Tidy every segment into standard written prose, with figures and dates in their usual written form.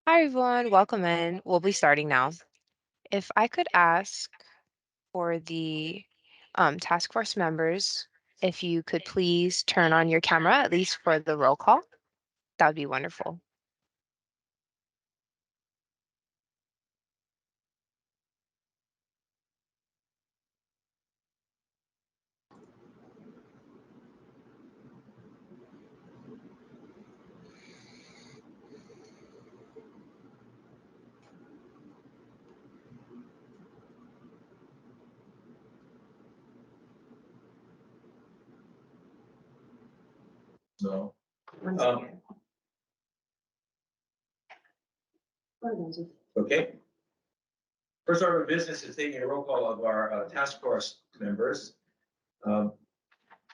Hi, everyone. Welcome in. We'll be starting now. If I could ask for the task force members, if you could please turn on your camera, at least for the roll call, that would be wonderful. No. Okay. First order of business is taking a roll call of our task force members. Um,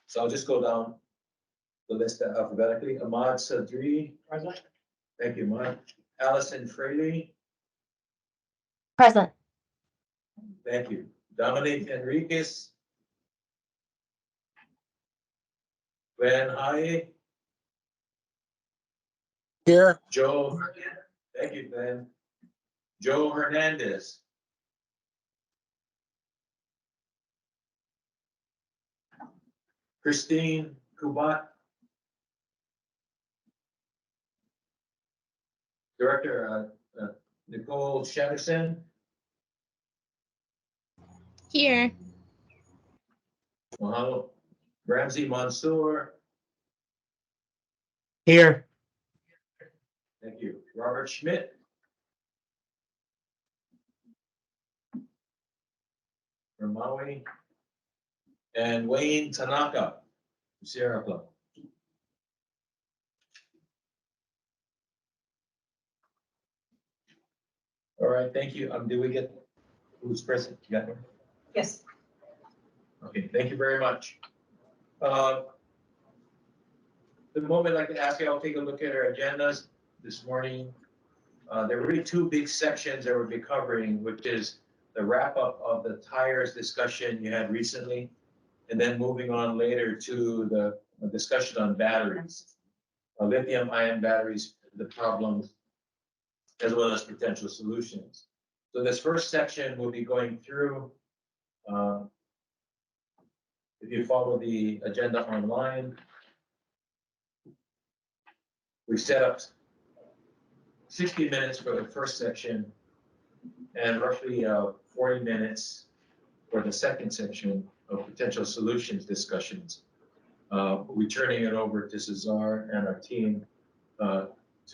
So I'll just go down the list alphabetically. Ahmad Sadri. Present. Thank you, Ahmad. Allison Fraley. Present. Thank you. Dominic Enriquez. Van Haye. Here. Joe. Thank you, Ben. Joe Hernandez. Christine Kubat. Director Nicole Shatterson. Here. Mahalo. Ramsey Mansour. Here. Thank you. Robert Schmidt. From Maui. And Wayne Tanaka, from Sierra Club. All right, thank you. Do we get who's present? You got one? Yes. Okay, thank you very much. The moment I'd like to ask you, I'll take a look at our agendas this morning. There were really two big sections that we'll be covering, which is the wrap up of the tires discussion you had recently, and then moving on later to the discussion on batteries, lithium ion batteries, the problems, as well as potential solutions. So this first section will be going through, if you follow the agenda online, we set up 60 minutes for the first section and roughly 40 minutes for the second section of potential solutions discussions. We're turning it over to Cesar and our team to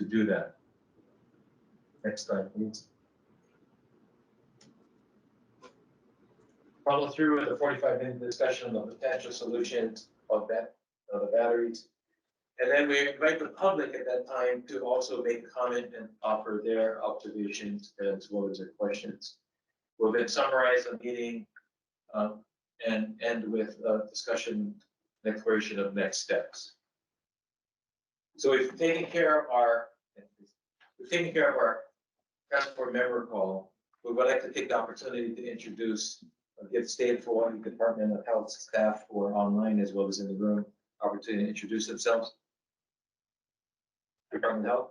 do that. Next slide, please. Follow through with a 45-minute discussion on the potential solutions of the batteries. And then we invite the public at that time to also make a comment and offer their observations as well as their questions. We'll then summarize the meeting and end with a discussion and exploration of next steps. So we've taken care of our transport member call. We would like to take the opportunity to introduce, give State for one Department of Health staff who are online as well as in the room, opportunity to introduce themselves. Department of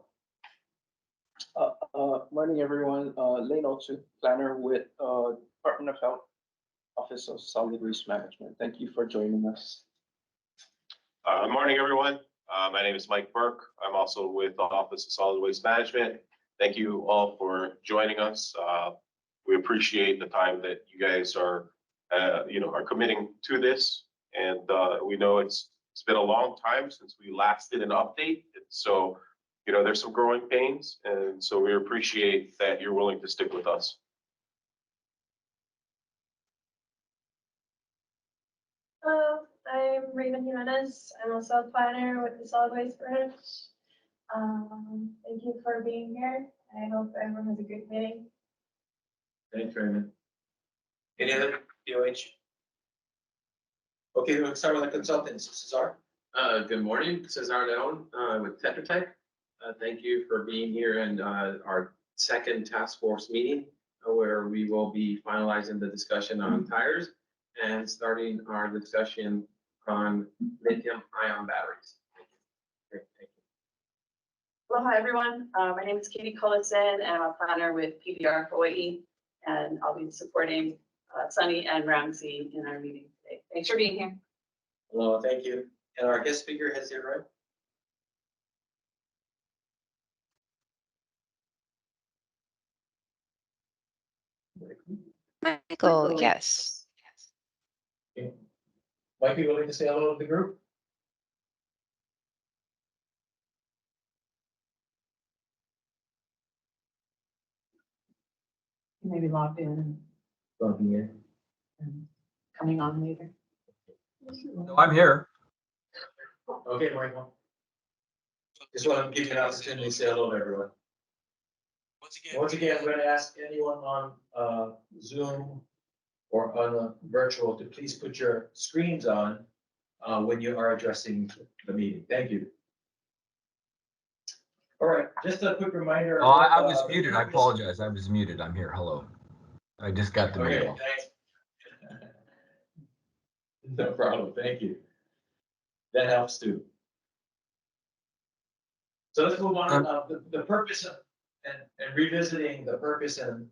Health. Morning, everyone. Lane Ochu, planner with Department of Health, Office of Solid Waste Management. Thank you for joining us. Morning, everyone. My name is Mike Burke. I'm also with the Office of Solid Waste Management. Thank you all for joining us. We appreciate the time that you guys are committing to this. And we know it's been a long time since we last did an update. So, there's some growing pains. And so we appreciate that you're willing to stick with us. Hello, I'm Raven Jimenez. I'm also a planner with the Solid Waste Branch. Thank you for being here. I hope everyone has a good meeting. Thanks, Raymond. Any other DOH? Okay, we'll start with the consultants. Cesar? Good morning, Cesar Leon with Tetra Tech. Thank you for being here in our second task force meeting where we will be finalizing the discussion on tires and starting our discussion on lithium ion batteries. Thank you. Great, thank Aloha, everyone. My name is Katie Cullison, and I'm a planner with PBR Hawaii, and I'll be supporting Sunny and Ramsey in our meeting today. Thanks for being here. Hello, thank you. And our guest speaker has arrived. Michael, yes. Might be willing to say hello to the group? Maybe logged in Logging in. and coming on later. No, I'm here. Okay, Michael. Just want to give you an opportunity to say hello to everyone. Once again, I'm going to ask anyone on Zoom or on a virtual to please put your screens on when you are addressing the meeting. Thank you. All right, just a quick reminder. Oh, I was muted. I apologize. I was muted. I'm here. Hello. I just got the Okay, mail. thanks. No problem, thank you. That helps too. So let's move on. The purpose of, and revisiting the purpose and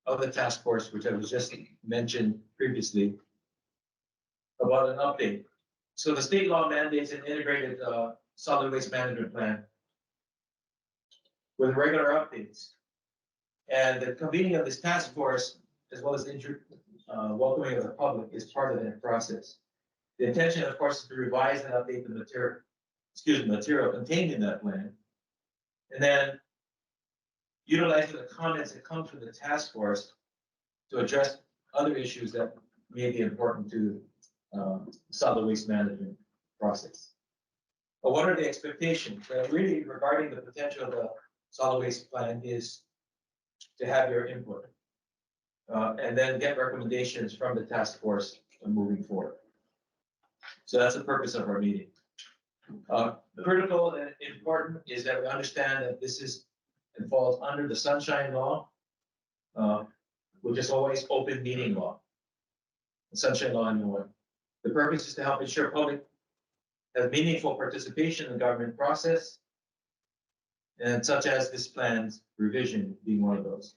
of the task force, which I was just mentioned previously about an update. So the state law mandates an integrated solid waste management plan with regular updates. And the convening of this task force, as well as the welcoming of the public, is part of that process. The intention, of course, is to revise and update the material contained in that plan. And then utilizing the comments that come from the task force to address other issues that may be important to solid waste management process. But what are the expectations? Really regarding the potential of the solid waste plan is to have your input. And then get recommendations from the task force moving forward. So that's the purpose of our meeting. Critical and important is that we understand that this is and falls under the Sunshine Law, which is always open meeting law. The Sunshine Law in one. The purpose is to help ensure public has meaningful participation in the government process, and such as this plan's revision being one of those.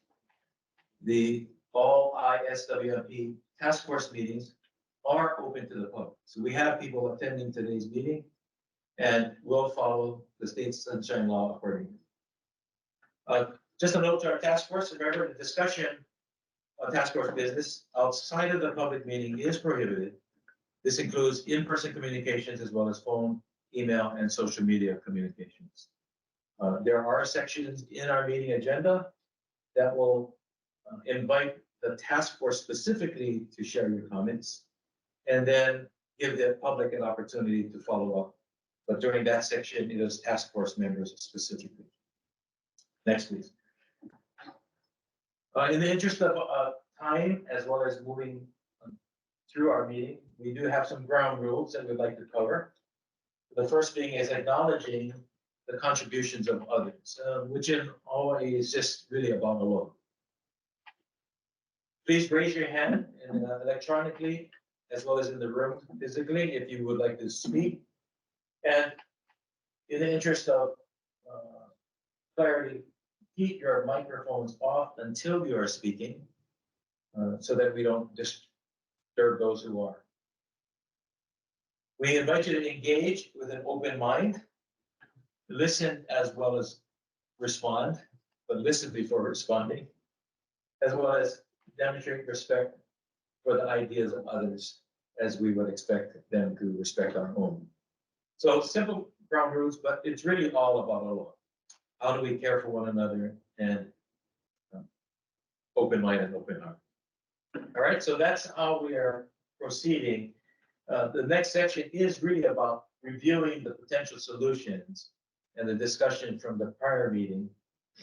The all ISWMP task force meetings are open to the public. So we have people attending today's meeting and will follow the state sunshine law accordingly. Just a note to our task force, remember the discussion of task force business outside of the public meeting is prohibited. This includes in-person communications as well as phone, email, and social media communications. There are sections in our meeting agenda that will invite the task force specifically to share your comments and then give the public an opportunity to follow up. But during that section, it is task force members specifically. Next, please. In the interest of time, as well as moving through our meeting, we do have some ground rules that we'd like to cover. The first being is acknowledging the contributions of others, which in always just really about alone. Please raise your hand and electronically, as well as in the room physically, if you would like to speak. And in the interest of clarity, keep your microphones off until you are speaking, so that we don't disturb those who are. We invite you to engage with an open mind, listen as well as respond, but listen before responding, as well as demonstrate respect for the ideas of others, as we would expect them to respect our own. So simple ground rules, but it's really all about aloha. How do we care for one another and open mind and open heart? All right, so that's how we are proceeding. The next section is really about reviewing the potential solutions and the discussion from the prior meeting.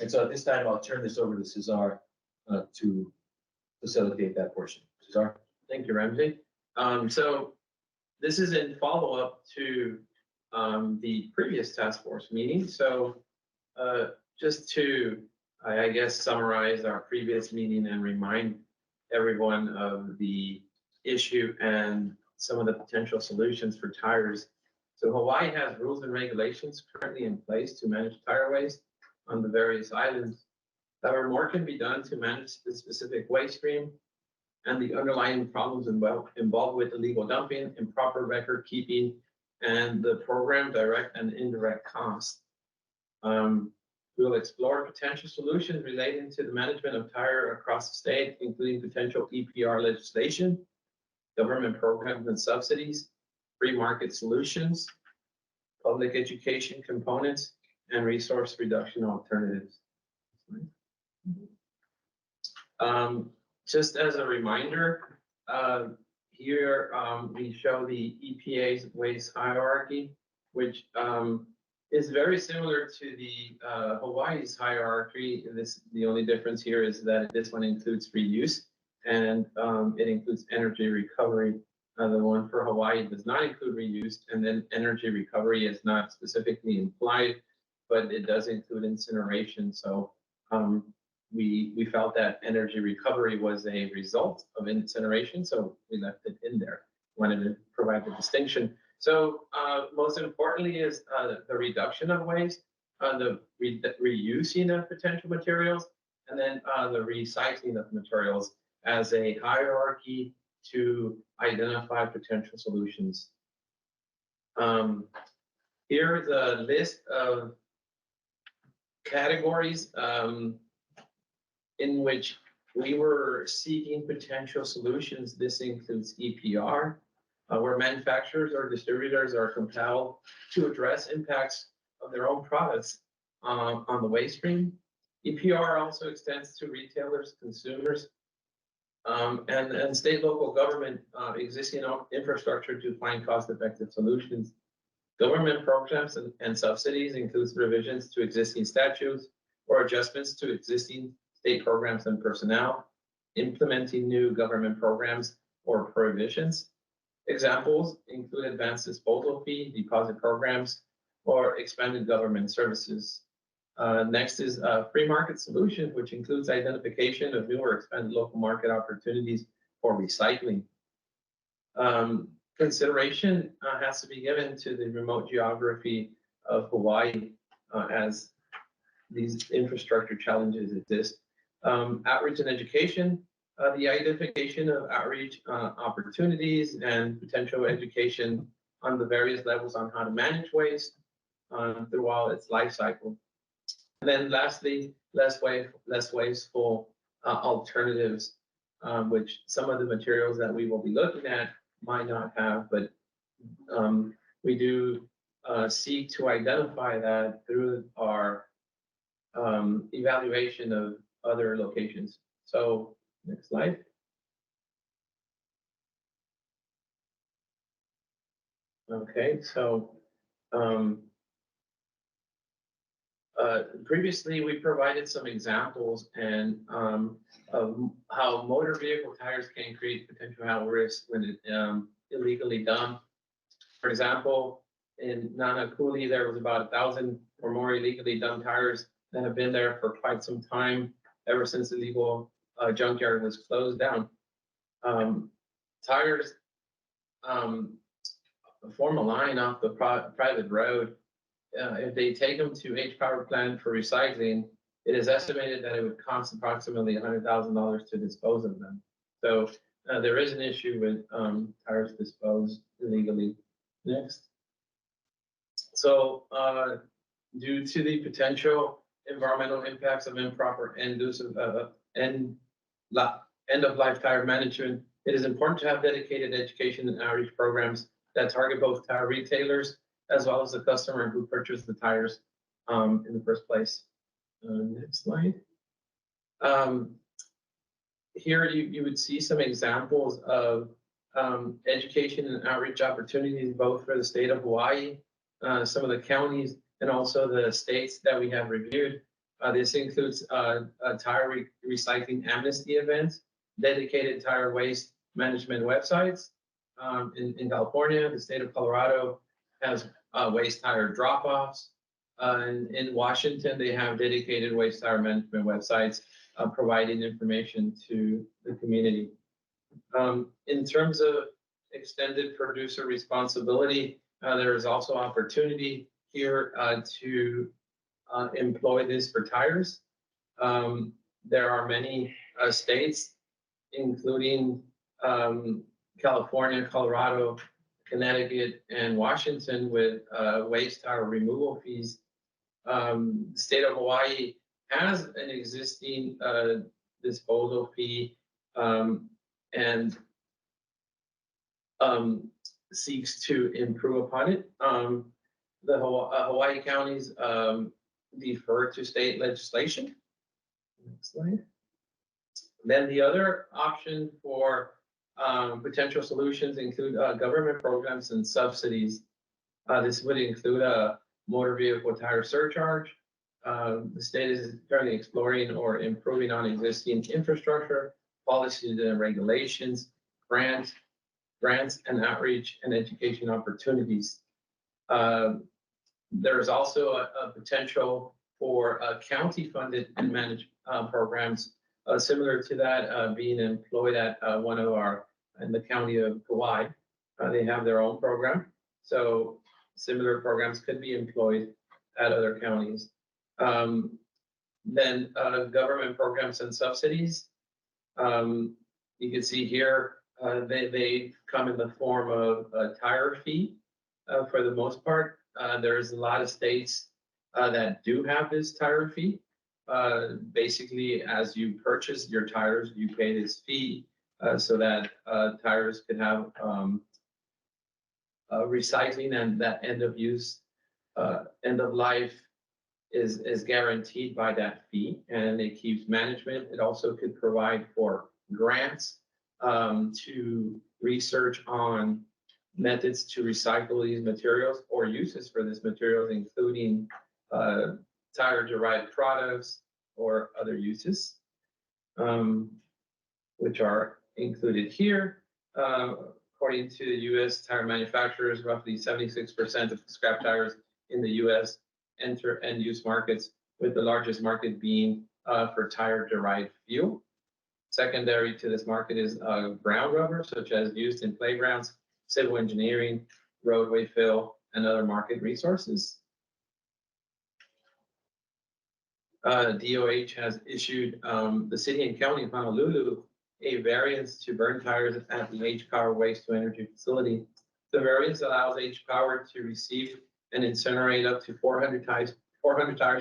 And so at this time, I'll turn this over to Cesar to facilitate that portion. Cesar? Thank you, Ramsey. So this is in follow-up to the previous task force meeting. So just to, I guess, summarize our previous meeting and remind everyone of the issue and some of the potential solutions for tires So Hawaii has rules and regulations currently in place to manage tire waste on the various islands. However, more can be done to manage the specific waste stream and the underlying problems involved with illegal dumping, improper record keeping, and the program direct and indirect costs. We'll explore potential solutions relating to the management of tire across the state, including potential EPR legislation, government programs and subsidies, free market solutions, public education components, and resource reduction alternatives. Just as a reminder, here we show the EPA's waste hierarchy, which is very similar to the Hawaii's hierarchy. The only difference here is that this one includes reuse and it includes energy recovery. The one for Hawaii does not include reuse, and then energy recovery is not specifically implied, but it does include incineration. So we felt that energy recovery was a result of incineration, so we left it in there. Wanted to provide the distinction. So most importantly is the reduction of waste, the reusing of potential materials, and then the recycling of materials as a hierarchy to identify potential solutions. Here is a list of categories in which we were seeking potential solutions. This includes EPR, where manufacturers or distributors are compelled to address impacts of their own products on the waste stream. EPR also extends to retailers, consumers, and state local government existing infrastructure to find cost-effective solutions. Government programs and subsidies includes revisions to existing statutes or adjustments to existing state programs and personnel, implementing new government programs or prohibitions. Examples include advanced disposal fee, deposit programs, or expanded government services. Next is free market solution, which includes identification of new or expanded local market opportunities for recycling. Consideration has to be given to the remote geography of Hawaii as these infrastructure challenges exist. Outreach and education, the identification of outreach opportunities and potential education on the various levels on how to manage waste throughout its life cycle. And then lastly, less wasteful alternatives, which some of the materials that we will be looking at might not have, but we do seek to identify that through our evaluation of other locations. So next slide. Okay, so previously we provided some examples and of how motor vehicle tires can create potential health risks when it illegally dumped. For example, in Nanakuli, there was about 1,000 or more illegally dumped tires that have been there for quite some time, ever since the illegal junkyard was closed down. Tires form a line off the private road. If they take them to H Power Plant for recycling, it is estimated that it would cost approximately $100,000 to dispose of them. So there is an issue with tires disposed illegally. Next. So due to the potential environmental impacts of improper end of life tire management, it is important to have dedicated education and outreach programs that target both tire retailers as well as the customer who purchased the tires in the first place. Next slide. Here you would see some examples of education and outreach opportunities, both for the state of Hawaii, some of the counties, and also the states that we have reviewed. This includes tire recycling amnesty events, dedicated tire waste management websites. In California, the state of Colorado has waste tire drop-offs. In Washington, they have dedicated waste tire management websites providing information to the community. In terms of extended producer responsibility, There is also opportunity here to employ this for tires. There are many states, including California, Colorado, Connecticut, and Washington with waste tire removal fees. The state of Hawaii has an existing disposal fee and seeks to improve upon it. The Hawaii counties defer to state legislation. Next slide. Then the other option for potential solutions include government programs and subsidies. This would include a motor vehicle tire surcharge. The state is currently exploring or improving on existing infrastructure, policies and regulations, grants, and outreach and education opportunities. There is also a potential for county-funded and managed programs similar to that being employed at one of our, in the county of Kauai. They have their own program. So similar programs could be employed at other counties. Then government programs and subsidies. You can see here, they come in the form of a tire fee for the most part. There's a lot of states that do have this tire fee. Basically, as you purchase your tires, you pay this fee so that tires can have recycling, and that end of use, end of life is guaranteed by that fee, and it keeps management. It also could provide for grants to research on methods to recycle these materials or uses for these materials, including tire-derived products or other uses, which are included here. According to U.S. tire manufacturers, roughly 76% of scrap tires in the U.S. enter end-use markets, with the largest market being for tire-derived fuel. Secondary to this market is brown rubber, such as used in playgrounds, civil engineering, roadway fill, and other market resources. DOH has issued the city and county of Honolulu a variance to burn tires at the H Power Waste to Energy facility. The variance allows H Power to receive and incinerate up to 400 tires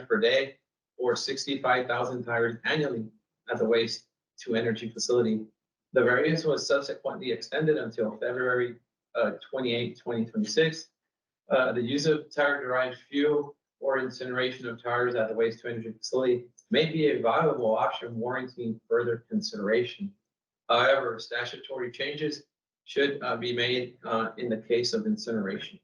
per day, or 65,000 tires annually at the waste to energy facility. The variance was subsequently extended until February 28, 2026. The use of tire-derived fuel or incineration of tires at the waste to energy facility may be a viable option warranting further consideration. However, statutory changes should be made in the case of incineration.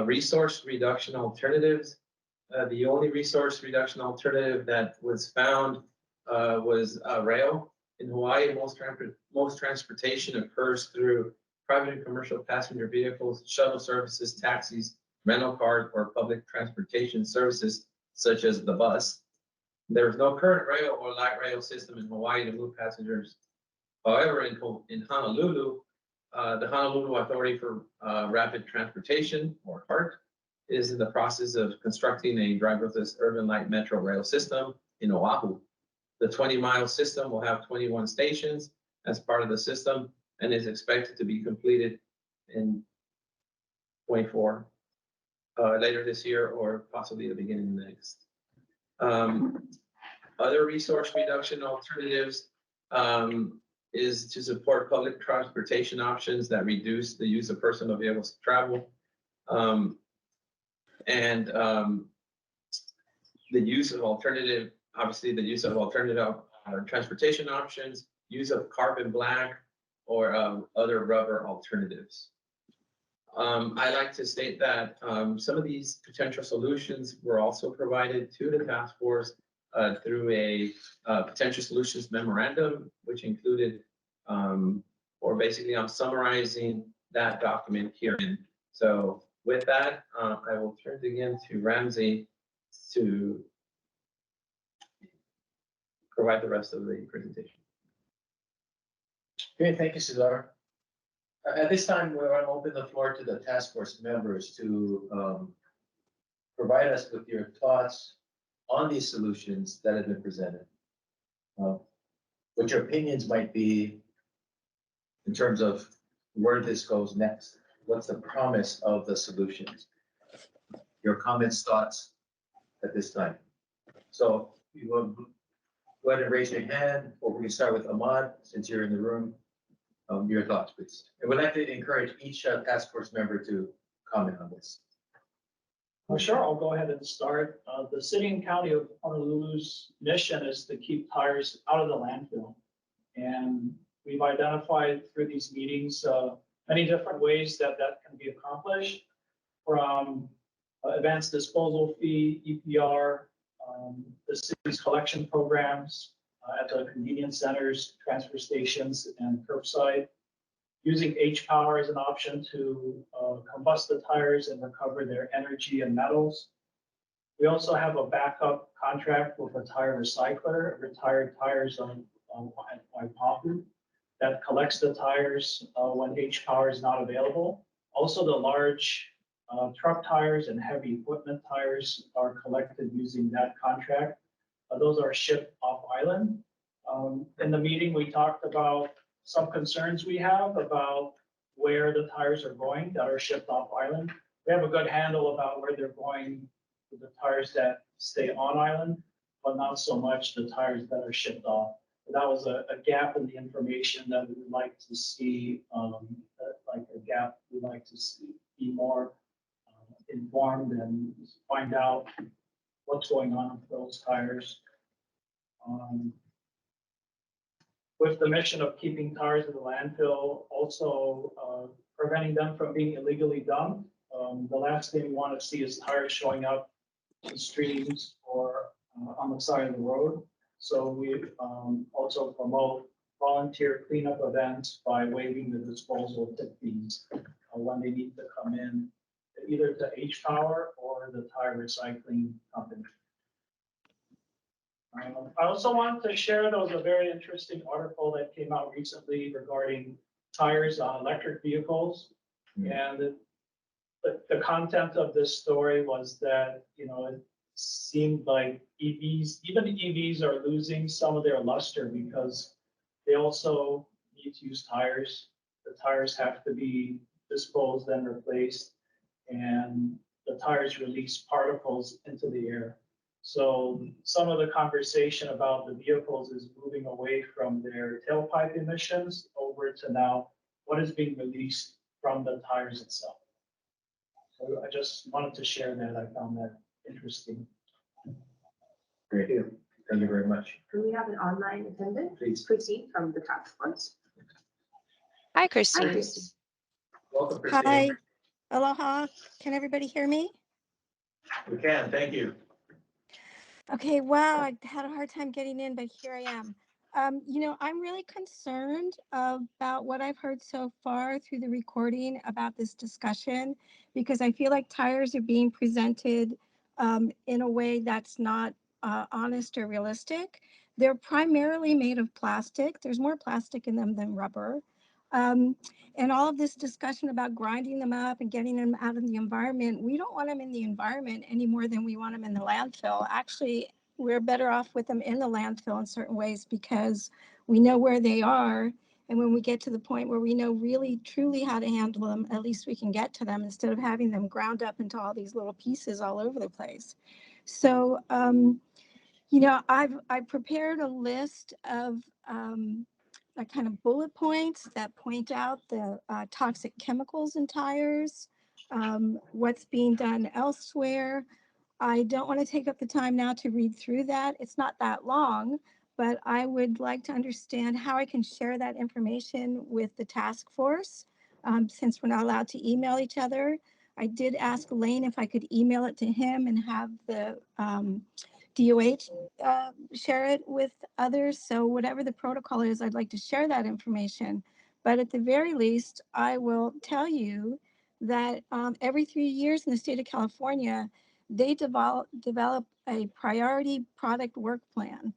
Resource reduction alternatives. The only resource reduction alternative that was found was rail. In Hawaii, most transportation occurs through private and commercial passenger vehicles, shuttle services, taxis, rental cars, or public transportation services, such as the bus. There is no current rail or light rail system in Hawaii to move passengers. However, in Honolulu, the Honolulu Authority for Rapid Transportation, or HART, is in the process of constructing a driverless urban light metro rail system in Oahu. The 20-mile system will have 21 stations as part of the system and is expected to be completed in 24, later this year or possibly the beginning of next. Other resource reduction alternatives is to support public transportation options that reduce the use of personal vehicles to travel. The use of alternative, obviously the use of alternative transportation options, use of carbon black, or other rubber alternatives. I like to state that some of these potential solutions were also provided to the task force through a potential solutions memorandum, which included, or basically I'm summarizing that document here. So with that, I will turn it again to Ramsey to provide the rest of the presentation. Okay, thank you, Cesar. At this time, we're going to open the floor to the task force members to provide us with your thoughts on these solutions that have been presented. What your opinions might be in terms of where this goes next. What's the promise of the solutions? Your comments, thoughts at this time. So you will go ahead and raise your hand, or we can start with Ahmad, since you're in the room. Your thoughts, please. And we'd like to encourage each task force member to comment on this. Sure, I'll go ahead and start. The city and county of Honolulu's mission is to keep tires out of the landfill. And we've identified through these meetings many different ways that can be accomplished, from advanced disposal fee, EPR, the city's collection programs at the convenience centers, transfer stations, and curbside. Using H-Power as an option to combust the tires and recover their energy and metals. We also have a backup contract with a tire recycler, Retired Tires on Waipahu, that collects the tires when H-Power is not available. Also, the large truck tires and heavy equipment tires are collected using that contract. Those are shipped off island. In the meeting, we talked about some concerns we have about where the tires are going that are shipped off island. We have a good handle about where they're going with the tires that stay on island, but not so much the tires that are shipped off. That was a gap in the information that we would like to see, we'd like to see, be more informed and find out what's going on with those tires. With the mission of keeping tires in the landfill, also preventing them from being illegally dumped. The last thing we want to see is tires showing up in streams or on the side of the road. So we also promote volunteer cleanup events by waiving the disposal tip fees when they need to come in, either to H-Power or the tire recycling company. I also want to share, there was a very interesting article that came out recently regarding tires on electric vehicles. And the content of this story was that, it seemed like even EVs are losing some of their luster because they also need to use tires. The tires have to be disposed and replaced, and the tires release particles into the air. So some of the conversation about the vehicles is moving away from their tailpipe emissions over to now what is being released from the tires itself. So I just wanted to share that. I found that interesting. Great. Thank you very much. Do we have an online attendant? Please. Christine from the task force. Hi, Christine. Hi, Christine. Welcome, Christine. Hi, aloha. Can everybody hear me? We can, thank you. Okay, wow, I had a hard time getting in, but here I am. I'm really concerned about what I've heard so far through the recording about this discussion, because I feel like tires are being presented in a way that's not honest or realistic. They're primarily made of plastic. There's more plastic in them than rubber. And all of this discussion about grinding them up and getting them out of the environment, we don't want them in the environment any more than we want them in the landfill. Actually, we're better off with them in the landfill in certain ways because we know where they are. And when we get to the point where we know really, truly how to handle them, at least we can get to them instead of having them ground up into all these little pieces all over the place. So, I've prepared a list of kind of bullet points that point out the toxic chemicals in tires, what's being done elsewhere. I don't want to take up the time now to read through that. It's not that long, but I would like to understand how I can share that information with the task force, since we're not allowed to email each other. I did ask Lane if I could email it to him and have the DOH share it with others. So whatever the protocol is, I'd like to share that information. But at the very least, I will tell you that every 3 years in the state of California, they develop a priority product work plan.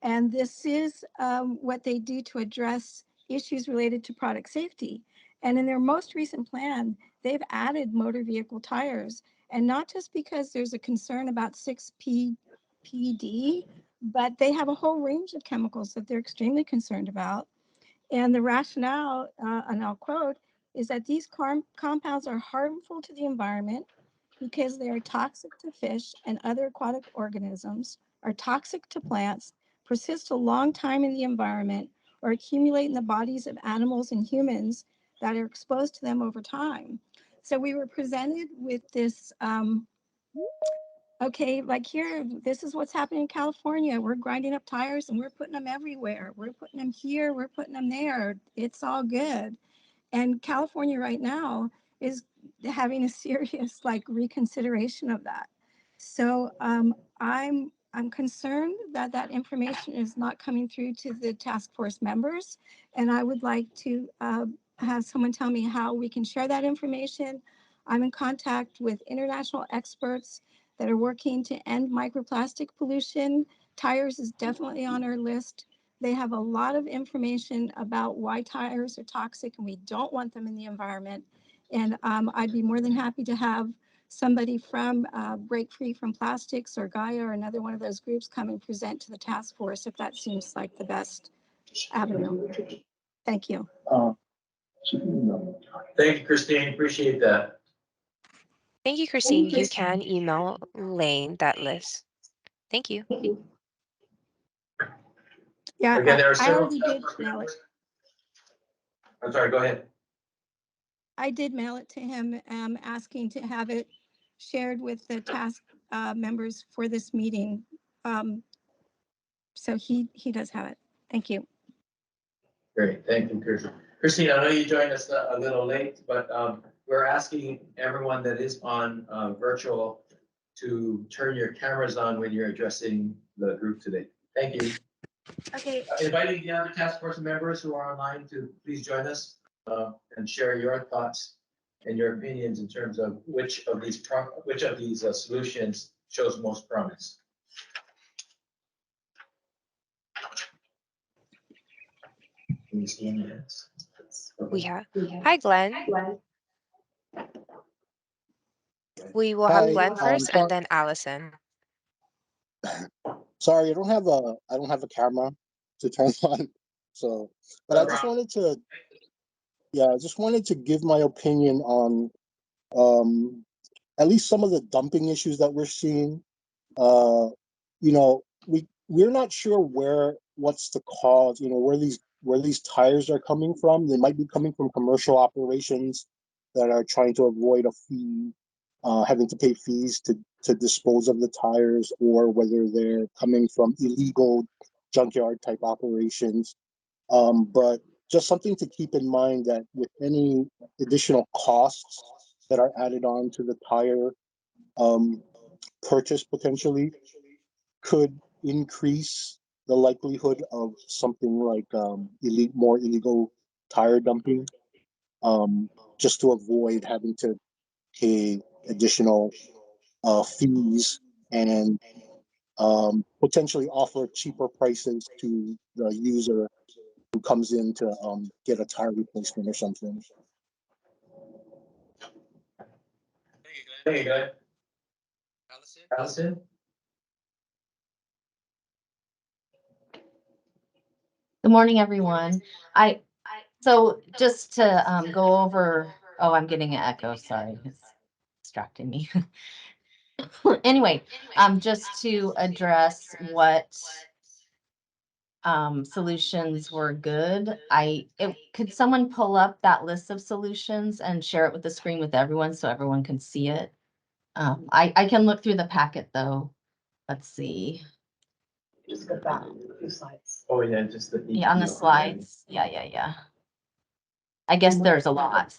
And this is what they do to address issues related to product safety. And in their most recent plan, they've added motor vehicle tires. And not just because there's a concern about 6-PD, but they have a whole range of chemicals that they're extremely concerned about. And the rationale, and I'll quote, is that these compounds are harmful to the environment because they are toxic to fish and other aquatic organisms, are toxic to plants, persist a long time in the environment, or accumulate in the bodies of animals and humans that are exposed to them over time. So we were presented with this, okay, like here, this is what's happening in California. We're grinding up tires and we're putting them everywhere. We're putting them here, we're putting them there. It's all good. And California right now is having a serious like reconsideration of that. So I'm concerned that that information is not coming through to the task force members. And I would like to have someone tell me how we can share that information. I'm in contact with international experts that are working to end microplastic pollution. Tires is definitely on our list. They have a lot of information about why tires are toxic and we don't want them in the environment. And I'd be more than happy to have somebody from Break Free from Plastics or Gaia or another one of those groups come and present to the task force if that seems like the best avenue. Thank you. Thank you, Christine. Appreciate that. Thank you, Christine. You can email Lane that list. Thank you. Yeah, Again, there are I several. already did mail it. I'm sorry, go ahead. I did mail it to him, asking to have it shared with the task members for this meeting. So he does have it. Thank you. Great, thank you, Christine. Christine, I know you joined us a little late, but we're asking everyone that is on virtual to turn your cameras on when you're addressing the group today. Thank you. Okay. Inviting the other task force members who are online to please join us and share your thoughts and your opinions in terms of which of these solutions shows most promise. Can you see any hands? We have. Hi, Glenn. We will have Hi, Glenn first and then Allison. sorry, I don't have a camera to turn on. So, but I just wanted to give my opinion on at least some of the dumping issues that we're seeing. You know, we're not sure what's the cause, where these tires are coming from. They might be coming from commercial operations that are trying to avoid a fee, having to pay fees to dispose of the tires, or whether they're coming from illegal junkyard type operations. But just something to keep in mind that with any additional costs that are added on to the tire purchase potentially could increase the likelihood of something like more illegal tire dumping, just to avoid having to pay additional fees and potentially offer cheaper prices to the user who comes in to get a tire replacement or something. Hey, go ahead. Allison? Good morning, everyone. So just to go over, oh, I'm getting an echo, sorry, it's distracting me. Anyway, just to address what solutions were good. Could someone pull up that list of solutions and share it with the screen with everyone so everyone can see it? I can look through the packet though. Let's see. Just go back a few slides. Oh, yeah, just the. Yeah, on the slides. Yeah. I guess there's a lot.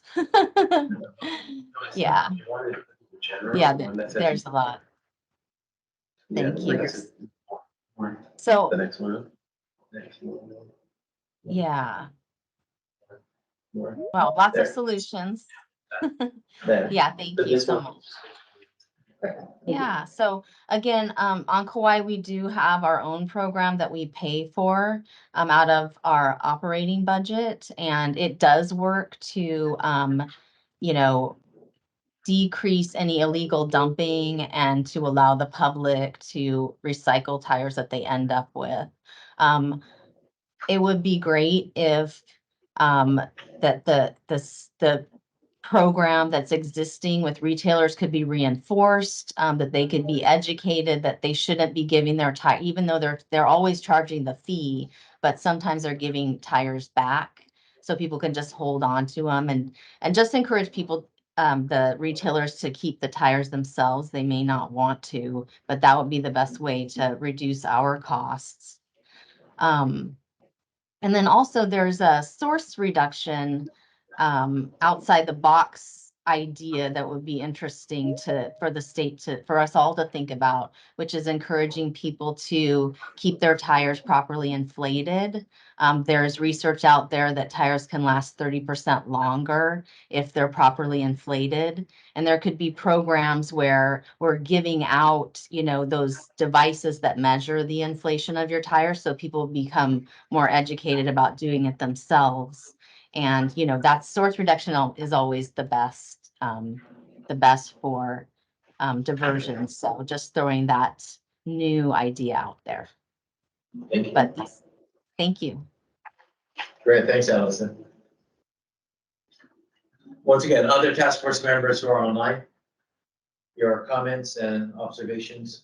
Yeah. Yeah, there's a lot. Thank you. So, The next one. yeah, well, lots of solutions. Yeah, thank you so much. Yeah, so again, on Kauai, we do have our own program that we pay for out of our operating budget, and it does work to you know, decrease any illegal dumping and to allow the public to recycle tires that they end up with. It would be great if that the program that's existing with retailers could be reinforced, that they could be educated, that they shouldn't be giving their tire, even though they're always charging the fee, but sometimes they're giving tires back. So people can just hold on to them and just encourage people, the retailers to keep the tires themselves. They may not want to, but that would be the best way to reduce our costs. And then also there's a source reduction outside the box idea that would be interesting for the state for us all to think about, which is encouraging people to keep their tires properly inflated. There's research out there that tires can last 30% longer if they're properly inflated. And there could be programs where we're giving out, those devices that measure the inflation of your tires, so people become more educated about doing it themselves. And, that source reduction is always the best for diversion. So just throwing that new idea out there. Thank you. But thank you. Great, thanks, Allison. Once again, other task force members who are online, your comments and observations,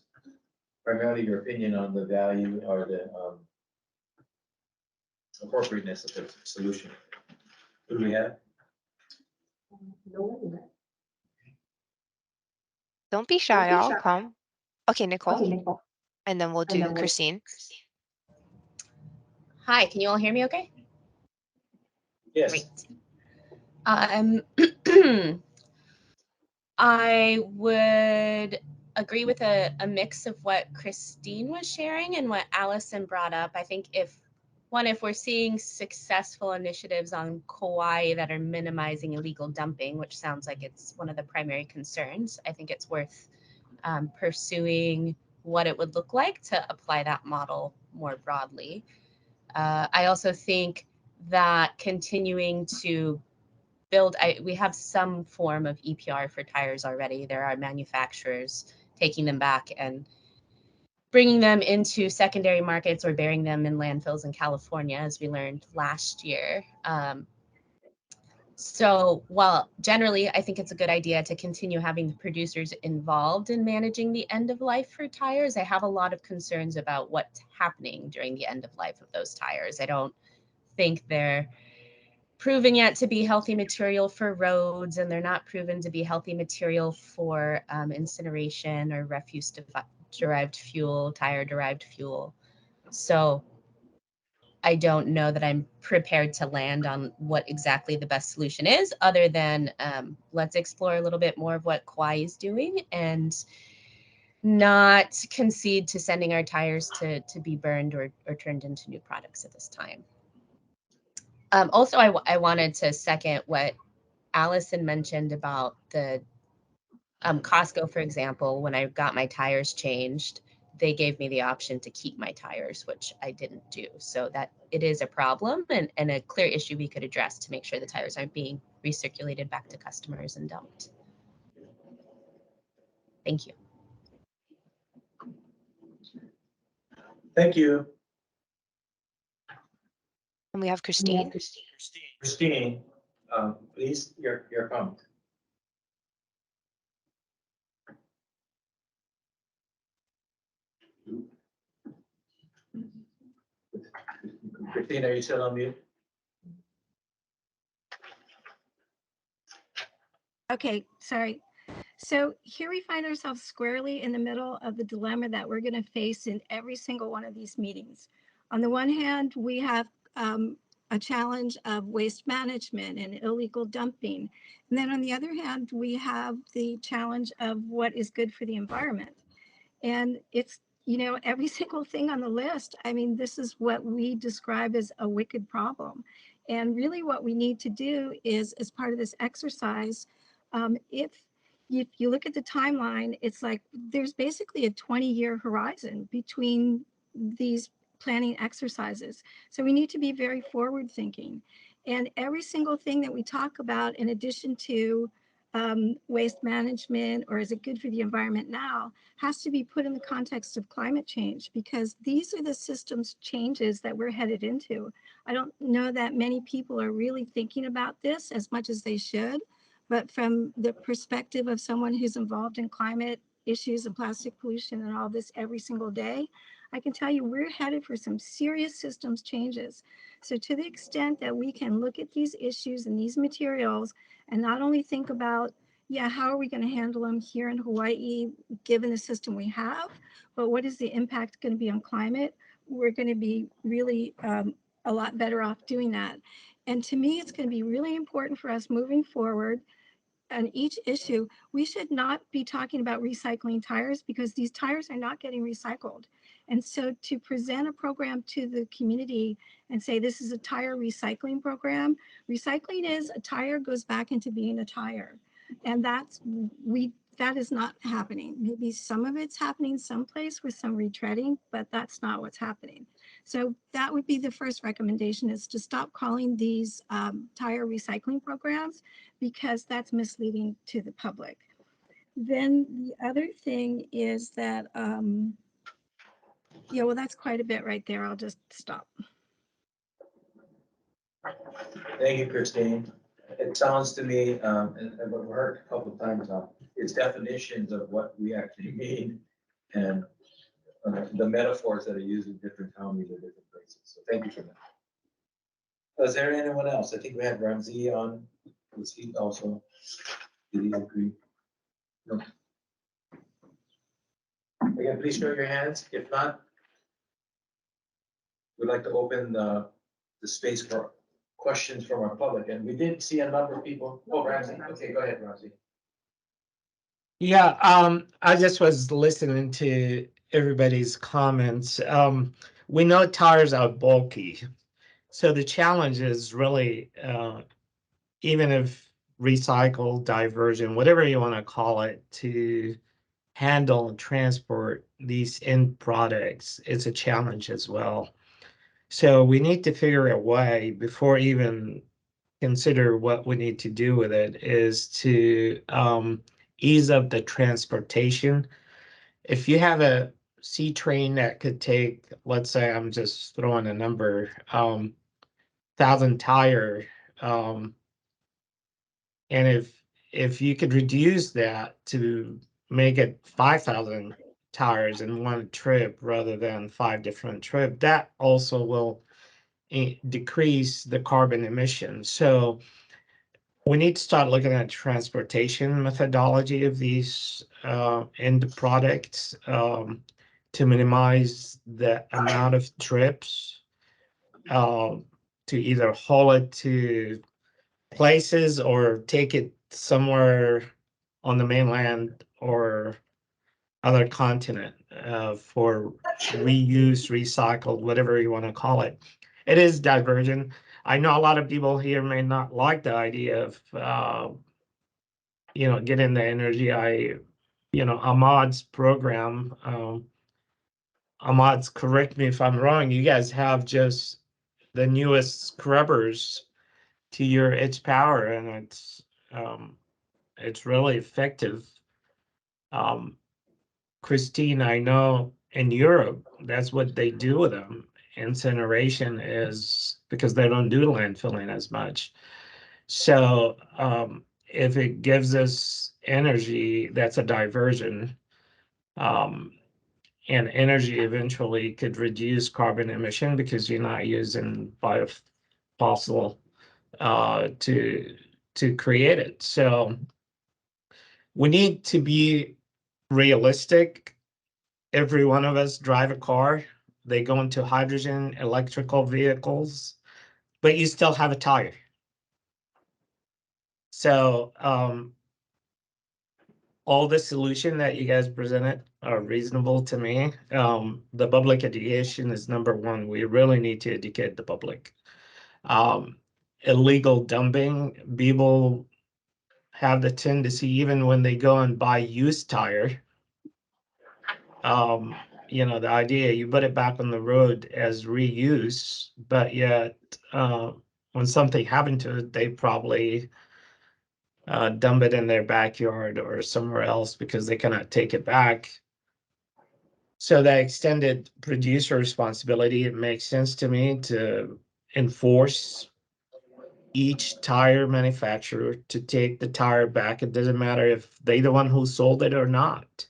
primarily your opinion on the value or the appropriateness of the solution. Who do we have? No one yet. Don't be shy, I'll come. Okay, Okay, Nicole, Nicole. and then we'll And then do we'll- Christine. Hi, can you all hear me okay? Yes. Great. I would agree with a mix of what Christine was sharing and what Allison brought up. I think if we're seeing successful initiatives on Kauai that are minimizing illegal dumping, which sounds like it's one of the primary concerns, I think it's worth pursuing what it would look like to apply that model more broadly. I also think that continuing to we have some form of EPR for tires already. There are manufacturers taking them back and bringing them into secondary markets or burying them in landfills in California, as we learned last year. So while generally I think it's a good idea to continue having the producers involved in managing the end of life for tires, I have a lot of concerns about what's happening during the end of life of those tires. I don't think they're proven yet to be healthy material for roads, and they're not proven to be healthy material for incineration or refuse-derived fuel, tire-derived fuel. So I don't know that I'm prepared to land on what exactly the best solution is, other than let's explore a little bit more of what Kauai is doing and not concede to sending our tires to be burned or turned into new products at this time. Also, I wanted to second what Allison mentioned about the Costco, for example. When I got my tires changed, they gave me the option to keep my tires, which I didn't do. So that it is a problem and a clear issue we could address to make sure the tires aren't being recirculated back to customers and dumped. Thank you. Thank you. And we have Christine. Christine, please, your comment. Christine, are you still on mute? Okay, sorry. So here we find ourselves squarely in the middle of the dilemma that we're going to face in every single one of these meetings. On the one hand, we have a challenge of waste management and illegal dumping. And then on the other hand, we have the challenge of what is good for the environment. And it's, every single thing on the list. I mean, this is what we describe as a wicked problem. And really what we need to do is, as part of this exercise, if if you look at the timeline, it's like there's basically a 20-year horizon between these planning exercises. So we need to be very forward thinking. And every single thing that we talk about, in addition to waste management or is it good for the environment now, has to be put in the context of climate change, because these are the systems changes that we're headed into. I don't know that many people are really thinking about this as much as they should, but from the perspective of someone who's involved in climate issues and plastic pollution and all this every single day, I can tell you we're headed for some serious systems changes. So to the extent that we can look at these issues and these materials and not only think about, yeah, how are we going to handle them here in Hawaii, given the system we have, but what is the impact going to be on climate? We're going to be really a lot better off doing that. And to me, it's going to be really important for us moving forward on each issue. We should not be talking about recycling tires because these tires are not getting recycled. And so to present a program to the community and say this is a tire recycling program, recycling is a tire goes back into being a tire. And that is not happening. Maybe some of it's happening someplace with some retreading, but that's not what's happening. So that would be the first recommendation, is to stop calling these tire recycling programs, because that's misleading to the public. Then the other thing is that, yeah, well, that's quite a bit right there. I'll just stop. Thank you, Christine. It sounds to me, and what we heard a couple of times now, it's definitions of what we actually mean and the metaphors that are used in different counties or different places. So thank you for that. Is there anyone else? I think we had Ramsey on. Was he also? Did he agree? No. Again, please show your hands. If not, we'd like to open the space for questions from our public. And we did see a number of people. Oh, Ramsey. Okay, go ahead, Ramsey. Yeah, I just was listening to everybody's comments. We know tires are bulky. So the challenge is really, even if recycle, diversion, whatever you want to call it, to handle and transport these end products, it's a challenge as well. So we need to figure a way before even consider what we need to do with it, is to ease up the transportation. If you have a sea train that could take, let's say, I'm just throwing a number, 1,000 tire, and if you could reduce that to make it 5,000 tires in one trip rather than 5 different trips, that also will decrease the carbon emissions. So we need to start looking at transportation methodology of these end products to minimize the amount of trips, to either haul it to places or take it somewhere on the mainland or other continent for reuse, recycle, whatever you want to call it. It is divergent. I know a lot of people here may not like the idea of, getting the energy. Ahmad's program, Ahmad's, correct me if I'm wrong, you guys have just the newest scrubbers to your edge power, and it's really effective. Christine, I know in Europe, that's what they do with them. Incineration is because they don't do landfilling as much. So if it gives us energy, that's a diversion. And energy eventually could reduce carbon emission because you're not using fossil to create it. So we need to be realistic. Every one of us drive a car. They go into hydrogen, electrical vehicles, but you still have a tire. So all the solution that you guys presented are reasonable to me. The public education is number one. We really need to educate the public. Illegal dumping, people have the tendency, even when they go and buy used tire, you know, the idea you put it back on the road as reuse, but yet when something happened to it, they probably dump it in their backyard or somewhere else because they cannot take it back. So that extended producer responsibility, it makes sense to me to enforce each tire manufacturer to take the tire back. It doesn't matter if they're the one who sold it or not.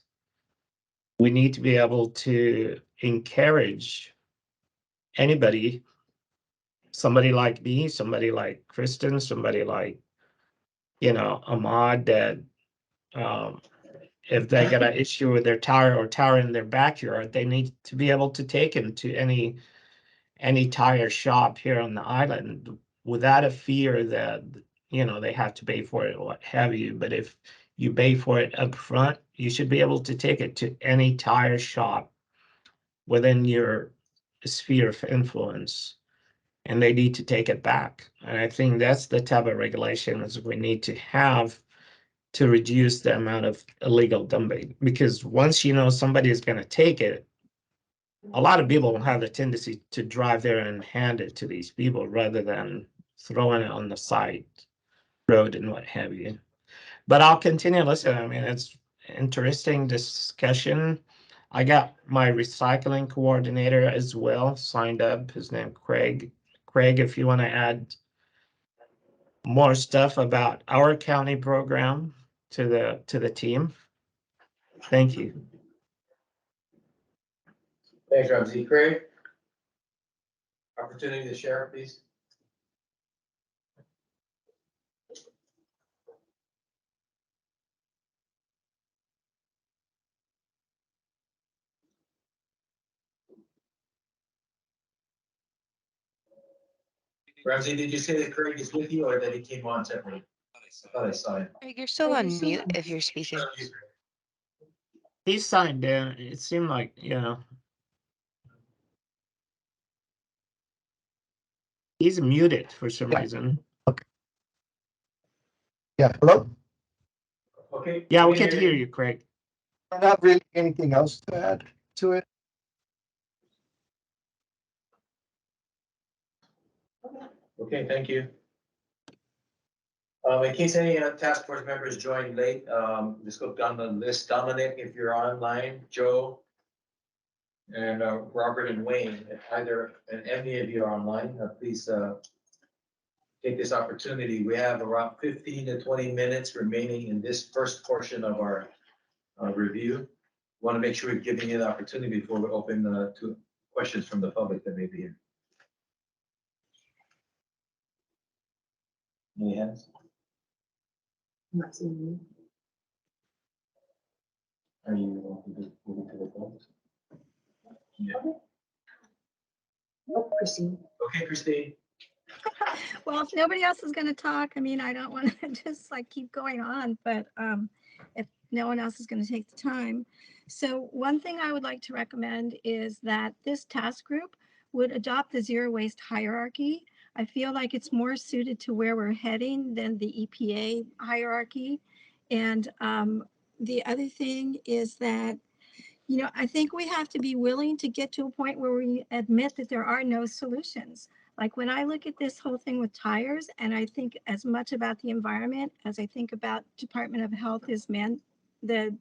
We need to be able to encourage anybody, somebody like me, somebody like Kristen, somebody like, you know, Ahmad, that if they got an issue with their tire or tire in their backyard, they need to be able to take them to any tire shop here on the island without a fear that, you know, they have to pay for it or what have you. But if you pay for it up front, you should be able to take it to any tire shop within your sphere of influence, and they need to take it back. And I think that's the type of regulations we need to have to reduce the amount of illegal dumping. Because once you know somebody is going to take it, a lot of people have the tendency to drive there and hand it to these people rather than throwing it on the side road and what have you. But I'll continue listening. I mean, it's interesting discussion. I got my recycling coordinator as well signed up. His name Craig. Craig, if you want to add more stuff about our county program to the team. Thank you. Thanks, Ramsey. Craig? Opportunity to share, please. Ramsey, did you say that Craig is with you or that he came on separately? I thought I saw him. Craig, you're still on mute if you're speaking. He signed in. It seemed like, you know, he's muted for some reason. Yeah, hello? Okay. Yeah, we can hear you, Craig. Not really anything else to add to it. Okay, thank you. In case any task force members joined late, just go down the list. Dominic, if you're online, Joe, and Robert and Wayne, if either and any of you are online, please take this opportunity. We have around 15 to 20 minutes remaining in this first portion of our review. Want to make sure we're giving you the opportunity before we open to questions from the public that may be here. Any hands? I'm not seeing you. Are you moving to the phone? Yeah. Nope, Christine. Okay, Christine. Well, if nobody else is going to talk, I mean, I don't want to just like keep going on, but if no one else is going to take the time. So one thing I would like to recommend is that this task group would adopt the zero waste hierarchy. I feel like it's more suited to where we're heading than the EPA hierarchy. And the other thing is that, you know, I think we have to be willing to get to a point where we admit that there are no solutions. Like when I look at this whole thing with tires, and I think as much about the environment as I think about Department of Health is the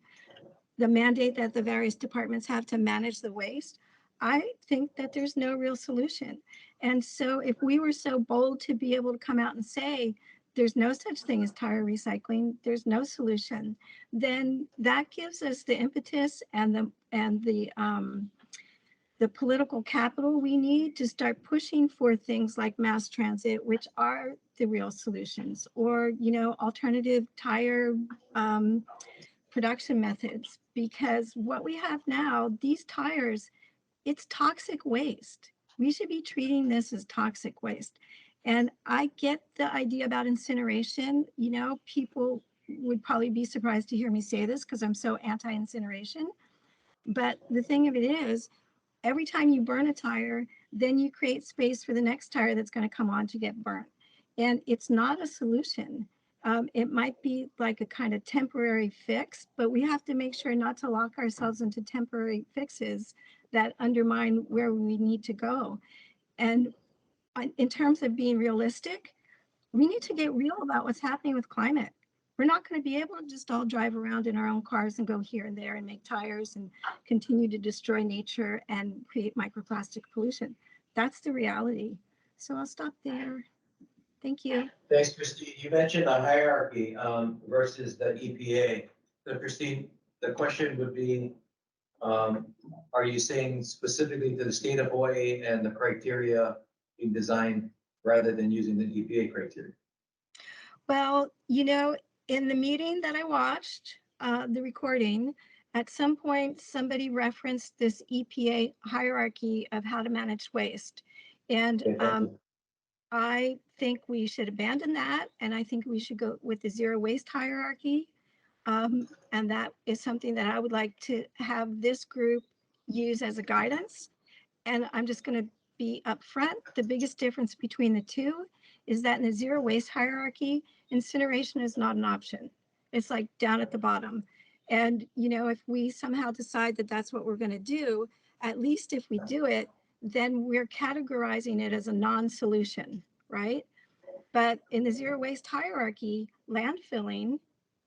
mandate that the various departments have to manage the waste, I think that there's no real solution. And so if we were so bold to be able to come out and say, there's no such thing as tire recycling, there's no solution, then that gives us the impetus and the political capital we need to start pushing for things like mass transit, which are the real solutions, or, you know, alternative tire production methods. Because what we have now, these tires, it's toxic waste. We should be treating this as toxic waste. And I get the idea about incineration. You know, people would probably be surprised to hear me say this because I'm so anti-incineration. But the thing of it is, every time you burn a tire, then you create space for the next tire that's going to come on to get burnt. And it's not a solution. It might be like a kind of temporary fix, but we have to make sure not to lock ourselves into temporary fixes that undermine where we need to go. And in terms of being realistic, we need to get real about what's happening with climate. We're not going to be able to just all drive around in our own cars and go here and there and make tires and continue to destroy nature and create microplastic pollution. That's the reality. So I'll stop there. Thank you. Thanks, Christine. You mentioned the hierarchy versus the EPA. So Christine, the question would be, are you saying specifically to the state of Hawaii and the criteria being designed rather than using the EPA criteria? Well, you know, in the meeting that I watched, the recording, at some point, somebody referenced this EPA hierarchy of how to manage waste. And I think we should abandon that. And I think we should go with the zero waste hierarchy. And that is something that I would like to have this group use as a guidance. And I'm just going to be upfront. The biggest difference between the two is that in the zero waste hierarchy, incineration is not an option. It's like down at the bottom. And, you know, if we somehow decide that that's what we're going to do, at least if we do it, then we're categorizing it as a non-solution, right? But in the zero waste hierarchy, landfilling,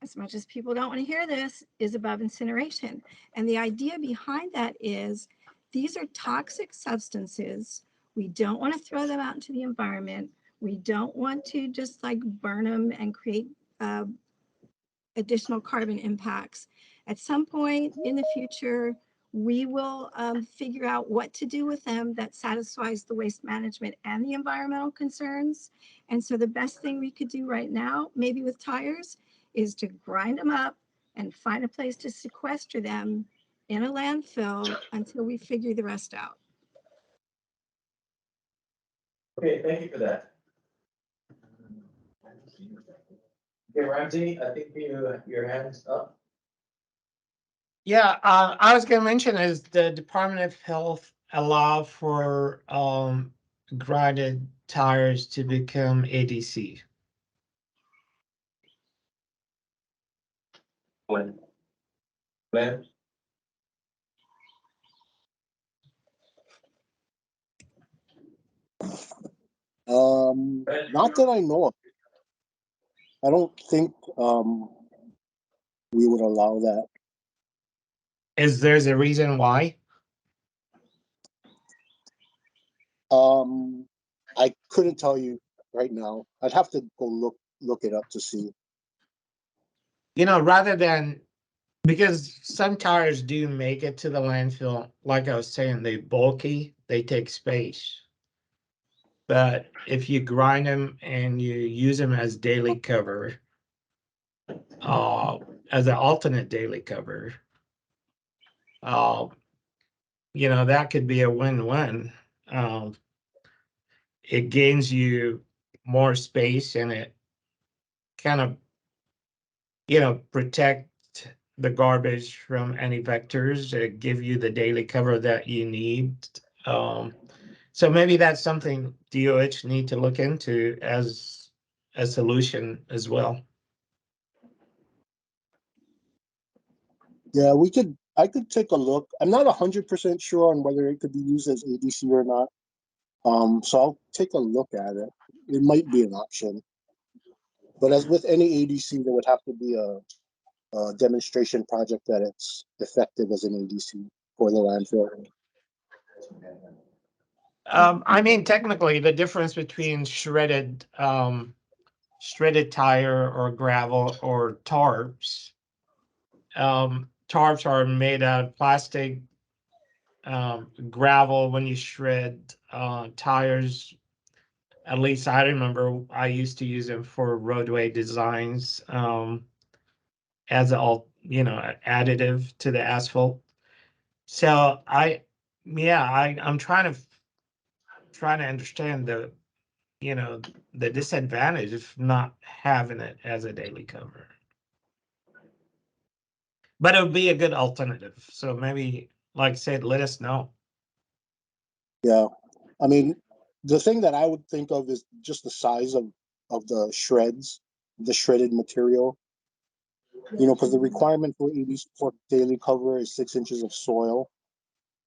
as much as people don't want to hear this, is above incineration. And the idea behind that is these are toxic substances. We don't want to throw them out into the environment. We don't want to just like burn them and create additional carbon impacts. At some point in the future, we will figure out what to do with them that satisfies the waste management and the environmental concerns. And so the best thing we could do right now, maybe with tires, is to grind them up and find a place to sequester them in a landfill until we figure the rest out. Okay, thank you for that. Okay, Ramsey, I think your hand's up. Yeah, I was gonna mention is the Department of Health allow for grinded tires to become ADC. When? Not that I know of. I don't think we would allow that. Is there's a reason why? I couldn't tell you right now. I'd have to go look it up to see. You know, rather than, because some tires do make it to the landfill, like I was saying, they bulky, they take space. But if you grind them and you use them as daily cover, as an alternate daily cover, you know, that could be a win-win. It gains you more space and it kind of, you know, protect the garbage from any vectors, give you the daily cover that you need. So maybe that's something DOH need to look into as a solution as well. Yeah, I could take a look. I'm not 100% sure on whether it could be used as ADC or not. So I'll take a look at it. It might be an option. But as with any ADC, there would have to be a demonstration project that it's effective as an ADC for the landfill. I mean, technically, the difference between shredded tire or gravel or tarps, tarps are made out of plastic. Gravel, when you shred tires, at least I remember I used to use them for roadway designs as a, you know, additive to the asphalt. So I'm trying to understand the, you know, the disadvantage of not having it as a daily cover. But it would be a good alternative. So maybe, like I said, let us know. Yeah, I mean, the thing that I would think of is just the size of the shreds. the shredded material. You know, because the requirement for 80 for daily cover is 6 inches of soil.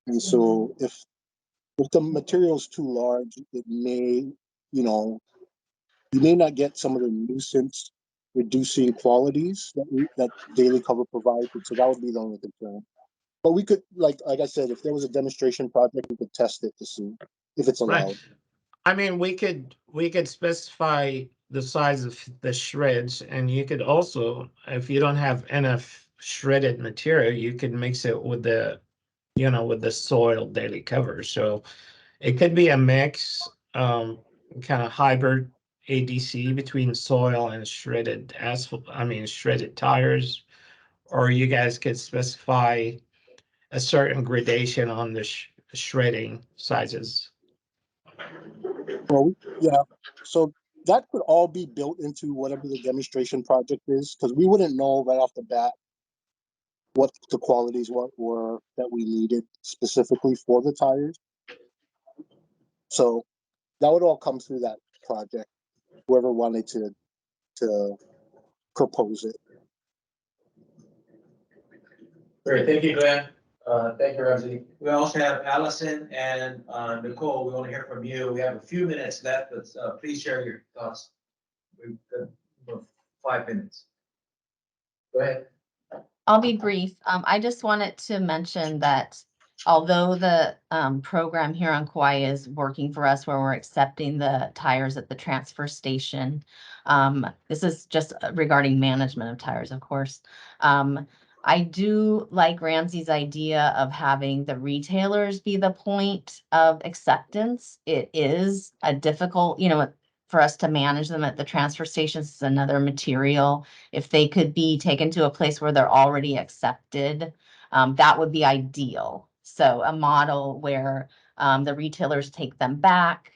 And so if the material is too large, it may, you know, you may not get some of the nuisance reducing qualities that daily cover provides. And so that would be the only concern. But we could, like I said, if there was a demonstration project, we could test it to see if it's Right. allowed. I mean, we could specify the size of the shreds, and you could also, if you don't have enough shredded material, you could mix it with the, you know, with the soil daily cover. So it could be a mix, kind of hybrid ADC between soil and shredded asphalt, I mean, shredded tires. Or you guys could specify a certain gradation on the shredding sizes. Well, yeah. So that could all be built into whatever the demonstration project is, because we wouldn't know right off the bat what the qualities were that we needed specifically for the tires. So that would all come through that project, whoever wanted to propose it. Great, thank you, Glenn. Thank you, Ramsey. We also have Allison and Nicole. We want to hear from you. We have a few minutes left, but please share your thoughts. We've got about 5 minutes. Go ahead. I'll be brief. I just wanted to mention that although the program here on Kauai is working for us where we're accepting the tires at the transfer station, this is just regarding management of tires, of course. I do like Ramsey's idea of having the retailers be the point of acceptance. It is a difficult, you know, for us to manage them at the transfer stations is another material. If they could be taken to a place where they're already accepted, that would be ideal. So a model where the retailers take them back,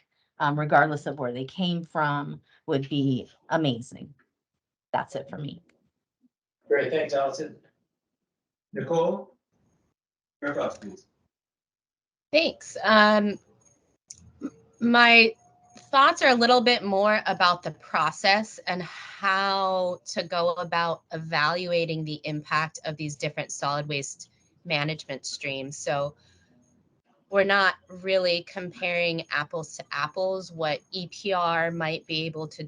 regardless of where they came from, would be amazing. That's it for me. Great, thanks, Allison. Nicole? Your thoughts, please. Thanks. My thoughts are a little bit more about the process and how to go about evaluating the impact of these different solid waste management streams. So we're not really comparing apples to apples. What EPR might be able to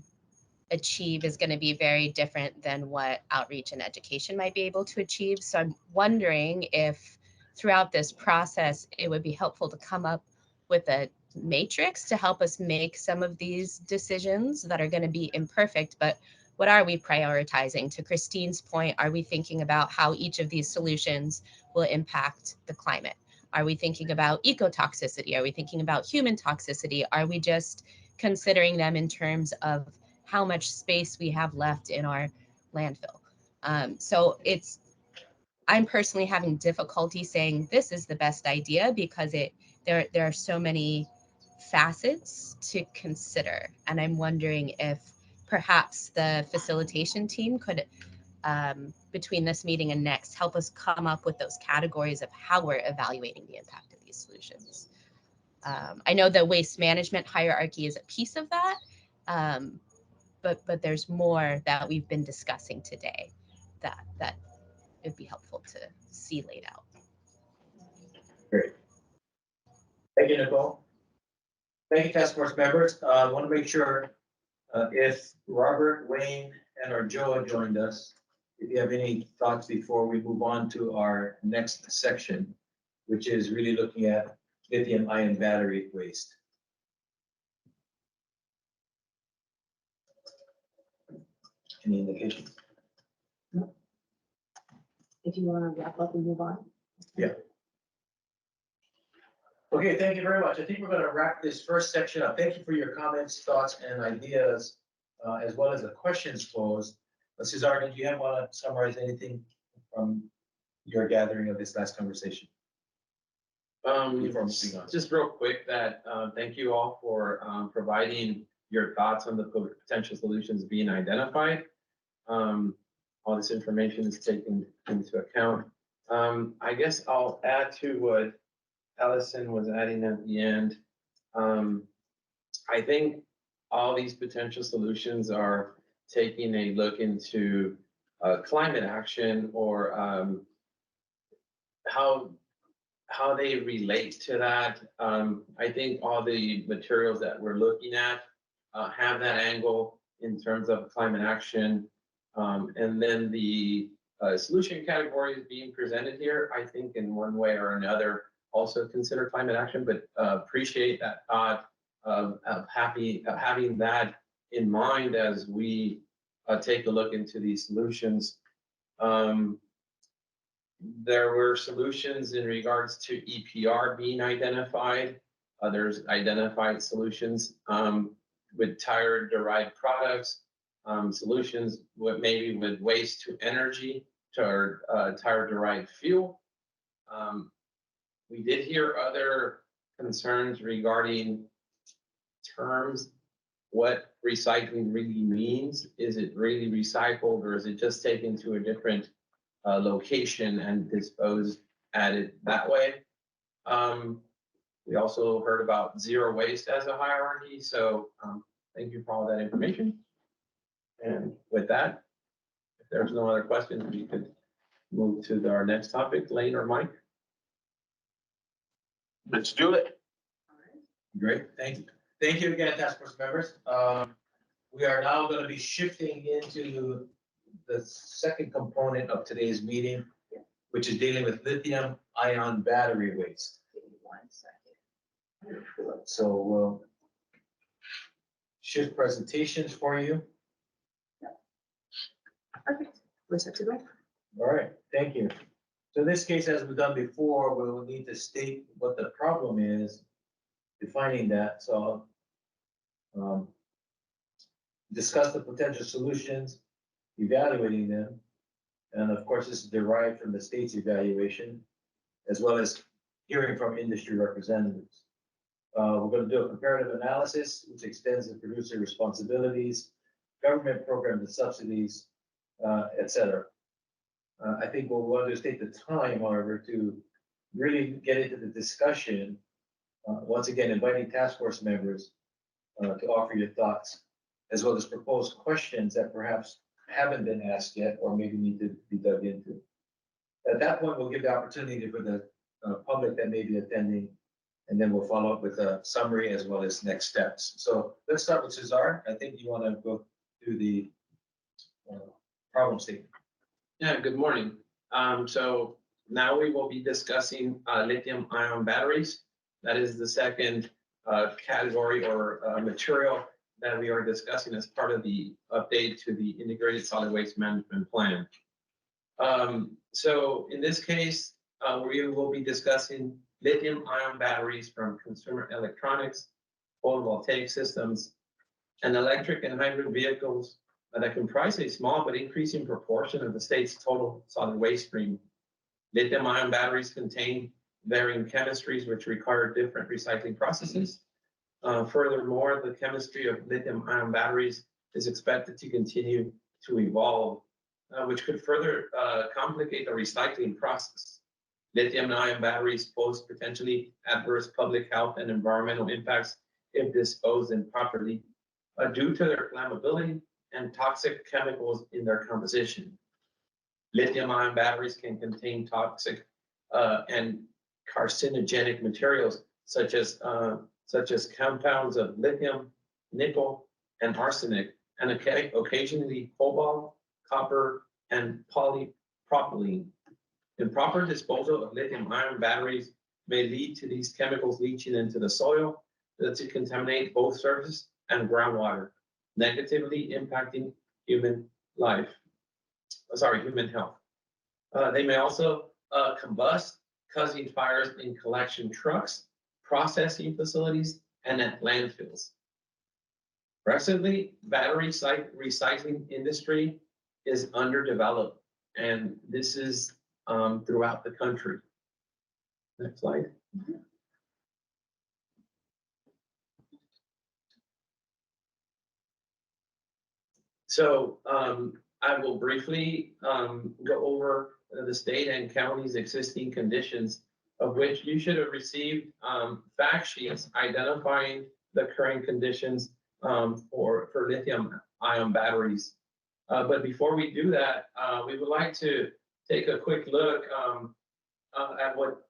achieve is going to be very different than what outreach and education might be able to achieve. So I'm wondering if throughout this process, it would be helpful to come up with a matrix to help us make some of these decisions that are going to be imperfect, but what are we prioritizing? To Christine's point, are we thinking about how each of these solutions will impact the climate? Are we thinking about ecotoxicity? Are we thinking about human toxicity? Are we just considering them in terms of how much space we have left in our landfill? So I'm personally having difficulty saying this is the best idea because there are so many facets to consider. And I'm wondering if perhaps the facilitation team could, between this meeting and next, help us come up with those categories of how we're evaluating the impact of these solutions. I know the waste management hierarchy is a piece of that, but there's more that we've been discussing today that it'd be helpful to see laid out. Great. Thank you, Nicole. Thank you, task force members. I want to make sure if Robert, Wayne, and or Joe joined us, if you have any thoughts before we move on to our next section, which is really looking at lithium-ion battery waste. Any indication? If you want to wrap up and move on. Yeah. Okay, thank you very much. I think we're going to wrap this first section up. Thank you for your comments, thoughts, and ideas, as well as the questions posed. Cesar, did you want to summarize anything from your gathering of this last conversation? Before moving on. Just real quick that thank you all for providing your thoughts on the potential solutions being identified. All this information is taken into account. I guess I'll add to what Allison was adding at the end. I think all these potential solutions are taking a look into climate action or how they relate to that. I think all the materials that we're looking at have that angle in terms of climate action. And then the solution categories being presented here, I think in one way or another, also consider climate action, but appreciate that thought of having that in mind as we take a look into these solutions. There were solutions in regards to EPR being identified. Others identified solutions with tire-derived products, solutions with maybe with waste to energy to tire-derived fuel. We did hear other concerns regarding terms, what recycling really means. Is it really recycled, or is it just taken to a different location and disposed at it that way? We also heard about zero waste as a hierarchy, so thank you for all that information. And with that, if there's no other questions, we could move to our next topic. Lane or Mike? Let's do it. Great, thank you. Thank you again, task force members. We are now going to be shifting into the second component of today's meeting, which is dealing with lithium-ion battery waste. Give me 1 second. So we'll shift presentations for you. Perfect. We're set to go. All right, thank you. So in this case, as we've done before, we will need to state what the problem is, defining that. So discuss the potential solutions, evaluating them. And of course, this is derived from the state's evaluation, as well as hearing from industry representatives. We're going to do a comparative analysis, which extends the producer responsibilities, government programs and subsidies, et cetera. I think we'll want to take the time, however, to really get into the discussion. Once again, inviting task force members to offer your thoughts, as well as propose questions that perhaps haven't been asked yet or maybe need to be dug into. At that point, we'll give the opportunity for the public that may be attending, and then we'll follow up with a summary as well as next steps. So let's start with Cesar. I think you want to go through the problem statement. Yeah, good morning. So now we will be discussing lithium-ion batteries. That is the second category or material that we are discussing as part of the update to the Integrated Solid Waste Management Plan. So in this case, we will be discussing lithium-ion batteries from consumer electronics, photovoltaic systems, and electric and hybrid vehicles that comprise a small but increasing proportion of the state's total solid waste stream. Lithium-ion batteries contain varying chemistries which require different recycling processes. Furthermore, the chemistry of lithium-ion batteries is expected to continue to evolve, which could further complicate the recycling process. Lithium-ion batteries pose potentially adverse public health and environmental impacts if disposed improperly, due to their flammability and toxic chemicals in their composition. Lithium-ion batteries can contain toxic and carcinogenic materials such as compounds of lithium, nickel, and arsenic, and occasionally cobalt, copper, and polypropylene. Improper disposal of lithium-ion batteries may lead to these chemicals leaching into the soil to contaminate both surface and groundwater, negatively impacting human health. They may also combust, causing fires in collection trucks, processing facilities, and at landfills. Presently, battery recycling industry is underdeveloped, and this is throughout the country. Next slide. So I will briefly go over the state and county's existing conditions, of which you should have received fact sheets identifying the current conditions for lithium-ion batteries But before we do that, we would like to take a quick look at what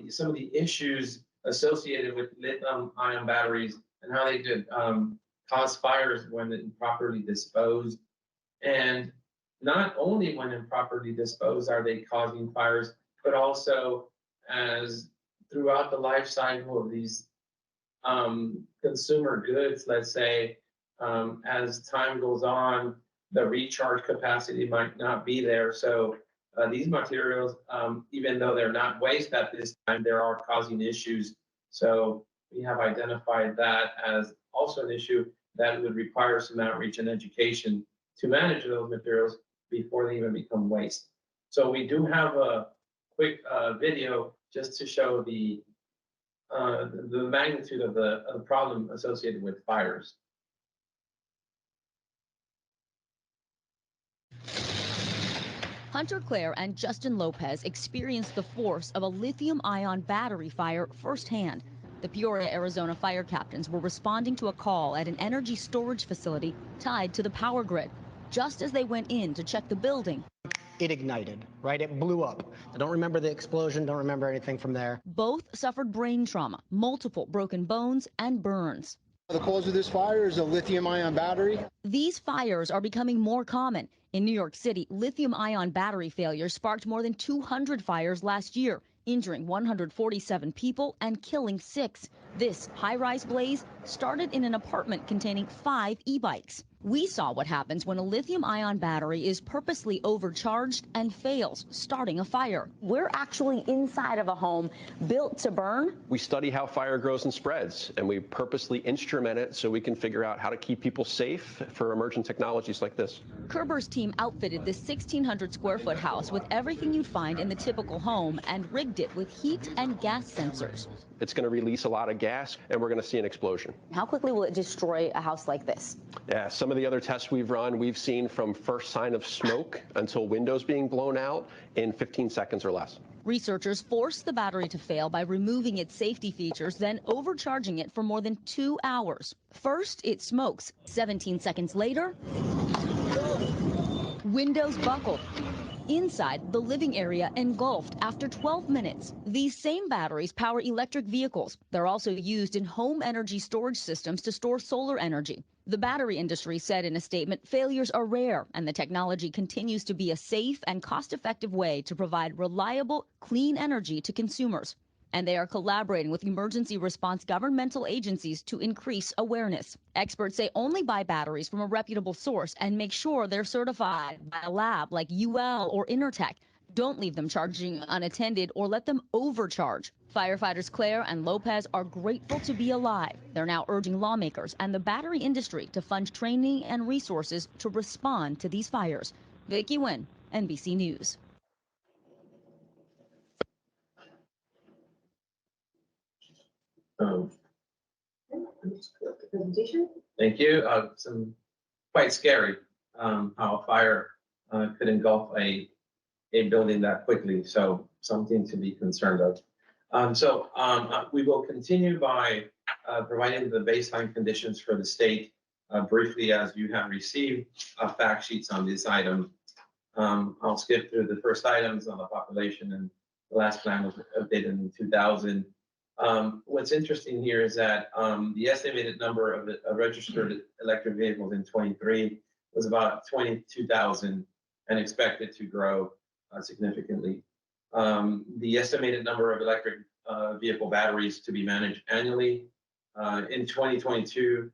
some of the issues associated with lithium-ion batteries and how they could cause fires when improperly disposed. And not only when improperly disposed are they causing fires, but also as throughout the life cycle of these consumer goods, let's say, as time goes on, the recharge capacity might not be there. So these materials, even though they're not waste at this time, they are causing issues. So we have identified that as also an issue that would require some outreach and education to manage those materials before they even become waste. So we do have a quick video just to show the magnitude of the problem associated with fires. Hunter Clare and Justin Lopez experienced the force of a lithium-ion battery fire firsthand. The Peoria, Arizona fire captains were responding to a call at an energy storage facility tied to the power grid. Just as they went in to check the building, it ignited, right? It blew up. I don't remember the explosion, don't remember anything from there. Both suffered brain trauma, multiple broken bones, and burns. The cause of this fire is a lithium-ion battery. These fires are becoming more common. In New York City, lithium-ion battery failures sparked more than 200 fires last year, injuring 147 people and killing 6. This high-rise blaze started in an apartment containing 5 e-bikes. We saw what happens when a lithium-ion battery is purposely overcharged and fails, starting a fire. We're actually inside of a home built to burn. We study how fire grows and spreads, and we purposely instrument it so we can figure out how to keep people safe for emerging technologies like this. Kerber's team outfitted this 1,600 square foot house with everything you'd find in the typical home and rigged it with heat and gas sensors. It's going to release a lot of gas, and we're going to see an explosion. How quickly will it destroy a house like this? Yeah, some of the other tests we've run, we've seen from first sign of smoke until windows being blown out in 15 seconds or less. Researchers forced the battery to fail by removing its safety features, then overcharging it for more than 2 hours. First, it smokes. 17 seconds later, windows buckled. Inside, the living area engulfed after 12 minutes. These same batteries power electric vehicles. They're also used in home energy storage systems to store solar energy. The battery industry said in a statement, failures are rare, and the technology continues to be a safe and cost-effective way to provide reliable, clean energy to consumers. And they are collaborating with emergency response governmental agencies to increase awareness. Experts say only buy batteries from a reputable source and make sure they're certified by a lab like UL or Intertech. Don't leave them charging unattended or let them overcharge. Firefighters Clare and Lopez are grateful to be alive. They're now urging lawmakers and the battery industry to fund training and resources to respond to these fires. Vicki Nguyen, NBC News. Presentation. Thank you. Some quite scary how a fire could engulf a building that quickly. So something to be concerned of. We will continue by providing the baseline conditions for the state briefly as you have received fact sheets on this item. I'll skip through the first items on the population, and the last plan was updated in 2000. What's interesting here is that the estimated number of registered electric vehicles in 23 was about 22,000 and expected to grow significantly. The estimated number of electric vehicle batteries to be managed annually in 2022,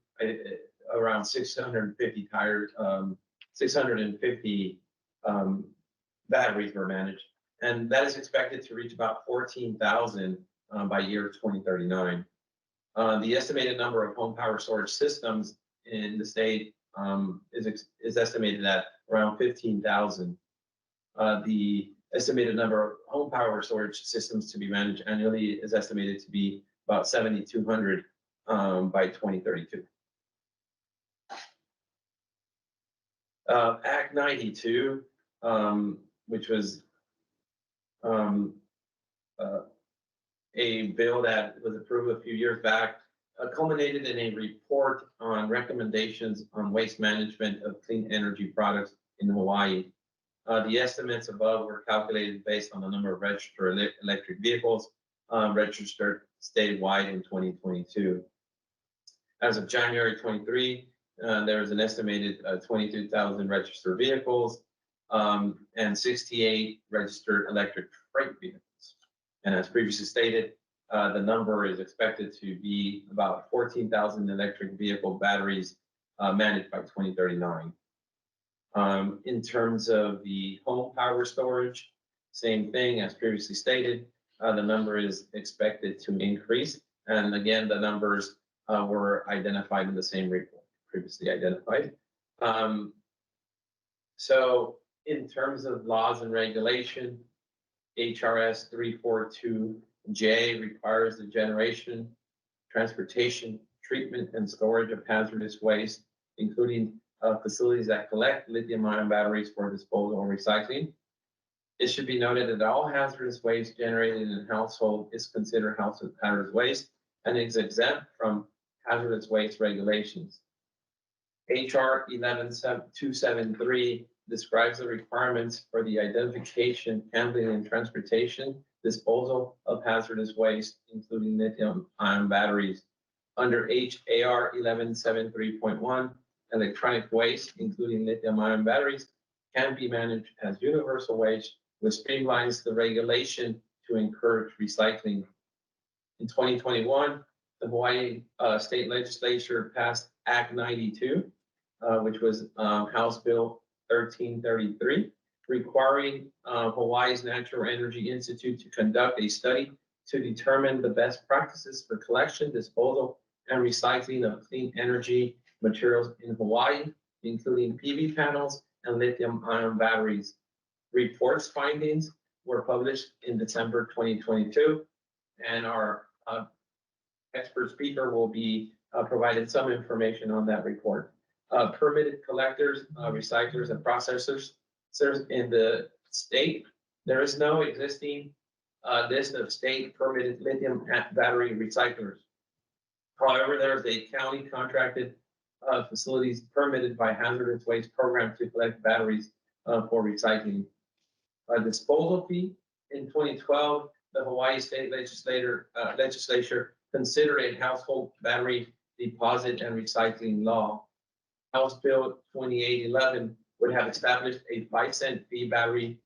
around 650 batteries were managed, and that is expected to reach about 14,000 by year 2039. The estimated number of home power storage systems in the state is estimated at around 15,000. The estimated number of home power storage systems to be managed annually is estimated to be about 7,200 by 2032. Act 92, which was a bill that was approved a few years back, culminated in a report on recommendations on waste management of clean energy products in Hawaii. The estimates above were calculated based on the number of registered electric vehicles registered statewide in 2022. As of January 23, there was an estimated 22,000 registered vehicles and 68 registered electric freight vehicles. And as previously stated, the number is expected to be about 14,000 electric vehicle batteries managed by 2039. In terms of the home power storage, same thing as previously stated, the number is expected to increase. And again, the numbers were identified in the same report previously identified. So in terms of laws and regulation, HRS 342J requires the generation, transportation, treatment, and storage of hazardous waste, including facilities that collect lithium-ion batteries for disposal or recycling. It should be noted that all hazardous waste generated in a household is considered hazardous waste and is exempt from hazardous waste regulations. HR 11273 describes the requirements for the identification, handling, and transportation, disposal of hazardous waste, including lithium-ion batteries. Under HAR 1173.1, electronic waste, including lithium-ion batteries, can be managed as universal waste, which streamlines the regulation to encourage recycling. In 2021, the Hawaii State Legislature passed Act 92, which was House Bill 1333, requiring Hawaii's Natural Energy Institute to conduct a study to determine the best practices for collection, disposal, and recycling of clean energy materials in Hawaii, including PV panels and lithium-ion batteries. Report's findings were published in December 2022, and our expert speaker will be providing some information on that report. Permitted collectors, recyclers, and processors in the state, there is no existing list of state permitted lithium battery recyclers. However, there is a county contracted facilities permitted by hazardous waste program to collect batteries for recycling. Disposal fee in 2012, the Hawaii State Legislature considered a household battery deposit and recycling law. House Bill 2811 would have established a 5-cent fee battery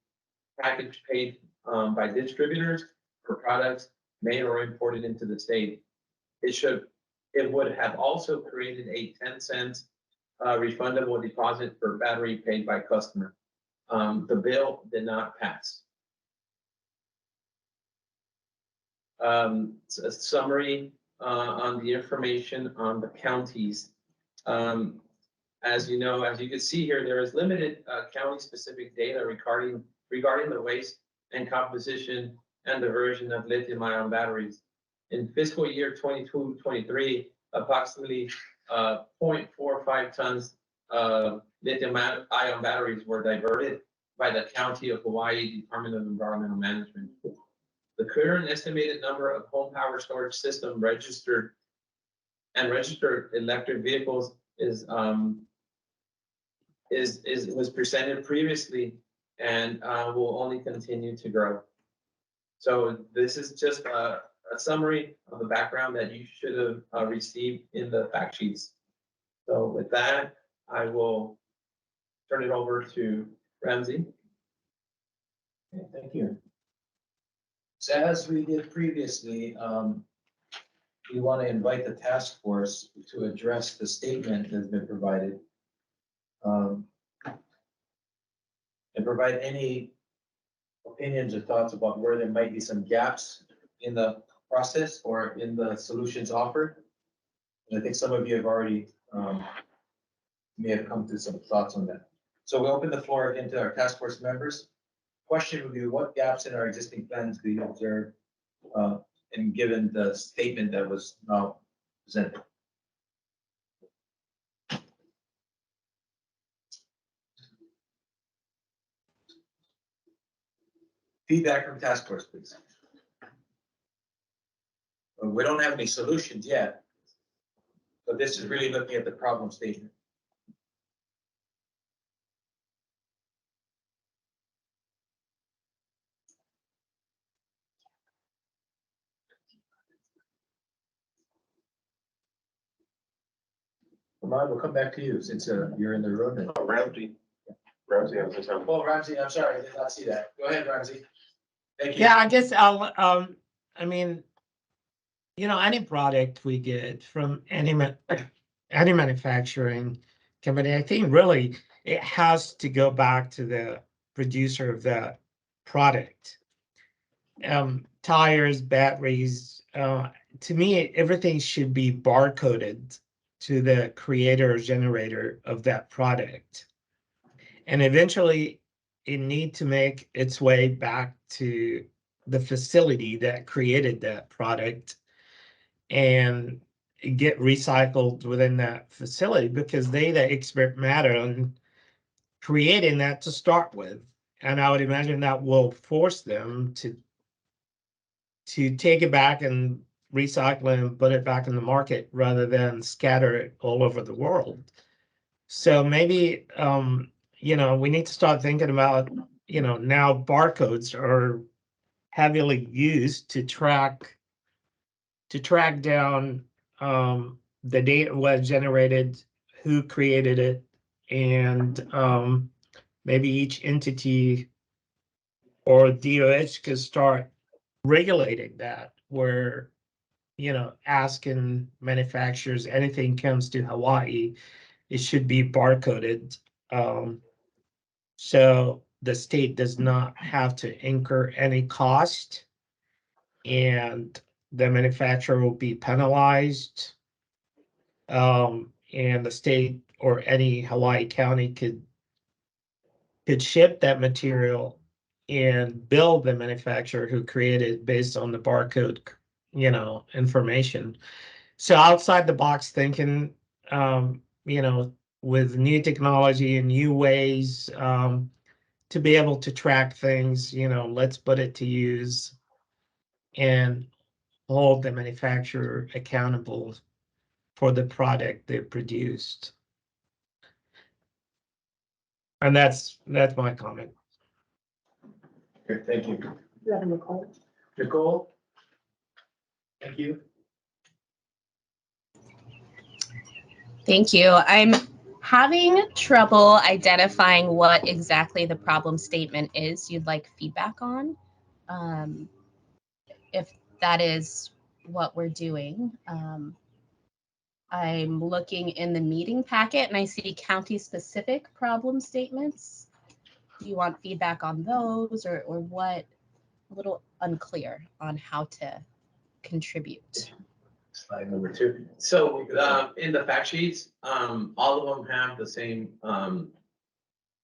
package paid by distributors for products made or imported into the state. It would have also created a 10-cent refundable deposit for battery paid by customer. The bill did not pass. A summary on the information on the counties. As you know, as you can see here, there is limited county-specific data regarding the waste and composition and diversion of lithium-ion batteries. In fiscal year 22-23, approximately 0.45 tons of lithium-ion batteries were diverted by the County of Hawaii Department of Environmental Management. The current estimated number of home power storage system registered electric vehicles was presented previously and will only continue to grow. So this is just a summary of the background that you should have received in the fact sheets. So with that, I will turn it over to Ramsey. Okay, thank you. So as we did previously, we want to invite the task force to address the statement that's been provided. And provide any opinions or thoughts about where there might be some gaps in the process or in the solutions offered. And I think some of you have already may have come to some thoughts on that. So we'll open the floor again to our task force members. Question would be, what gaps in our existing plans do you observe and given the statement that was now presented? Feedback from task force, please. Well, we don't have any solutions yet, but this is really looking at the problem statement. Ahmad, we'll come back to you since you're in the room. And- Oh, Ramsey. Ramsey, I was just having. Oh, Ramsey, I'm sorry, I did not see that. Go ahead, Ramsey. Thank you. Yeah, I guess I mean, any product we get from any manufacturing company, I think really it has to go back to the producer of the product. Tires, batteries, to me, everything should be barcoded to the creator or generator of that product. And eventually it need to make its way back to the facility that created that product and get recycled within that facility because they the expert matter on creating that to start with. And I would imagine that will force them to take it back and recycle it and put it back in the market rather than scatter it all over the world. So maybe we need to start thinking about, now barcodes are heavily used to track down the data was generated, who created it, and maybe each entity or DOH could start regulating that, where asking manufacturers anything comes to Hawaii, it should be barcoded. So the state does not have to incur any cost and the manufacturer will be penalized. And the state or any Hawaii county could ship that material and bill the manufacturer who created it based on the barcode, information. So outside the box thinking, with new technology and new ways to be able to track things, let's put it to use and hold the manufacturer accountable for the product they produced. And that's my comment. Okay, thank you. You have Nicole? Nicole? Thank you. Thank you. I'm having trouble identifying what exactly the problem statement is you'd like feedback on. If that is what we're doing. I'm looking in the meeting packet and I see county-specific problem statements. Do you want feedback on those or what? A little unclear on how to contribute. Slide number 2. So, in the fact sheets, all of them have the same,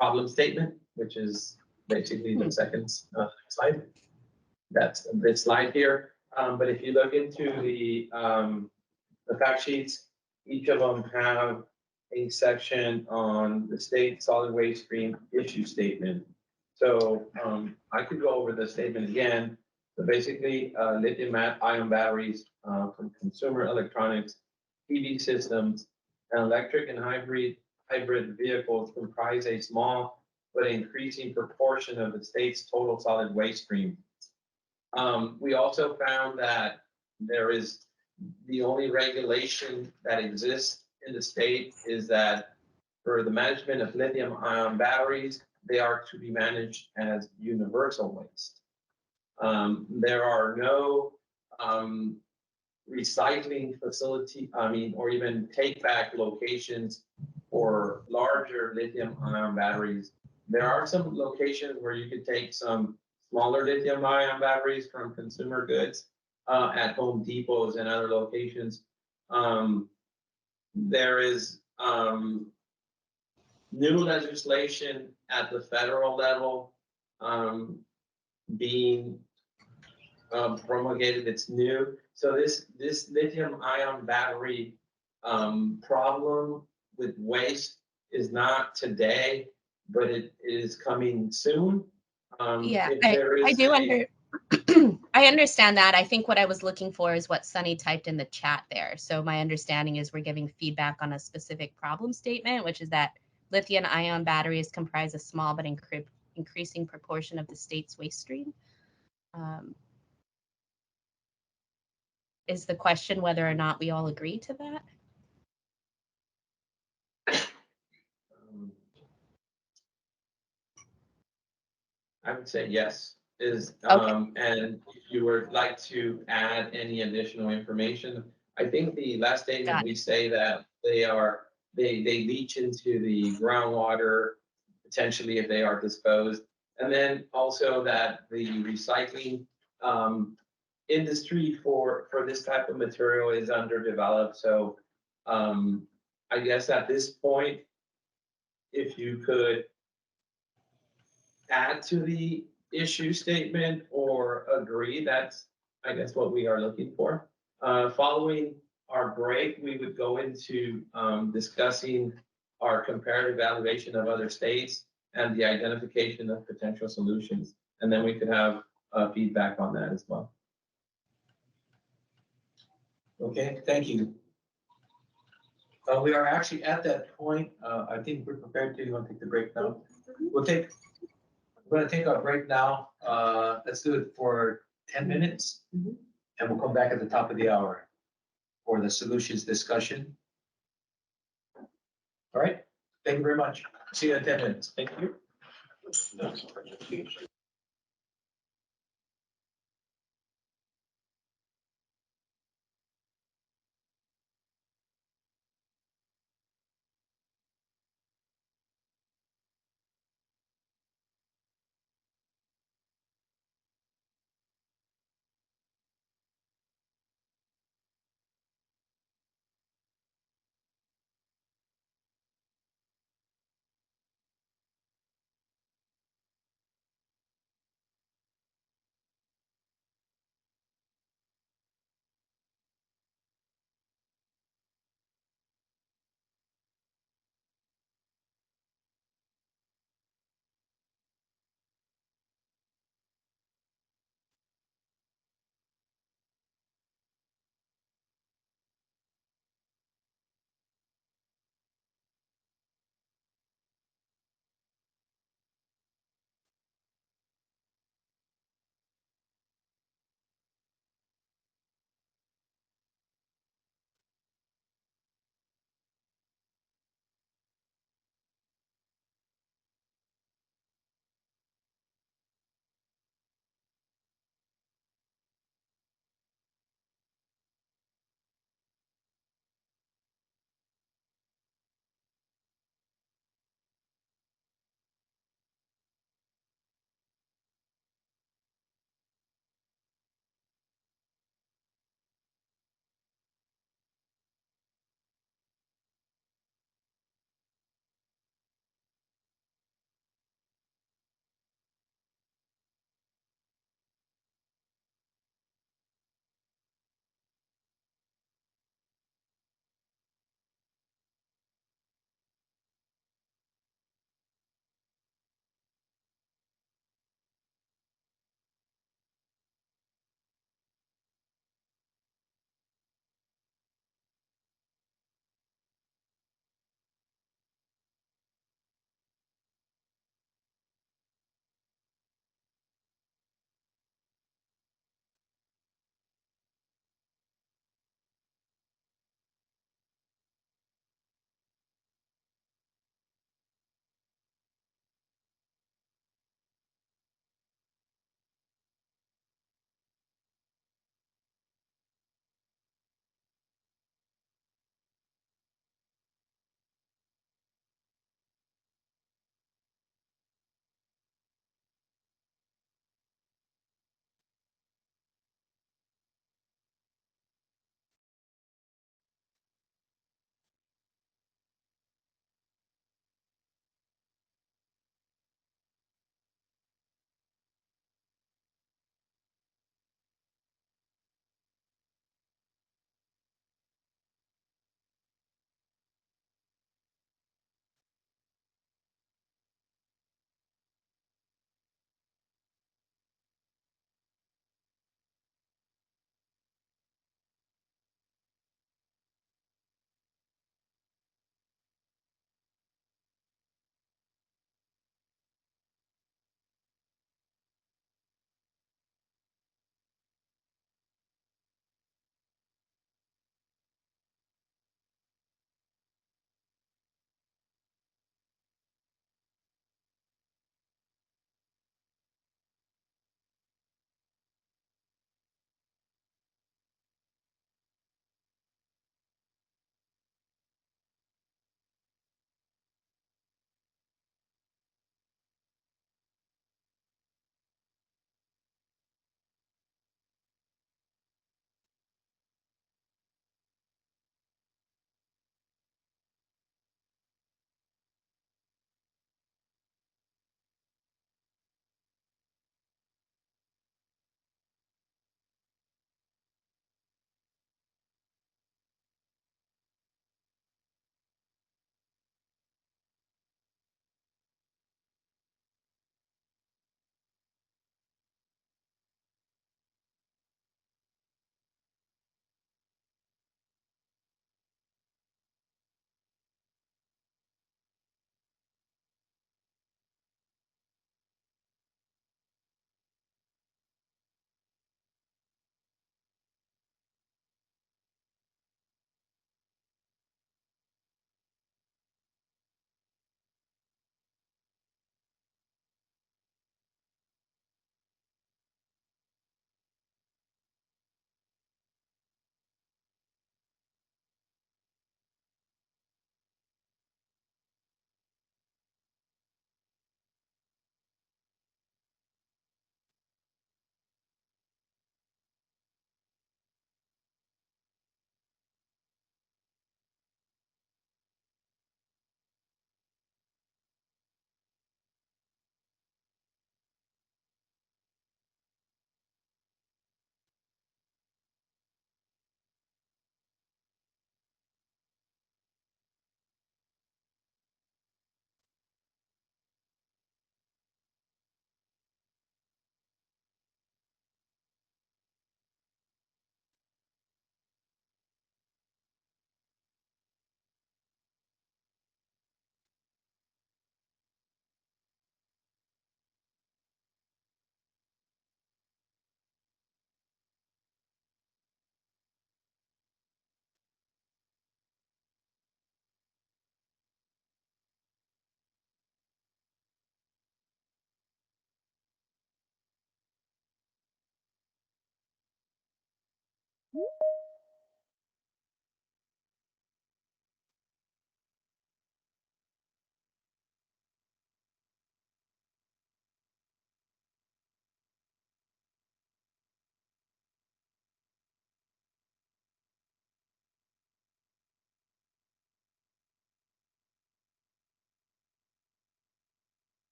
problem statement, which is basically the second, slide. That's this slide here. But if you look into the fact sheets, each of them have a section on the state solid waste stream issue statement. So, I could go over the statement again. So basically, lithium-ion batteries from consumer electronics, EV systems, and electric and hybrid vehicles comprise a small but increasing proportion of the state's total solid waste stream. We also found that there is the only regulation that exists in the state is that for the management of lithium-ion batteries, they are to be managed as universal waste. There are no recycling facility, or even take-back locations for larger lithium-ion batteries. There are some locations where you could take some smaller lithium-ion batteries from consumer goods at Home Depots and other locations. There is new legislation at the federal level being promulgated. It's new. So this lithium-ion battery problem with waste is not today, but it is coming soon. Yeah, if there is I do a- I understand that. I think what I was looking for is what Sunny typed in the chat there. So my understanding is we're giving feedback on a specific problem statement, which is that lithium-ion batteries comprise a small but increasing proportion of the state's waste stream. Is the question whether or not we all agree to that? I would say yes, Okay. and if you would like to add any additional information, I think the last statement, Got we say that they leach into the groundwater, potentially if they are disposed. And then also that the recycling, industry for this type of material is underdeveloped, so, I guess at this point, if you could add to the issue statement or agree, that's, I guess, what we are looking for. Following our break, we would go into discussing our comparative evaluation of other states and the identification of potential solutions. And then we could have feedback on that as well. Okay, thank you. We are actually at that point. I think we're prepared to, you want to take the break now? We're gonna take our break now. Let's do it for 10 minutes. And we'll come back at the top of the hour for the solutions discussion. All right, thank you very much. See you in 10 minutes. Thank you.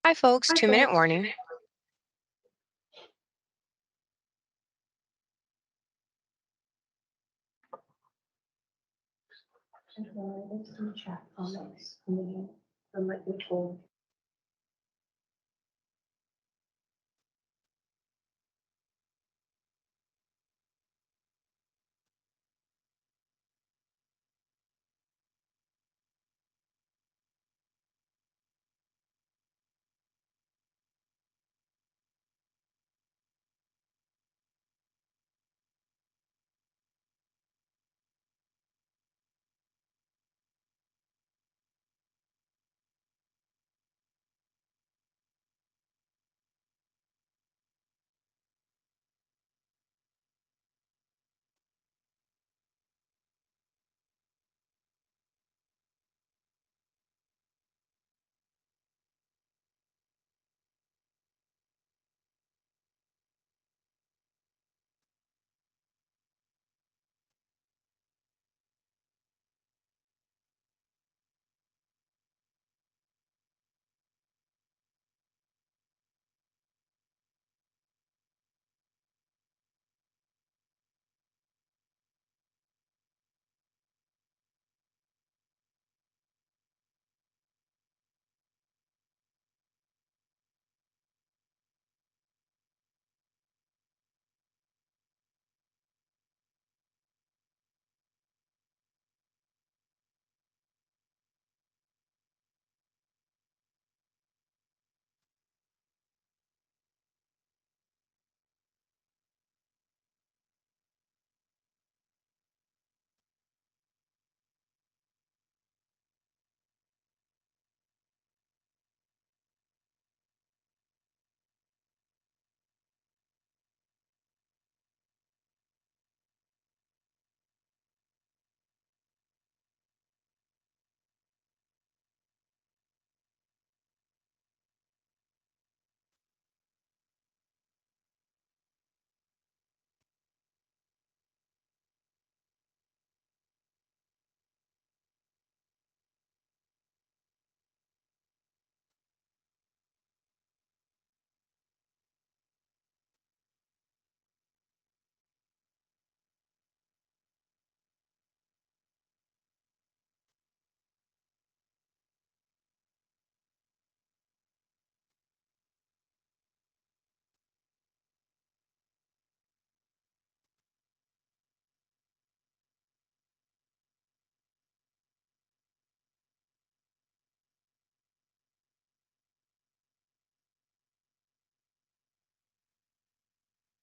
Hi, folks. 2-minute warning. Chat comments. I'm like, Nicole.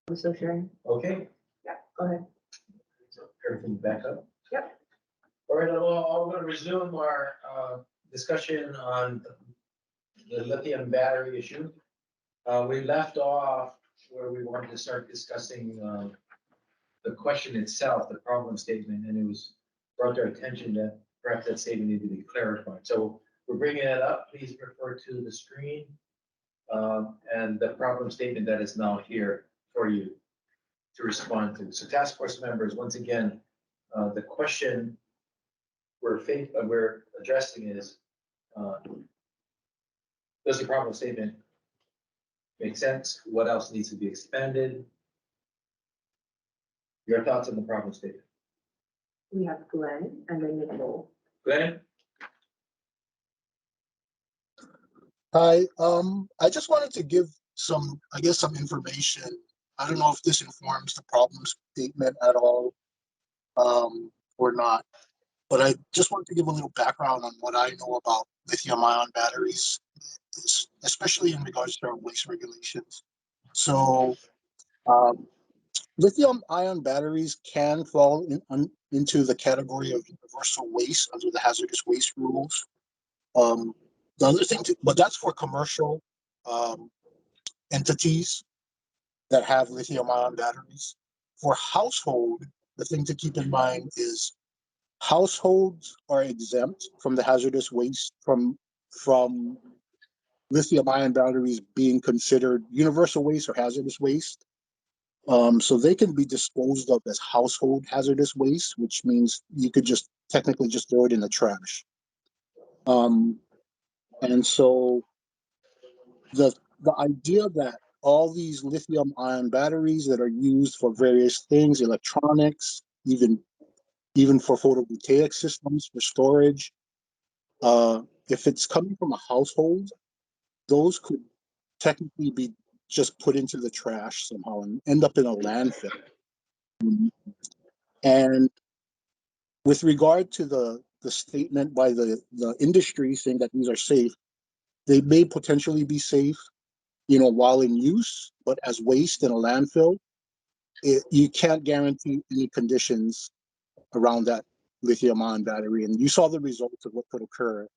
I'm still sharing. Okay, Yeah, go ahead. so everything back up. Yep. All right, I'm going to resume our discussion on the lithium battery issue. We left off where we wanted to start discussing the question itself, the problem statement, and it was brought to our attention that perhaps that statement needed to be clarified. So we're bringing it up. Please refer to the screen. and the problem statement that is now here for you to respond to. So task force members, once again, the question we're addressing is, does the problem statement make sense? What else needs to be expanded? Your thoughts on the problem statement? We have Glenn and then Nicole. Glenn? Hi, I just wanted to give some, I guess, some information. I don't know if this informs the problem statement at all, or not, but I just wanted to give a little background on what I know about lithium-ion batteries, especially in regards to our waste regulations. So, lithium-ion batteries can fall into the category of universal waste under the hazardous waste rules. The other thing, but that's for commercial entities that have lithium-ion batteries. For household, the thing to keep in mind is households are exempt from the hazardous waste from lithium-ion batteries being considered universal waste or hazardous waste. So they can be disposed of as household hazardous waste, which means you could just technically just throw it in the trash. And so the idea that all these lithium-ion batteries that are used for various things, electronics, even for photovoltaic systems for storage, if it's coming from a household, those could technically be just put into the trash somehow and end up in a landfill. And with regard to the statement by the industry saying that these are safe, they may potentially be safe, while in use, but as waste in a landfill, you can't guarantee any conditions around that lithium-ion battery. And you saw the results of what could occur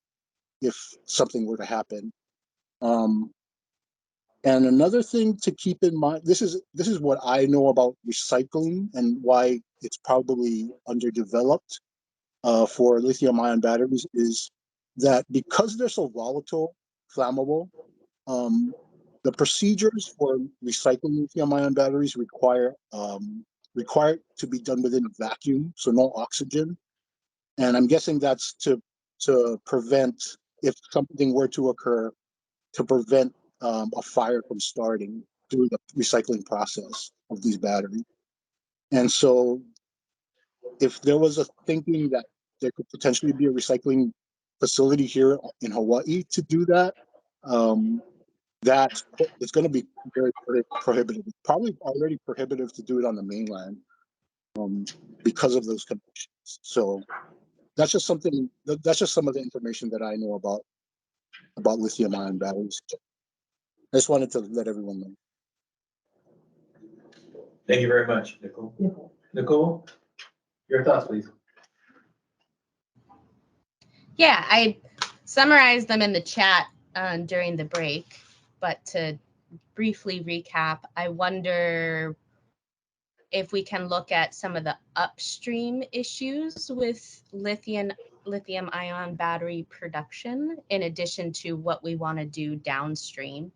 if something were to happen. And another thing to keep in mind, this is what I know about recycling and why it's probably underdeveloped for lithium-ion batteries, is that because they're so volatile, flammable, the procedures for recycling lithium-ion batteries require to be done within a vacuum, so no oxygen. And I'm guessing that's to prevent, if something were to occur, to prevent a fire from starting through the recycling process of these batteries. And so if there was a thinking that there could potentially be a recycling facility here in Hawaii to do that, that it's going to be very prohibitive. It's probably already prohibitive to do it on the mainland because of those conditions. So that's just something. That's just some of the information that I know about lithium-ion batteries. I just wanted to let everyone know. Thank you very much, Nicole. Nicole, your thoughts, please. Yeah, I summarized them in the chat during the break, but to briefly recap, I wonder if we can look at some of the upstream issues with lithium-ion battery production, in addition to what we want to do downstream.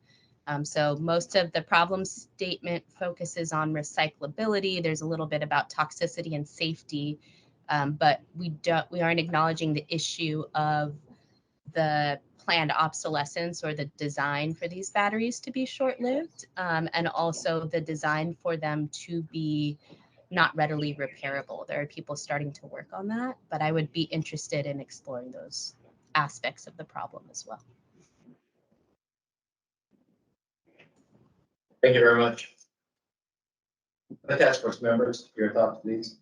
So most of the problem statement focuses on recyclability. There's a little bit about toxicity and safety, but we aren't acknowledging the issue of the planned obsolescence or the design for these batteries to be short-lived, and also the design for them to be not readily repairable. There are people starting to work on that, but I would be interested in exploring those aspects of the problem as well. Thank you very much. The task force members, your thoughts, please.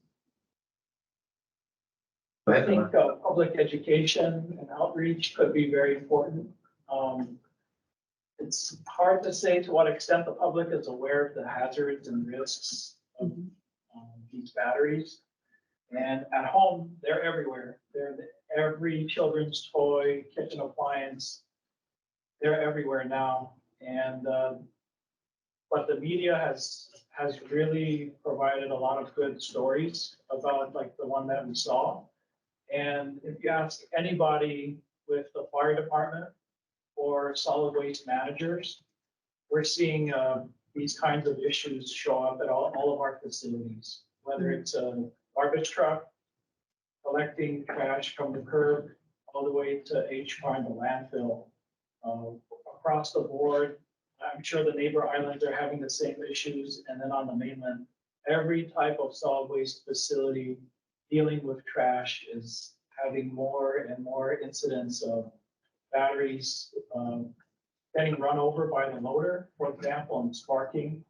Go I ahead, think public education and outreach could be very important. It's hard to say to what extent the public is aware of the hazards and risks of these batteries. And at home, they're everywhere. They're every children's toy, kitchen appliance. They're everywhere now. And but the media has really provided a lot of good stories about, like the one that we saw. And if you ask anybody with the fire department or solid waste managers, we're seeing these kinds of issues show up at all of our facilities, whether it's a garbage truck collecting trash from the curb all the way to HPAR and the landfill. Across the board, I'm sure the neighbor islands are having the same issues, and then on the mainland, every type of solid waste facility dealing with trash is having more and more incidents of batteries getting run over by the loader, for example, and sparking.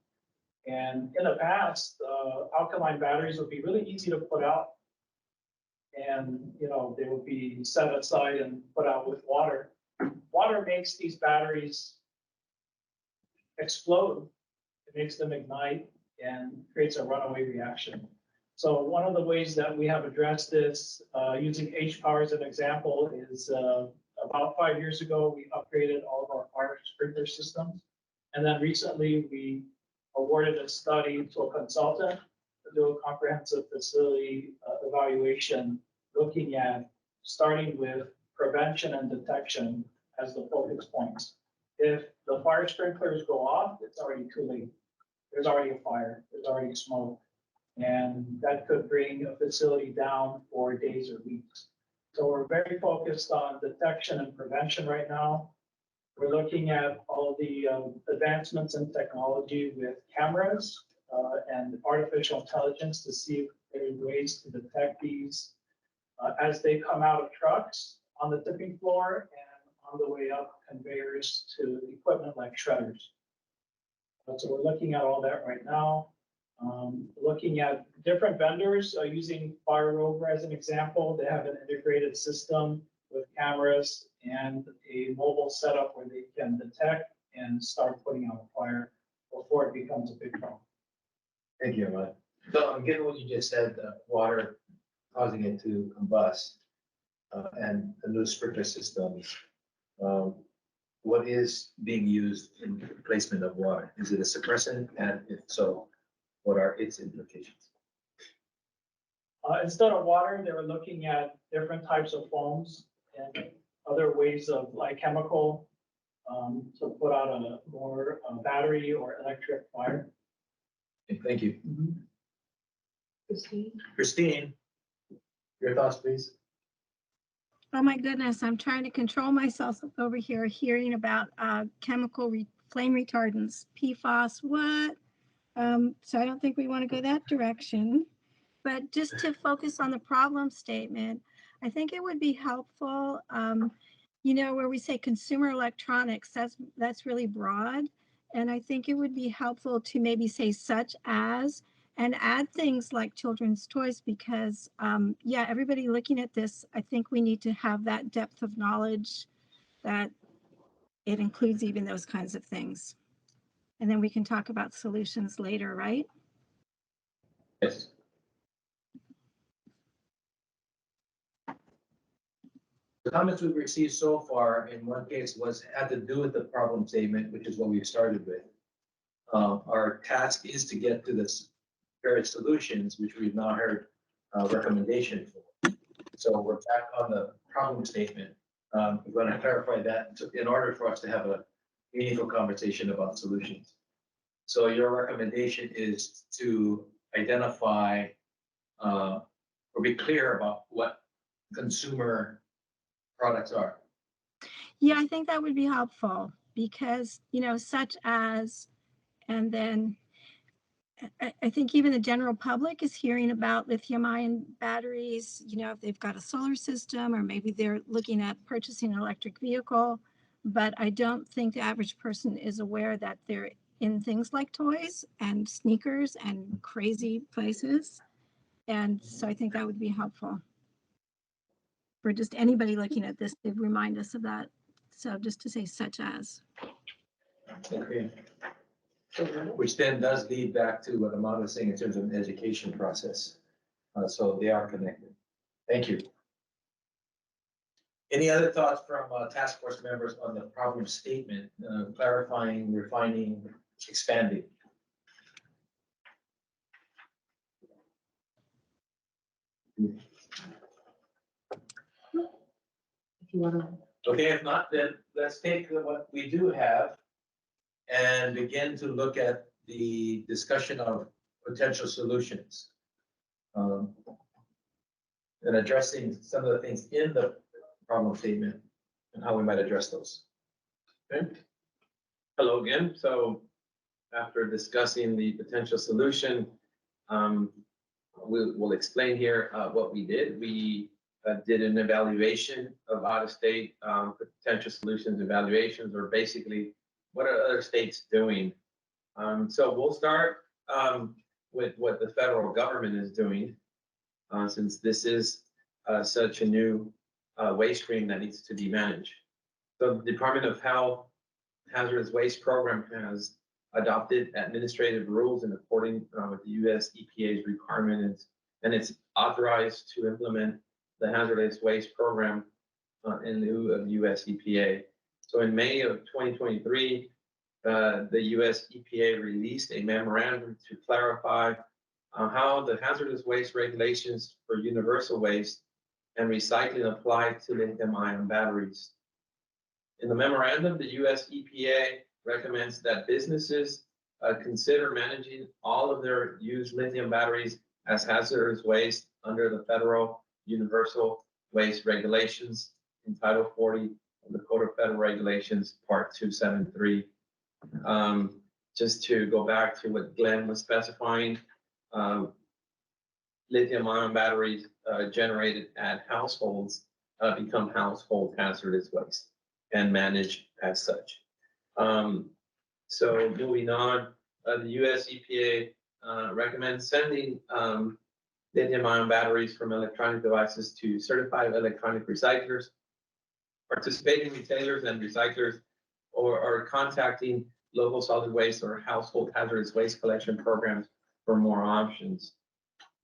And in the past, alkaline batteries would be really easy to put out. And, you know, they would be set aside and put out with water. Water makes these batteries explode. It makes them ignite and creates a runaway reaction. So one of the ways that we have addressed this, using HPower as an example, is about 5 years ago, we upgraded all of our fire sprinkler systems. And then recently, we awarded a study to a consultant to do a comprehensive facility evaluation, looking at starting with prevention and detection as the focus points. If the fire sprinklers go off, it's already too late. There's already a fire, there's already smoke, and that could bring a facility down for days or weeks. So we're very focused on detection and prevention right now. We're looking at all the advancements in technology with cameras and artificial intelligence to see if there are ways to detect these as they come out of trucks on the tipping floor and on the way up conveyors to equipment like shredders. So we're looking at all that right now. Looking at different vendors using Fire Rover as an example. They have an integrated system with cameras and a mobile setup where they can detect and start putting out a fire before it becomes a big problem. Thank you, Ahmad. So, given what you just said, water causing it to combust, and the new sprinkler systems, what is being used in replacement of water? Is it a suppressant? And if so, what are its implications? Instead of water, they were looking at different types of foams and other ways of like chemical to put out a more battery or electric fire. Okay, thank you. Christine? Christine, your thoughts, please. Oh my goodness, I'm trying to control myself over here, hearing about chemical flame retardants, PFAS, what? So I don't think we want to go that direction. But just to focus on the problem statement, I think it would be helpful, you know, where we say consumer electronics, that's really broad. And I think it would be helpful to maybe say such as, and add things like children's toys, because yeah, everybody looking at this, I think we need to have that depth of knowledge that it includes even those kinds of things. And then we can talk about solutions later, right? Yes. The comments we've received so far, in one case, had to do with the problem statement, which is what we've started with. Our task is to get to this various solutions, which we've now heard recommendation for. So we're back on the problem statement. We're going to clarify that in order for us to have a meaningful conversation about solutions. So your recommendation is to identify or be clear about what consumer products are. Yeah, I think that would be helpful because, you know, such as, and then I think even the general public is hearing about lithium ion batteries, you know, if they've got a solar system or maybe they're looking at purchasing an electric vehicle. But I don't think the average person is aware that they're in things like toys and sneakers and crazy places. And so I think that would be helpful for just anybody looking at this to remind us of that. So just to say such as. Okay. Which then does lead back to what Ahmad was saying in terms of an education process. So they are connected. Thank you. Any other thoughts from task force members on the problem statement, clarifying, refining, expanding? If you want to. Okay, if not, then let's take what we do have and begin to look at the discussion of potential solutions. And addressing some of the things in the problem statement and how we might address those. Okay. Hello again. So after discussing the potential solution, we'll explain here what we did. We did an evaluation of out-of-state potential solutions evaluations, or basically what are other states doing. So we'll start with what the federal government is doing, since this is such a new waste stream that needs to be managed. So the Department of Health Hazardous Waste Program has adopted administrative rules in accordance with the US EPA's requirements, and it's authorized to implement the Hazardous Waste Program in lieu of US EPA. So in May of 2023, the US EPA released a memorandum to clarify how the hazardous waste regulations for universal waste and recycling apply to lithium-ion batteries. In the memorandum, the US EPA recommends that businesses consider managing all of their used lithium batteries as hazardous waste under the federal universal waste regulations in Title 40 of the Code of Federal Regulations, Part 273. Just to go back to what Glenn was specifying, lithium-ion batteries generated at households become household hazardous waste and managed as such. So moving on, the US EPA recommends sending lithium-ion batteries from electronic devices to certified electronic recyclers, participating retailers and recyclers, or contacting local solid waste or household hazardous waste collection programs for more options.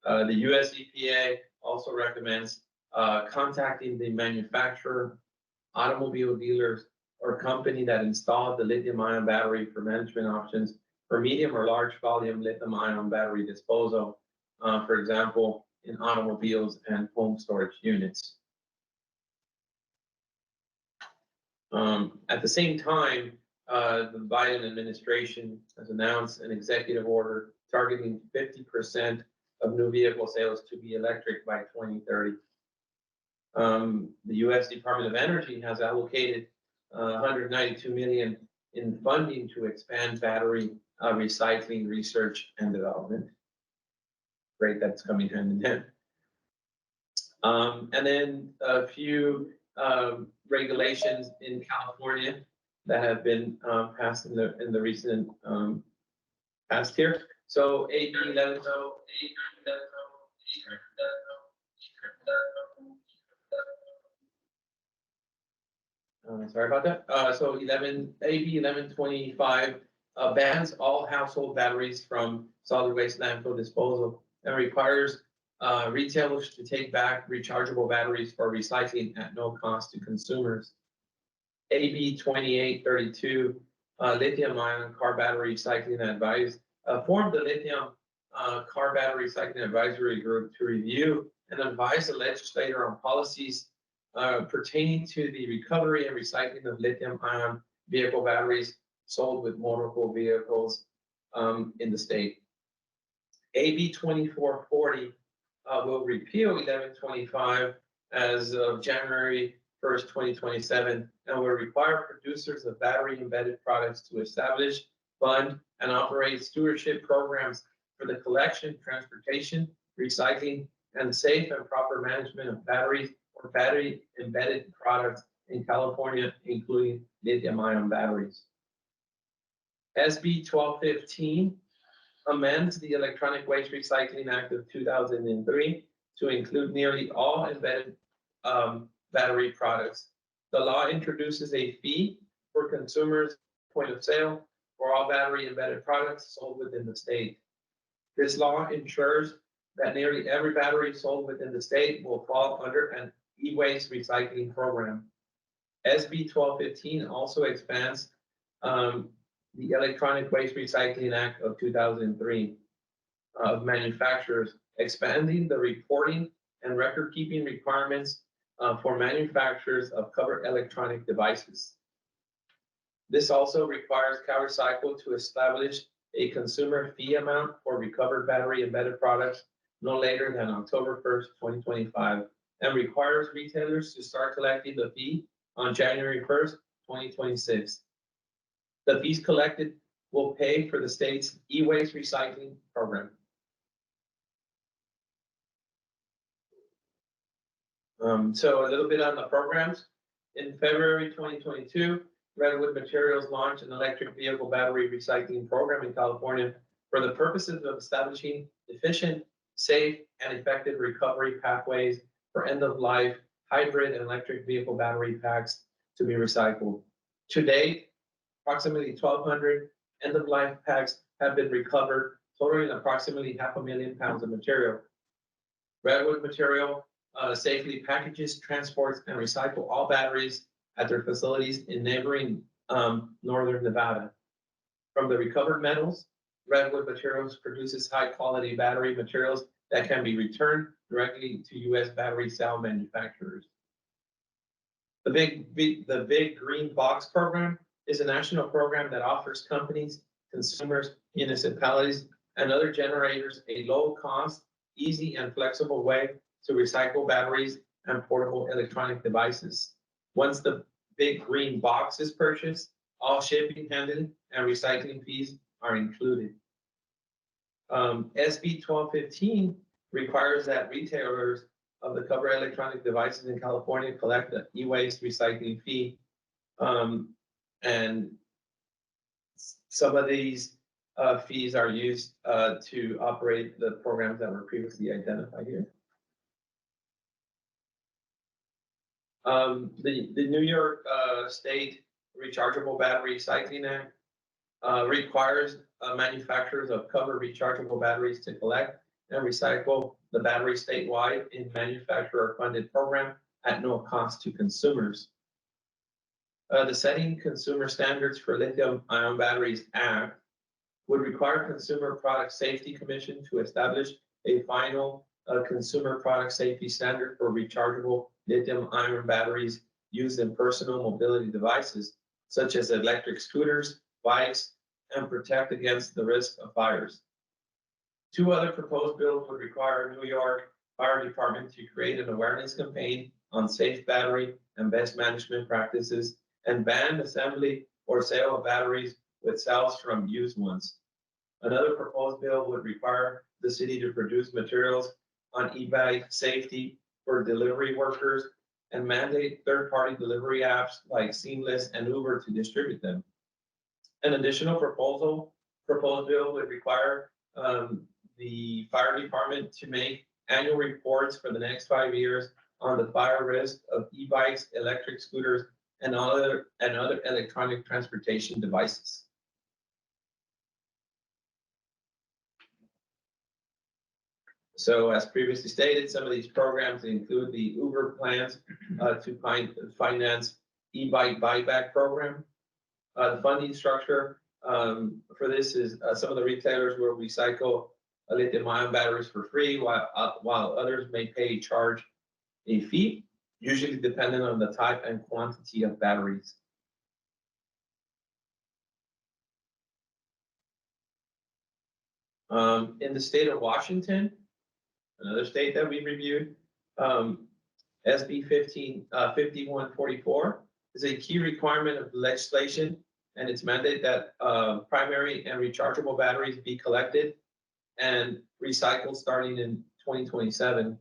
The US EPA also recommends contacting the manufacturer, automobile dealers, or company that installed the lithium-ion battery for management options for medium or large volume lithium-ion battery disposal, for example, in automobiles and home storage units. At the same time, the Biden administration has announced an executive order targeting 50% of new vehicle sales to be electric by 2030. The US Department of Energy has allocated $192 million in funding to expand battery recycling research and development. Great, that's coming hand in hand. And then a few regulations in California that have been passed in the recent past here. So AB 11. Sorry about that. So AB 1125 bans all household batteries from solid waste landfill disposal and requires retailers to take back rechargeable batteries for recycling at no cost to consumers. AB 2832, lithium-ion car battery recycling advice, formed the lithium car battery recycling advisory group to review and advise the legislator on policies pertaining to the recovery and recycling of lithium-ion vehicle batteries sold with motor vehicles in the state. AB 2440 will repeal 1125 as of January 1st, 2027, and will require producers of battery-embedded products to establish, fund, and operate stewardship programs for the collection, transportation, recycling, and safe and proper management of batteries or battery-embedded products in California, including lithium-ion batteries. SB 1215 amends the Electronic Waste Recycling Act of 2003 to include nearly all embedded battery products. The law introduces a fee for consumers' point of sale for all battery embedded products sold within the state. This law ensures that nearly every battery sold within the state will fall under an e-waste recycling program. SB 1215 also expands the Electronic Waste Recycling Act of 2003 of manufacturers, expanding the reporting and record-keeping requirements for manufacturers of covered electronic devices. This also requires CalRecycle to establish a consumer fee amount for recovered battery embedded products no later than October 1st, 2025, and requires retailers to start collecting the fee on January 1st, 2026. The fees collected will pay for the state's e-waste recycling program. So a little bit on the programs. In February 2022, Redwood Materials launched an electric vehicle battery recycling program in California for the purposes of establishing efficient, safe, and effective recovery pathways for end-of-life hybrid and electric vehicle battery packs to be recycled. To date, approximately 1,200 end-of-life packs have been recovered, totaling approximately 500,000 pounds of material. Redwood Material safely packages, transports, and recycle all batteries at their facilities in neighboring northern Nevada. From the recovered metals, Redwood Materials produces high-quality battery materials that can be returned directly to U.S. battery cell manufacturers. The Big Green Box program is a national program that offers companies, consumers, municipalities, and other generators a low-cost, easy, and flexible way to recycle batteries and portable electronic devices. Once the Big Green Box is purchased, all shipping, handling, and recycling fees are included. SB 1215 requires that retailers of the covered electronic devices in California collect the e-waste recycling fee. And some of these fees are used to operate the programs that were previously identified here. The New York State Rechargeable Battery Recycling Act requires manufacturers of covered rechargeable batteries to collect and recycle the battery statewide in manufacturer-funded program at no cost to consumers. The Setting Consumer Standards for Lithium-Ion Batteries Act would require Consumer Product Safety Commission to establish a final consumer product safety standard for rechargeable lithium-ion batteries used in personal mobility devices, such as electric scooters, bikes, and protect against the risk of fires. Two other proposed bills would require New York Fire Department to create an awareness campaign on safe battery and best management practices and ban assembly or sale of batteries with cells from used ones. Another proposed bill would require the city to produce materials on e-bike safety for delivery workers and mandate third-party delivery apps like Seamless and Uber to distribute them. An additional proposed bill would require the fire department to make annual reports for the next 5 years on the fire risk of e-bikes, electric scooters, and other electronic transportation devices. So as previously stated, some of these programs include the Uber plans to finance e-bike buyback program. The funding structure for this is some of the retailers will recycle lithium-ion batteries for free, while others may charge a fee, usually dependent on the type and quantity of batteries. In the state of Washington, another state that we reviewed, SB 5144 is a key requirement of the legislation, and it's mandated that primary and rechargeable batteries be collected and recycled starting in 2027.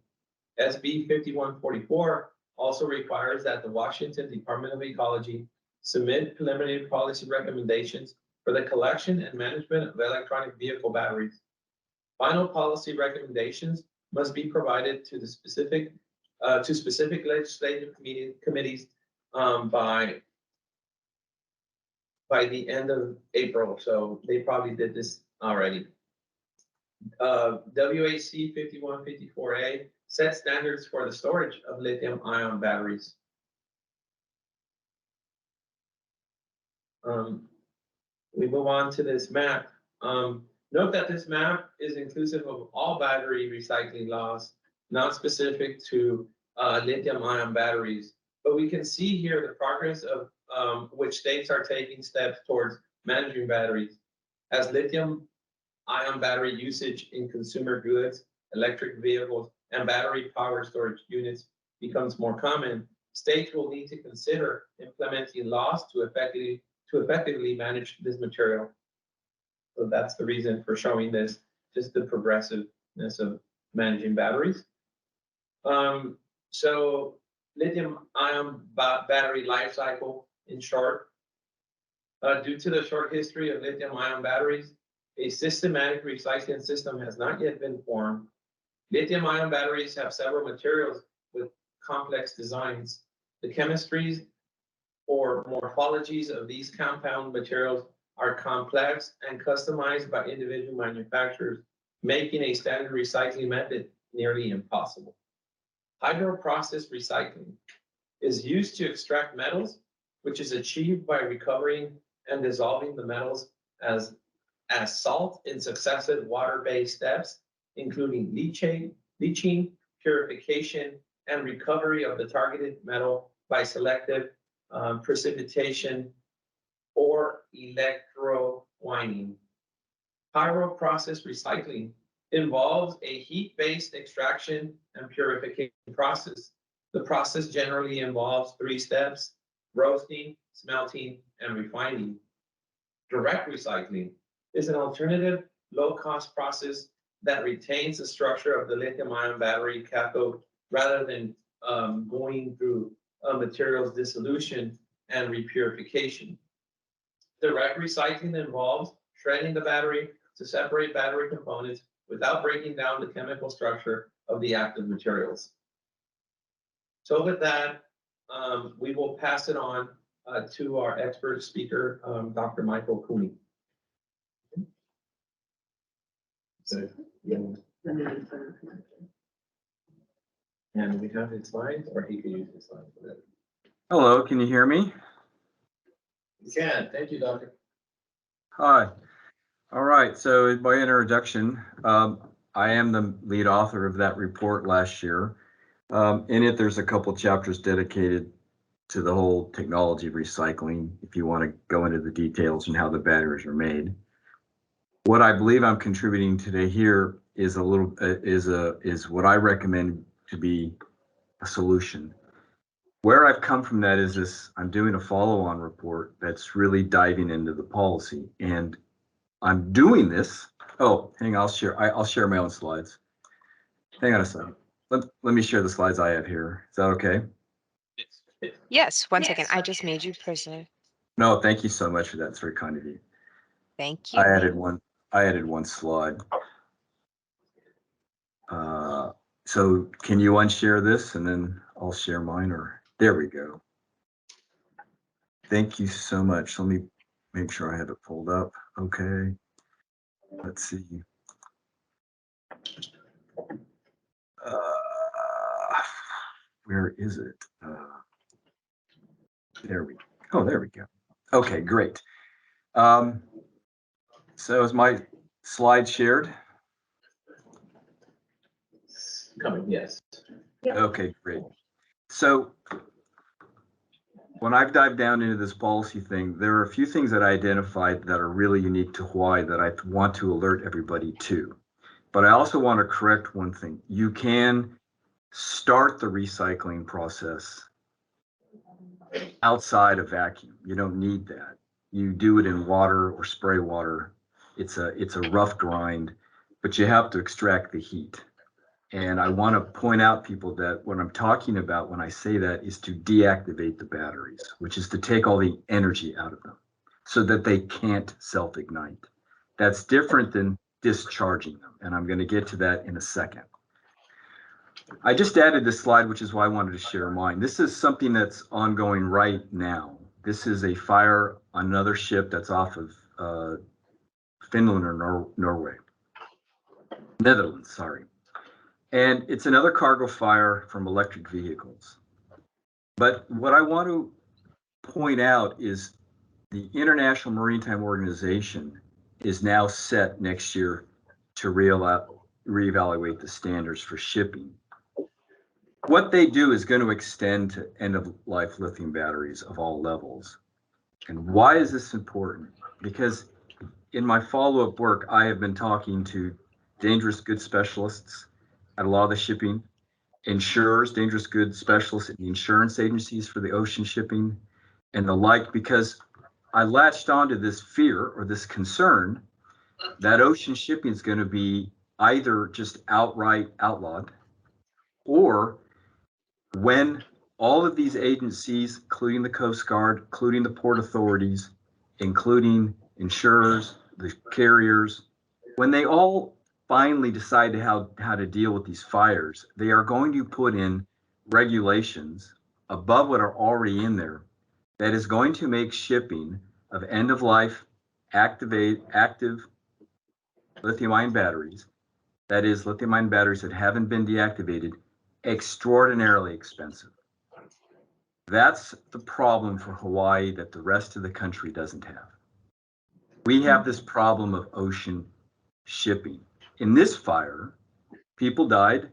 SB 5144 also requires that the Washington Department of Ecology submit preliminary policy recommendations for the collection and management of electronic vehicle batteries. Final policy recommendations must be provided to the specific legislative committees by the end of April. So they probably did this already. WAC 5154A sets standards for the storage of lithium-ion batteries. We move on to this map. Note that this map is inclusive of all battery recycling laws, not specific to lithium-ion batteries, But we can see here the progress of which states are taking steps towards managing batteries. As lithium-ion battery usage in consumer goods, electric vehicles, and battery power storage units becomes more common, states will need to consider implementing laws to effectively manage this material. So that's the reason for showing this, just the progressiveness of managing batteries. So lithium-ion battery life cycle, in short, due to the short history of lithium-ion batteries, a systematic recycling system has not yet been formed. Lithium-ion batteries have several materials with complex designs. The chemistries or morphologies of these compound materials are complex and customized by individual manufacturers, making a standard recycling method nearly impossible. Hydroprocess recycling is used to extract metals, which is achieved by recovering and dissolving the metals as salt in successive water-based steps, including leaching, purification, and recovery of the targeted metal by selective precipitation or electrowinning. Pyroprocess recycling involves a heat-based extraction and purification process. The process generally involves 3 steps: roasting, smelting, and refining. Direct recycling is an alternative, low-cost process that retains the structure of the lithium-ion battery cathode rather than going through materials dissolution and repurification. Direct recycling involves shredding the battery to separate battery components without breaking down the chemical structure of the active materials. So with that, we will pass it on to our expert speaker, Dr. Michael Cooney. So, yeah. And we have his slides, or he can use his slides for that. Hello, can you hear me? You can. Thank you, Doctor. Hi. All right, so by introduction, I am the lead author of that report last year. In it, there's a couple chapters dedicated to the whole technology of recycling, if you want to go into the details and how the batteries are made. What I believe I'm contributing today here is is what I recommend to be a solution. Where I've come from that is this: I'm doing a follow-on report that's really diving into the policy, and I'm doing this. Oh, hang on, I'll share my own slides. Hang on a second. Let me share the slides I have here. Is that okay? Yes, one second. I just made you prisoner. No, thank you so much for that. It's very kind of you. Thank you. I added one slide. So can you unshare this and then I'll share mine, or there we go. Thank you so much. Let me make sure I have it pulled up. Okay. Let's see. Where is it? There we go. Oh, there we go. Okay, great. So is my slide shared? Coming, yes. Okay, great. So when I've dived down into this policy thing, there are a few things that I identified that are really unique to Hawaii that I want to alert everybody to. But I also want to correct one thing. You can start the recycling process outside a vacuum. You don't need that. You do it in water or spray water. It's a rough grind, but you have to extract the heat. And I want to point out people that what I'm talking about when I say that is to deactivate the batteries, which is to take all the energy out of them so that they can't self-ignite. That's different than discharging them. And I'm going to get to that in a second. I just added this slide, which is why I wanted to share mine. This is something that's ongoing right now. This is a fire on another ship that's off of Finland or Norway. Netherlands, sorry. And it's another cargo fire from electric vehicles. But what I want to point out is the International Maritime Organization is now set next year to reevaluate the standards for shipping. what they do is going to extend to end-of-life lithium batteries of all levels. And why is this important? Because in my follow-up work, I have been talking to dangerous goods specialists at a lot of the shipping, insurers, dangerous goods specialists at the insurance agencies for the ocean shipping and the like, because I latched onto this fear or this concern that ocean shipping is going to be either just outright outlawed, or when all of these agencies, including the Coast Guard, including the port authorities, including insurers, the carriers, when they all finally decide how to deal with these fires, they are going to put in regulations above what are already in there that is going to make shipping of end-of-life active lithium-ion batteries, that is lithium-ion batteries that haven't been deactivated, extraordinarily expensive. That's the problem for Hawaii that the rest of the country doesn't have. We have this problem of ocean shipping. In this fire, people died.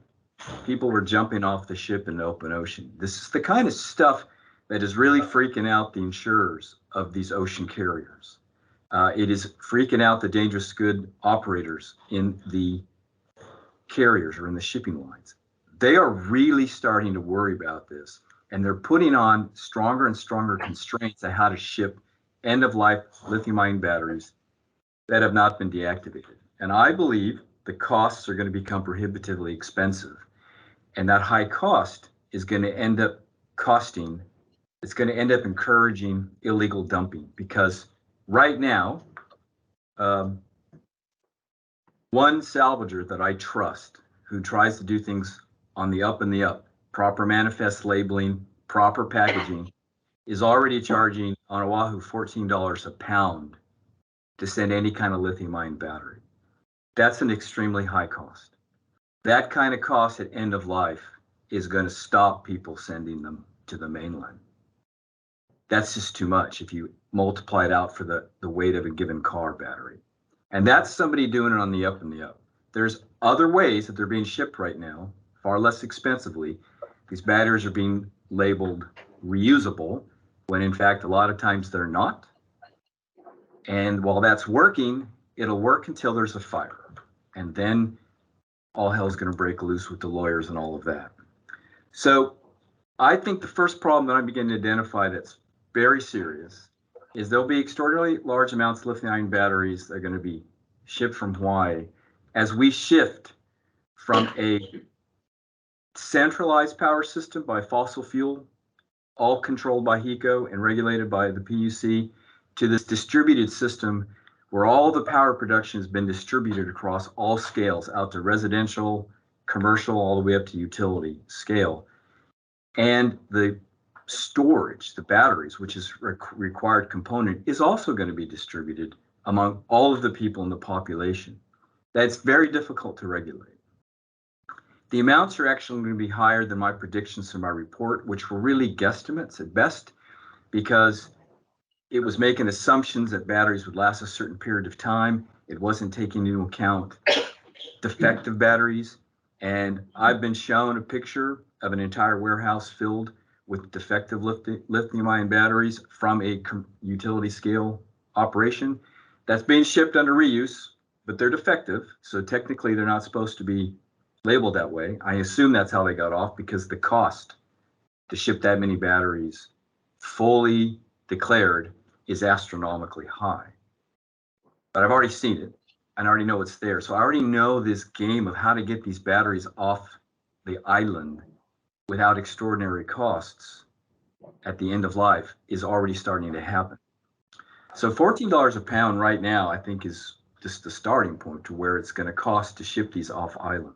People were jumping off the ship in the open ocean. This is the kind of stuff that is really freaking out the insurers of these ocean carriers. It is freaking out the dangerous good operators in the carriers or in the shipping lines. They are really starting to worry about this, and they're putting on stronger and stronger constraints on how to ship end-of-life lithium-ion batteries that have not been deactivated. And I believe the costs are going to become prohibitively expensive. And that high cost is going to end up encouraging illegal dumping, because right now, one salvager that I trust who tries to do things on the up and the up, proper manifest labeling, proper packaging, is already charging on Oahu $14 a pound to send any kind of lithium-ion battery. That's an extremely high cost. That kind of cost at end of life is going to stop people sending them to the mainland. That's just too much if you multiply it out for the weight of a given car battery. And that's somebody doing it on the up and the up. There's other ways that they're being shipped right now, far less expensively. These batteries are being labeled reusable, when in fact, a lot of times they're not. And while that's working, it'll work until there's a fire. And then all hell's going to break loose with the lawyers and all of that. So I think the first problem that I'm beginning to identify that's very serious is there'll be extraordinarily large amounts of lithium-ion batteries that are going to be shipped from Hawaii as we shift from a centralized power system by fossil fuel, all controlled by HECO and regulated by the PUC, to this distributed system where all the power production has been distributed across all scales, out to residential, commercial, all the way up to utility scale. And the storage, the batteries, which is a required component, is also going to be distributed among all of the people in the population. That's very difficult to regulate. The amounts are actually going to be higher than my predictions from my report, which were really guesstimates at best, because it was making assumptions that batteries would last a certain period of time. It wasn't taking into account defective batteries. And I've been shown a picture of an entire warehouse filled with defective lithium-ion batteries from a utility scale operation that's being shipped under reuse, but they're defective. So technically they're not supposed to be labeled that way. I assume that's how they got off, because the cost to ship that many batteries fully declared is astronomically high. But I've already seen it, and I already know it's there. So I already know this game of how to get these batteries off the island without extraordinary costs at the end of life is already starting to happen. So $14 a pound right now, I think, is just the starting point to where it's going to cost to ship these off island.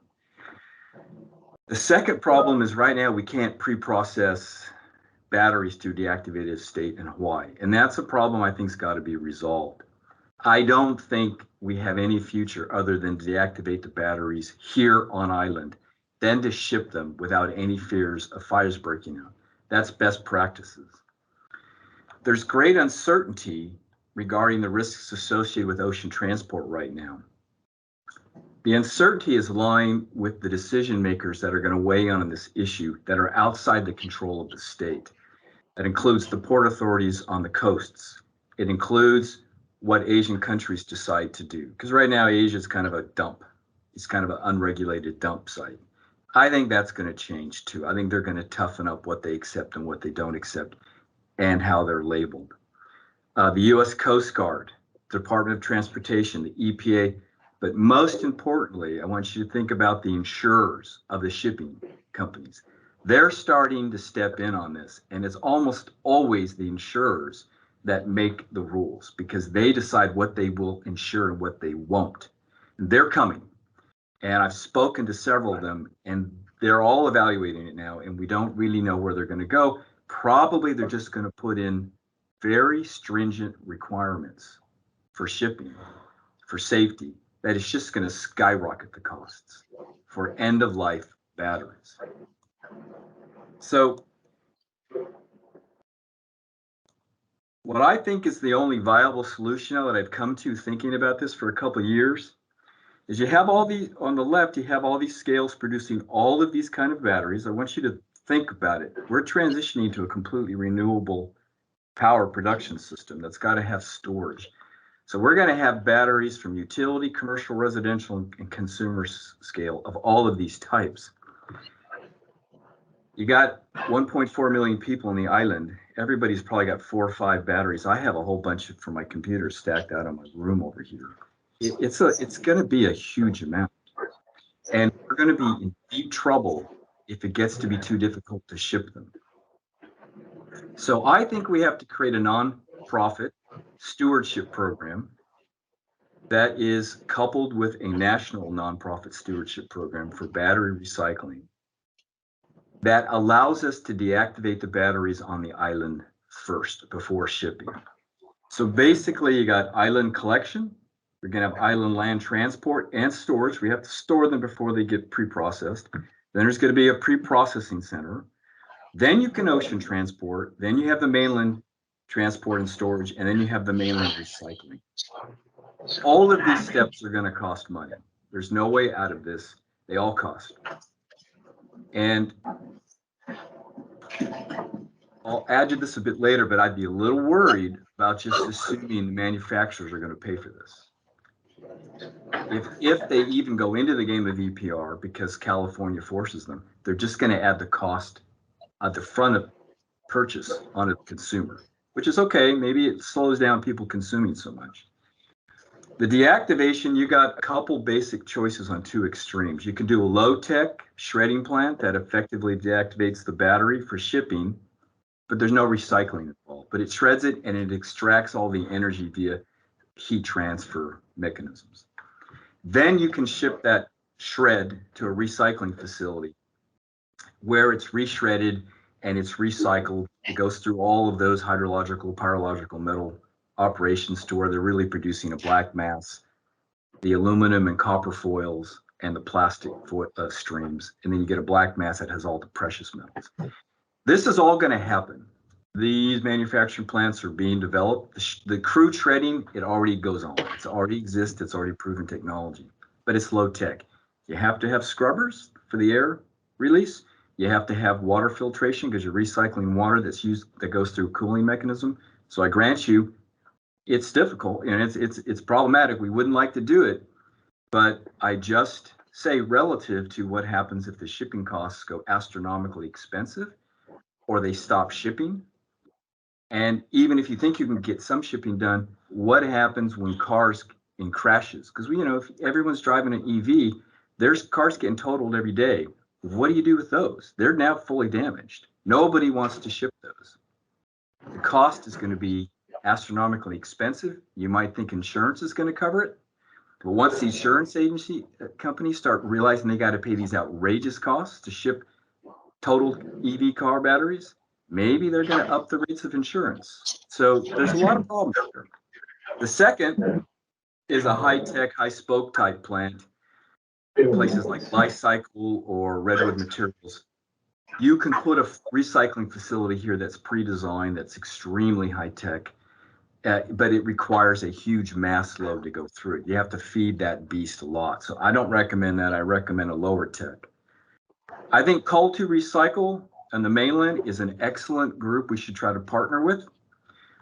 The second problem is right now we can't pre-process batteries to deactivated state in Hawaii. And that's a problem I think's got to be resolved. I don't think we have any future other than to deactivate the batteries here on island, then to ship them without any fears of fires breaking out. That's best practices. There's great uncertainty regarding the risks associated with ocean transport right now, The uncertainty is lying with the decision makers that are going to weigh in on this issue that are outside the control of the state. That includes the port authorities on the coasts. It includes what Asian countries decide to do. Because right now, Asia is kind of a dump. It's kind of an unregulated dump site. I think that's going to change too. I think they're going to toughen up what they accept and what they don't accept and how they're labeled. The U.S. Coast Guard, Department of Transportation, the EPA, but most importantly, I want you to think about the insurers of the shipping companies. They're starting to step in on this, and it's almost always the insurers that make the rules because they decide what they will insure and what they won't. And they're coming, and I've spoken to several of them, and they're all evaluating it now, and we don't really know where they're going to go. Probably they're just going to put in very stringent requirements for shipping, for safety, that is just going to skyrocket the costs for end-of-life batteries. So what I think is the only viable solution now that I've come to thinking about this for a couple of years is you have all these, on the left, you have all these scales producing all of these kind of batteries. I want you to think about it. We're transitioning to a completely renewable power production system that's got to have storage. So we're going to have batteries from utility, commercial, residential, and consumer scale of all of these types. You got 1.4 million people on the island. Everybody's probably got 4 or 5 batteries. I have a whole bunch for my computer stacked out in my room over here. It's going to be a huge amount. And we're going to be in deep trouble if it gets to be too difficult to ship them. So I think we have to create a nonprofit stewardship program that is coupled with a national nonprofit stewardship program for battery recycling that allows us to deactivate the batteries on the island first before shipping. So basically you got island collection, we're going to have island land transport and storage. We have to store them before they get pre-processed. Then there's going to be a pre-processing center. Then you can ocean transport. Then you have the mainland transport and storage, and then you have the mainland recycling. All of these steps are going to cost money. There's no way out of this. They all cost. And I'll add to this a bit later, but I'd be a little worried about just assuming the manufacturers are going to pay for this. If they even go into the game of EPR because California forces them, they're just going to add the cost at the front of purchase on a consumer, which is okay. Maybe it slows down people consuming so much. The deactivation, you got a couple basic choices on 2 extremes. You can do a low-tech shredding plant that effectively deactivates the battery for shipping, but there's no recycling involved. But it shreds it and it extracts all the energy via heat transfer mechanisms. Then you can ship that shred to a recycling facility where it's reshredded and it's recycled. It goes through all of those hydrological, pyrological metal operations to where they're really producing a black mass, the aluminum and copper foils and the plastic streams. And then you get a black mass that has all the precious metals. This is all going to happen. These manufacturing plants are being developed. The crude shredding, it already goes on. It already exists. It's already proven technology, but it's low tech. You have to have scrubbers for the air release. You have to have water filtration because you're recycling water that's used, that goes through a cooling mechanism. So I grant you, it's difficult and it's problematic. We wouldn't like to do it, but I just say relative to what happens if the shipping costs go astronomically expensive or they stop shipping. And even if you think you can get some shipping done, what happens when cars in crashes? Because if everyone's driving an EV, there's cars getting totaled every day. What do you do with those? They're now fully damaged. Nobody wants to ship those. The cost is going to be astronomically expensive. You might think insurance is going to cover it. But once the insurance agency companies start realizing they got to pay these outrageous costs to ship total EV car batteries, maybe they're going to up the rates of insurance. So there's a lot of problems there. The second is a high-tech, high-spoke type plant in places like Li-Cycle or Redwood Materials. You can put a recycling facility here that's pre-designed, that's extremely high-tech, but it requires a huge mass load to go through it. You have to feed that beast a lot. So I don't recommend that. I recommend a lower tech. I think Coal2Recycle on the mainland is an excellent group we should try to partner with,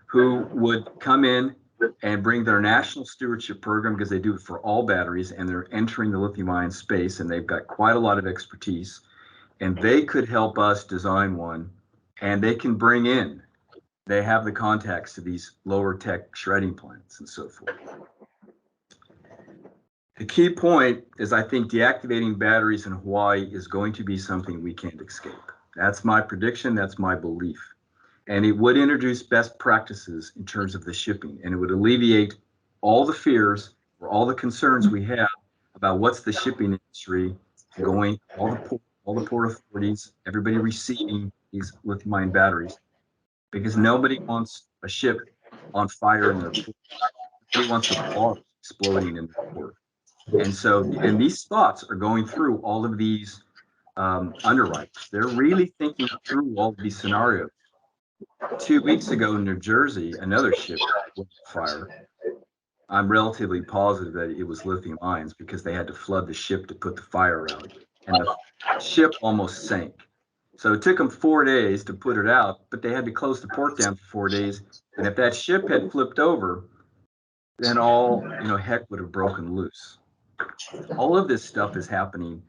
who would come in and bring their national stewardship program, because they do it for all batteries and they're entering the lithium ion space and they've got quite a lot of expertise, and they could help us design one, and they can bring in, they have the contacts to these lower tech shredding plants and so forth. The key point is, I think deactivating batteries in Hawaii is going to be something we can't escape. That's my prediction. That's my belief. And it would introduce best practices in terms of the shipping, and it would alleviate all the fears or all the concerns we have about what's the shipping industry going, all the port authorities, everybody receiving these lithium-ion batteries, because nobody wants a ship on fire in their port. Nobody wants a bar exploding in the port. And so, and these spots are going through all of these underwriters. They're really thinking through all of these scenarios. 2 weeks ago in New Jersey, another ship went on fire. I'm relatively positive that it was lithium ions, because they had to flood the ship to put the fire out, and the ship almost sank. So it took them 4 days to put it out, but they had to close the port down for 4 days. And if that ship had flipped over, then all, heck would have broken loose. All of this stuff is happening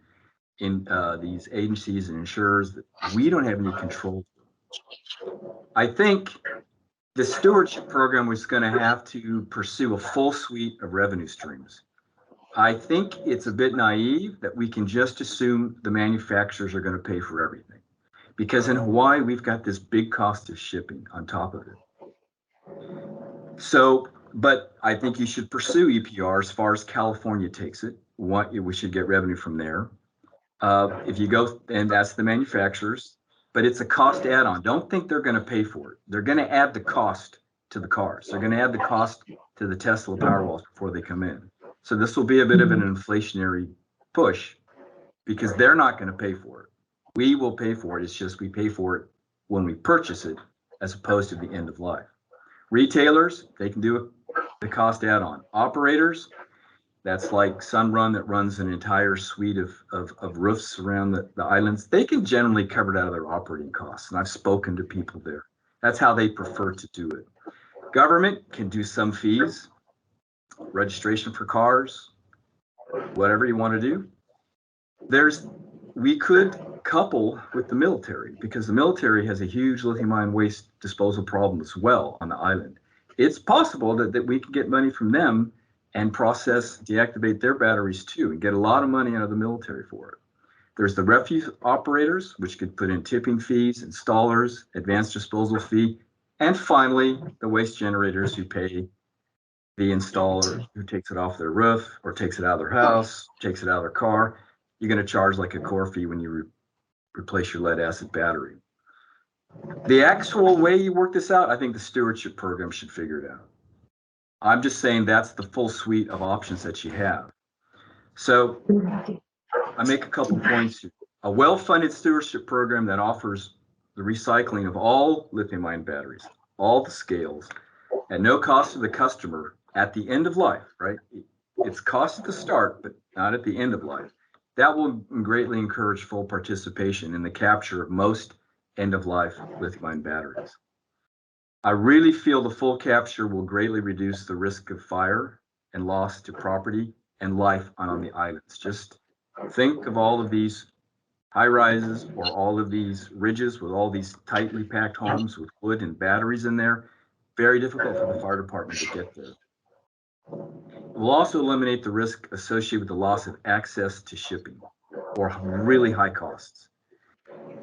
in these agencies and insurers that we don't have any control. I think the stewardship program was going to have to pursue a full suite of revenue streams. I think it's a bit naive that we can just assume the manufacturers are going to pay for everything, because in Hawaii, we've got this big cost of shipping on top of it. So, but I think you should pursue EPR as far as California takes it. We should get revenue from there. If you go, and that's the manufacturers, but it's a cost add-on. Don't think they're going to pay for it. They're going to add the cost to the cars. They're going to add the cost to the Tesla Powerwalls before they come in. So this will be a bit of an inflationary push, because they're not going to pay for it. We will pay for it. It's just we pay for it when we purchase it, as opposed to the end of life. Retailers, they can do the cost add-on. Operators, that's like Sunrun that runs an entire suite of roofs around the islands. They can generally cover it out of their operating costs. And I've spoken to people there. That's how they prefer to do it. Government can do some fees, registration for cars, whatever you want to do. We could couple with the military, because the military has a huge lithium-ion waste disposal problem as well on the island. It's possible that we can get money from them and deactivate their batteries too, and get a lot of money out of the military for it. There's the refuse operators, which could put in tipping fees, installers, advanced disposal fee, and finally, the waste generators who pay the installer who takes it off their roof or takes it out of their house, takes it out of their car. You're going to charge like a core fee when you replace your lead acid battery. The actual way you work this out, I think the stewardship program should figure it out. I'm just saying that's the full suite of options that you have. So I make a couple points here. A well-funded stewardship program that offers the recycling of all lithium-ion batteries, all the scales, at no cost to the customer at the end of life, right? It's cost at the start, but not at the end of life. That will greatly encourage full participation in the capture of most end-of-life lithium-ion batteries. I really feel the full capture will greatly reduce the risk of fire and loss to property and life on the islands. Just think of all of these high rises or all of these ridges with all these tightly packed homes with wood and batteries in there. Very difficult for the fire department to get there. It will also eliminate the risk associated with the loss of access to shipping or really high costs.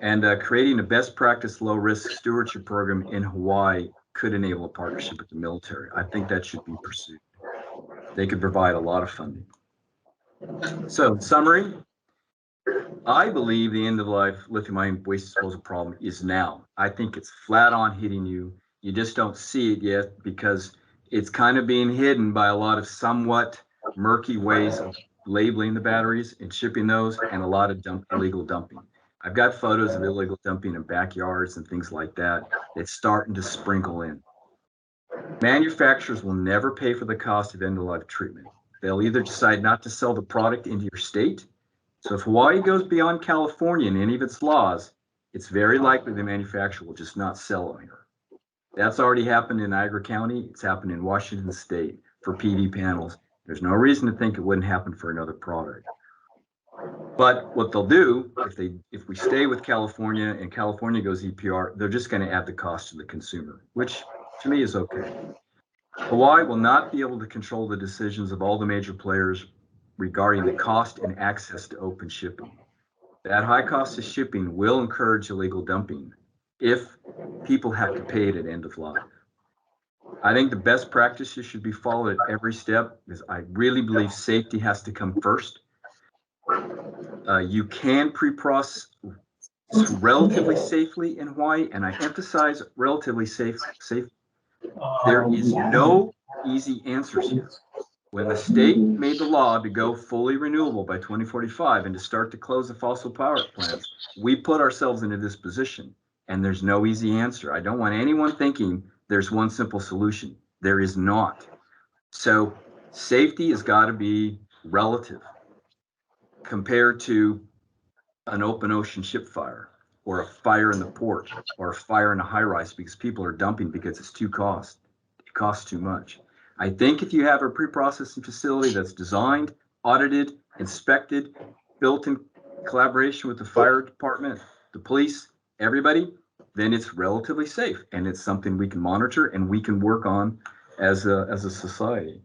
And creating a best practice low risk stewardship program in Hawaii could enable a partnership with the military. I think that should be pursued. They could provide a lot of funding. So in summary, I believe the end of life lithium-ion waste disposal problem is now. I think it's flat on hitting you. You just don't see it yet because it's kind of being hidden by a lot of somewhat murky ways of labeling the batteries and shipping those, and a lot of illegal dumping. I've got photos of illegal dumping in backyards and things like that. It's starting to sprinkle in. Manufacturers will never pay for the cost of end-of-life treatment. They'll either decide not to sell the product into your state. So if Hawaii goes beyond California in any of its laws, it's very likely the manufacturer will just not sell it here. That's already happened in Niagara County. It's happened in Washington State for PV panels. There's no reason to think it wouldn't happen for another product. But what they'll do, if we stay with California and California goes EPR, they're just going to add the cost to the consumer, which to me is okay. Hawaii will not be able to control the decisions of all the major players regarding the cost and access to open shipping. That high cost of shipping will encourage illegal dumping if people have to pay it at end of life. I think the best practices should be followed at every step because I really believe safety has to come first. You can pre-process relatively safely in Hawaii, and I emphasize relatively safe. There is no easy answers here. When the state made the law to go fully renewable by 2045 and to start to close the fossil power plants, we put ourselves into this position, and there's no easy answer. I don't want anyone thinking there's one simple solution. There is not. So safety has got to be relative compared to an open ocean ship fire or a fire in the port or a fire in a high rise because people are dumping because it's it costs too much. I think if you have a pre-processing facility that's designed, audited, inspected, built in collaboration with the fire department, the police, everybody, then it's relatively safe and it's something we can monitor and we can work on as a society.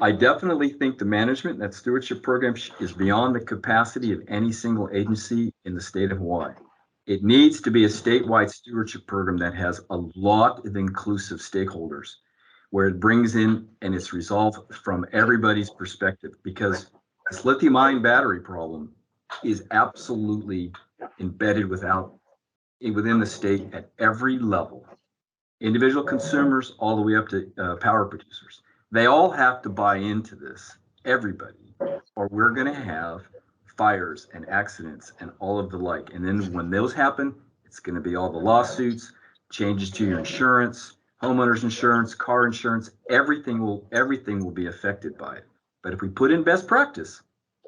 I definitely think the management, that stewardship program is beyond the capacity of any single agency in the state of Hawaii. It needs to be a statewide stewardship program that has a lot of inclusive stakeholders, where it brings in and it's resolved from everybody's perspective, because this lithium-ion battery problem is absolutely embedded within the state at every level. Individual consumers all the way up to power producers. They all have to buy into this, everybody, or we're going to have fires and accidents and all of the like. And then when those happen, it's going to be all the lawsuits, changes to your insurance, homeowners insurance, car insurance, everything will be affected by it. But if we put in best practice,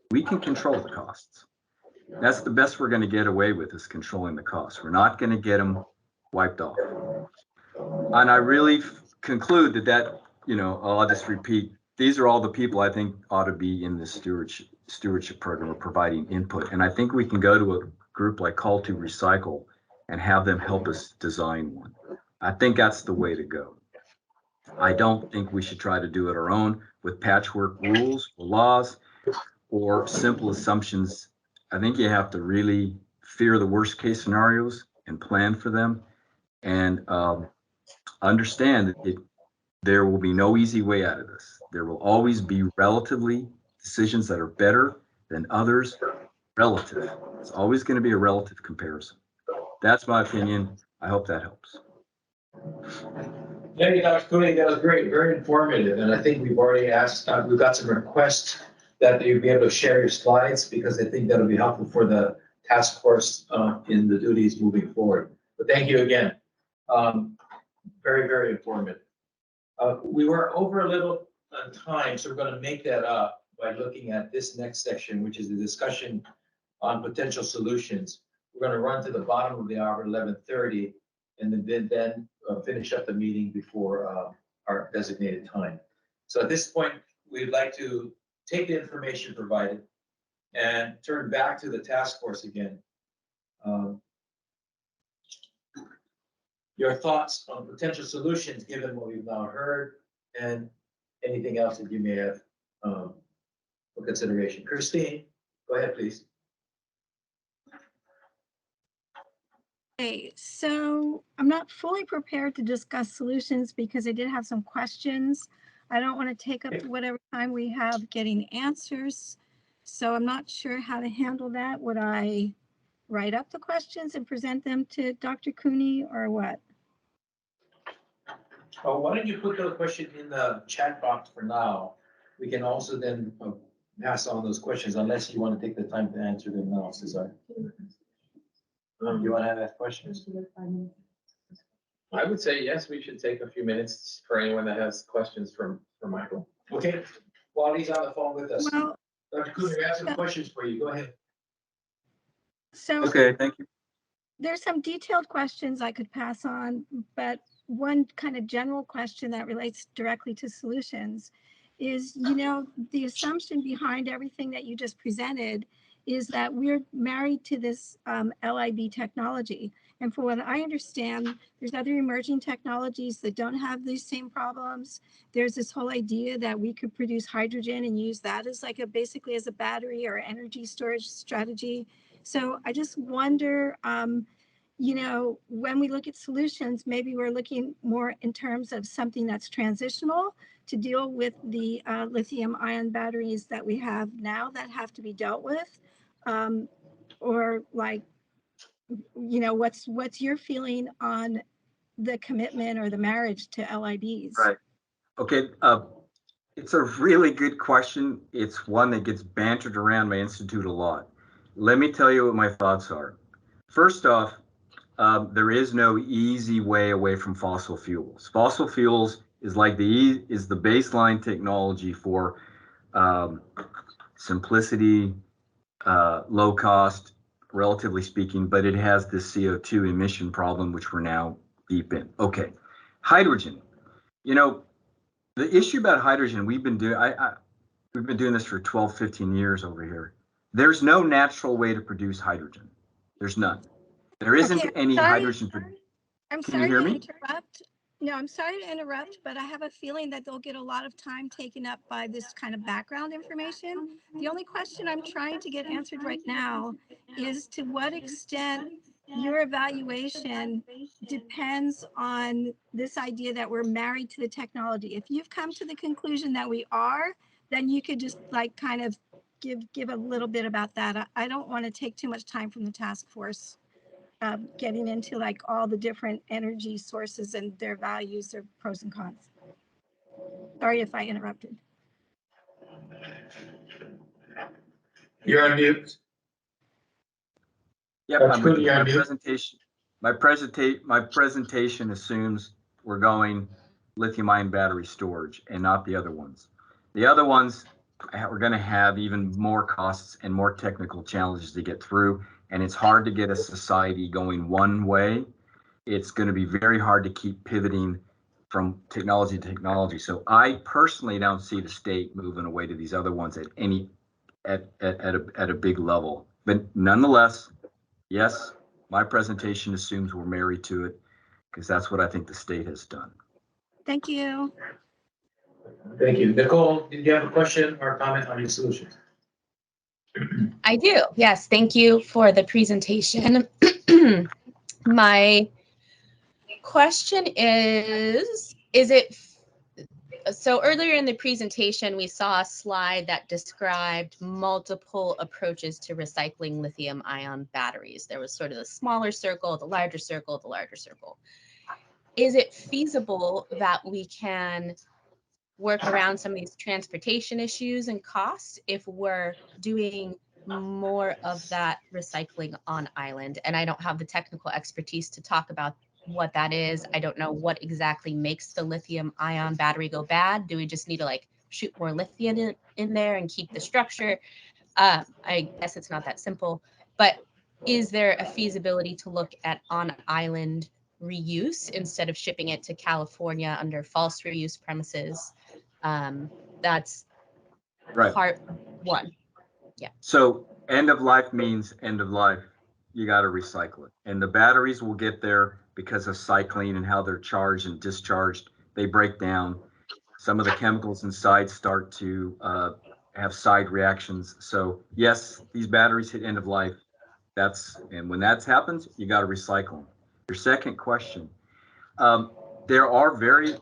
we can control the costs. That's the best we're going to get away with, is controlling the costs. We're not going to get them wiped off. And I really conclude that, I'll just repeat, these are all the people I think ought to be in this stewardship program of providing input. And I think we can go to a group like Call to Recycle and have them help us design one. I think that's the way to go. I don't think we should try to do it our own with patchwork rules or laws or simple assumptions. I think you have to really fear the worst case scenarios and plan for them, and understand that there will be no easy way out of this. There will always be relatively decisions that are better than others. Relative. It's always going to be a relative comparison. That's my opinion. I hope that helps. Thank you, Dr. Cooney. That was great, very informative. And I think we've already asked, we've got some requests that you'll be able to share your slides, because I think that'll be helpful for the task force in the duties moving forward. But thank you again. Very, very informative. We were over a little time, so we're going to make that up by looking at this next section, which is the discussion on potential solutions. We're going to run to the bottom of the hour, 11:30, and then finish up the meeting before our designated time. So at this point, we'd like to take the information provided and turn back to the task force again. Your thoughts on potential solutions given what we've now heard, and anything else that you may have for consideration. Christine, go ahead, please. Okay, so I'm not fully prepared to discuss solutions because I did have some questions. I don't want to take up whatever time we have getting answers. So I'm not sure how to handle that. Would I write up the questions and present them to Dr. Cooney, or what? Why don't you put the question in the chat box for now? We can also then pass on those questions, unless you want to take the time to answer them now, Cesar. You want to have that questions? I would say yes, we should take a few minutes for anyone that has questions for Michael. Okay, while he's on the phone with us, Well, Dr. Cooner, we have some questions for you. Go ahead. so Okay, thank you. there's some detailed questions I could pass on, but one kind of general question that relates directly to solutions is, the assumption behind everything that you just presented is that we're married to this LIB technology. And for what I understand, there's other emerging technologies that don't have these same problems. There's this whole idea that we could produce hydrogen and use that as basically as a battery or energy storage strategy. So I just wonder, when we look at solutions, maybe we're looking more in terms of something that's transitional to deal with the lithium ion batteries that we have now that have to be dealt with. Or what's your feeling on the commitment or the marriage to LIBs? Right. Okay. It's a really good question. It's one that gets bantered around my institute a lot. Let me tell you what my thoughts are. First off, there is no easy way away from fossil fuels. Fossil fuels is the baseline technology for simplicity, low cost, relatively speaking, but it has this CO2 emission problem, which we're now deep in. Okay, hydrogen. The issue about hydrogen, we've been doing this for 12, 15 years over here. There's no natural way to produce hydrogen. There's none. There isn't any hydrogen. I'm Can you sorry hear to me? interrupt. No, I'm sorry to interrupt, but I have a feeling that they'll get a lot of time taken up by this kind of background information. The only question I'm trying to get answered right now is to what extent your evaluation depends on this idea that we're married to the technology. If you've come to the conclusion that we are, then you could just kind of give a little bit about that. I don't want to take too much time from the task force. Getting into all the different energy sources and their values, their pros and cons. Sorry if I interrupted. You're on mute. Yep, my presentation assumes we're going lithium-ion battery storage and not the other ones. The other ones are going to have even more costs and more technical challenges to get through. And it's hard to get a society going one way. It's going to be very hard to keep pivoting from technology to technology. So I personally don't see the state moving away to these other ones at a big level. But nonetheless, yes, my presentation assumes we're married to it because that's what I think the state has done. Thank you. Thank you. Nicole, did you have a question or comment on your solutions? I do. Yes. Thank you for the presentation. My question is it, so earlier in the presentation, we saw a slide that described multiple approaches to recycling lithium ion batteries. There was sort of the smaller circle, the larger circle, the larger circle. Is it feasible that we can work around some of these transportation issues and costs if we're doing more of that recycling on island? And I don't have the technical expertise to talk about what that is. I don't know what exactly makes the lithium ion battery go bad. Do we just need to shoot more lithium in there and keep the structure? I guess it's not that simple, but is there a feasibility to look at on island reuse instead of shipping it to California under false reuse premises? That's right. Part one. Yeah. So end of life means end of life. You got to recycle it. And the batteries will get there because of cycling and how they're charged and discharged. They break down. Some of the chemicals inside start to have side reactions. So yes, these batteries hit end of life. And when that happens, you got to recycle them. Your second question, there are very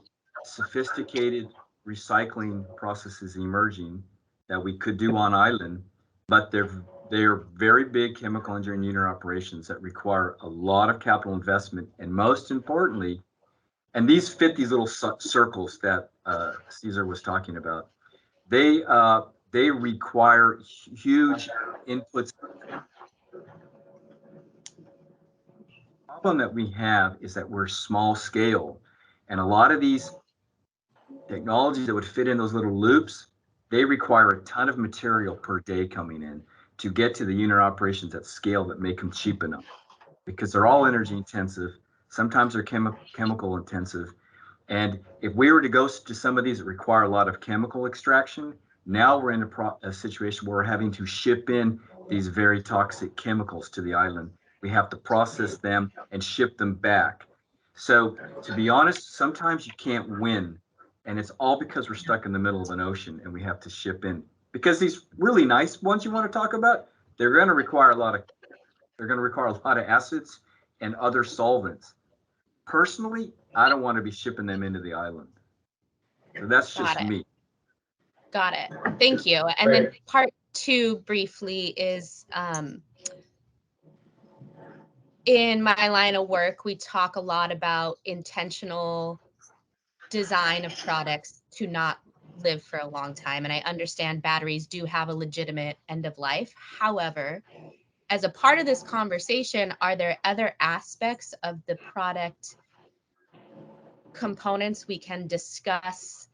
sophisticated recycling processes emerging that we could do on island, but they're very big chemical engineering operations that require a lot of capital investment. And most importantly, and these fit these little circles that Cesar was talking about, they require huge inputs. problem that we have is that we're small scale, and a lot of these technologies that would fit in those little loops, they require a ton of material per day coming in to get to the unit operations at scale that make them cheap enough, because they're all energy intensive. Sometimes they're chemical intensive. And if we were to go to some of these that require a lot of chemical extraction, now we're in a situation where we're having to ship in these very toxic chemicals to the island. We have to process them and ship them back. So to be honest, sometimes you can't win. And it's all because we're stuck in the middle of an ocean and we have to ship in. Because these really nice ones you want to talk about, they're going to require a lot of acids and other solvents. Personally, I don't want to be shipping them into the island. So that's just me. Got it. Thank you. And then part two briefly is in my line of work, we talk a lot about intentional design of products to not live for a long time. And I understand batteries do have a legitimate end of life. However, as a part of this conversation, are there other aspects of the product components we can discuss?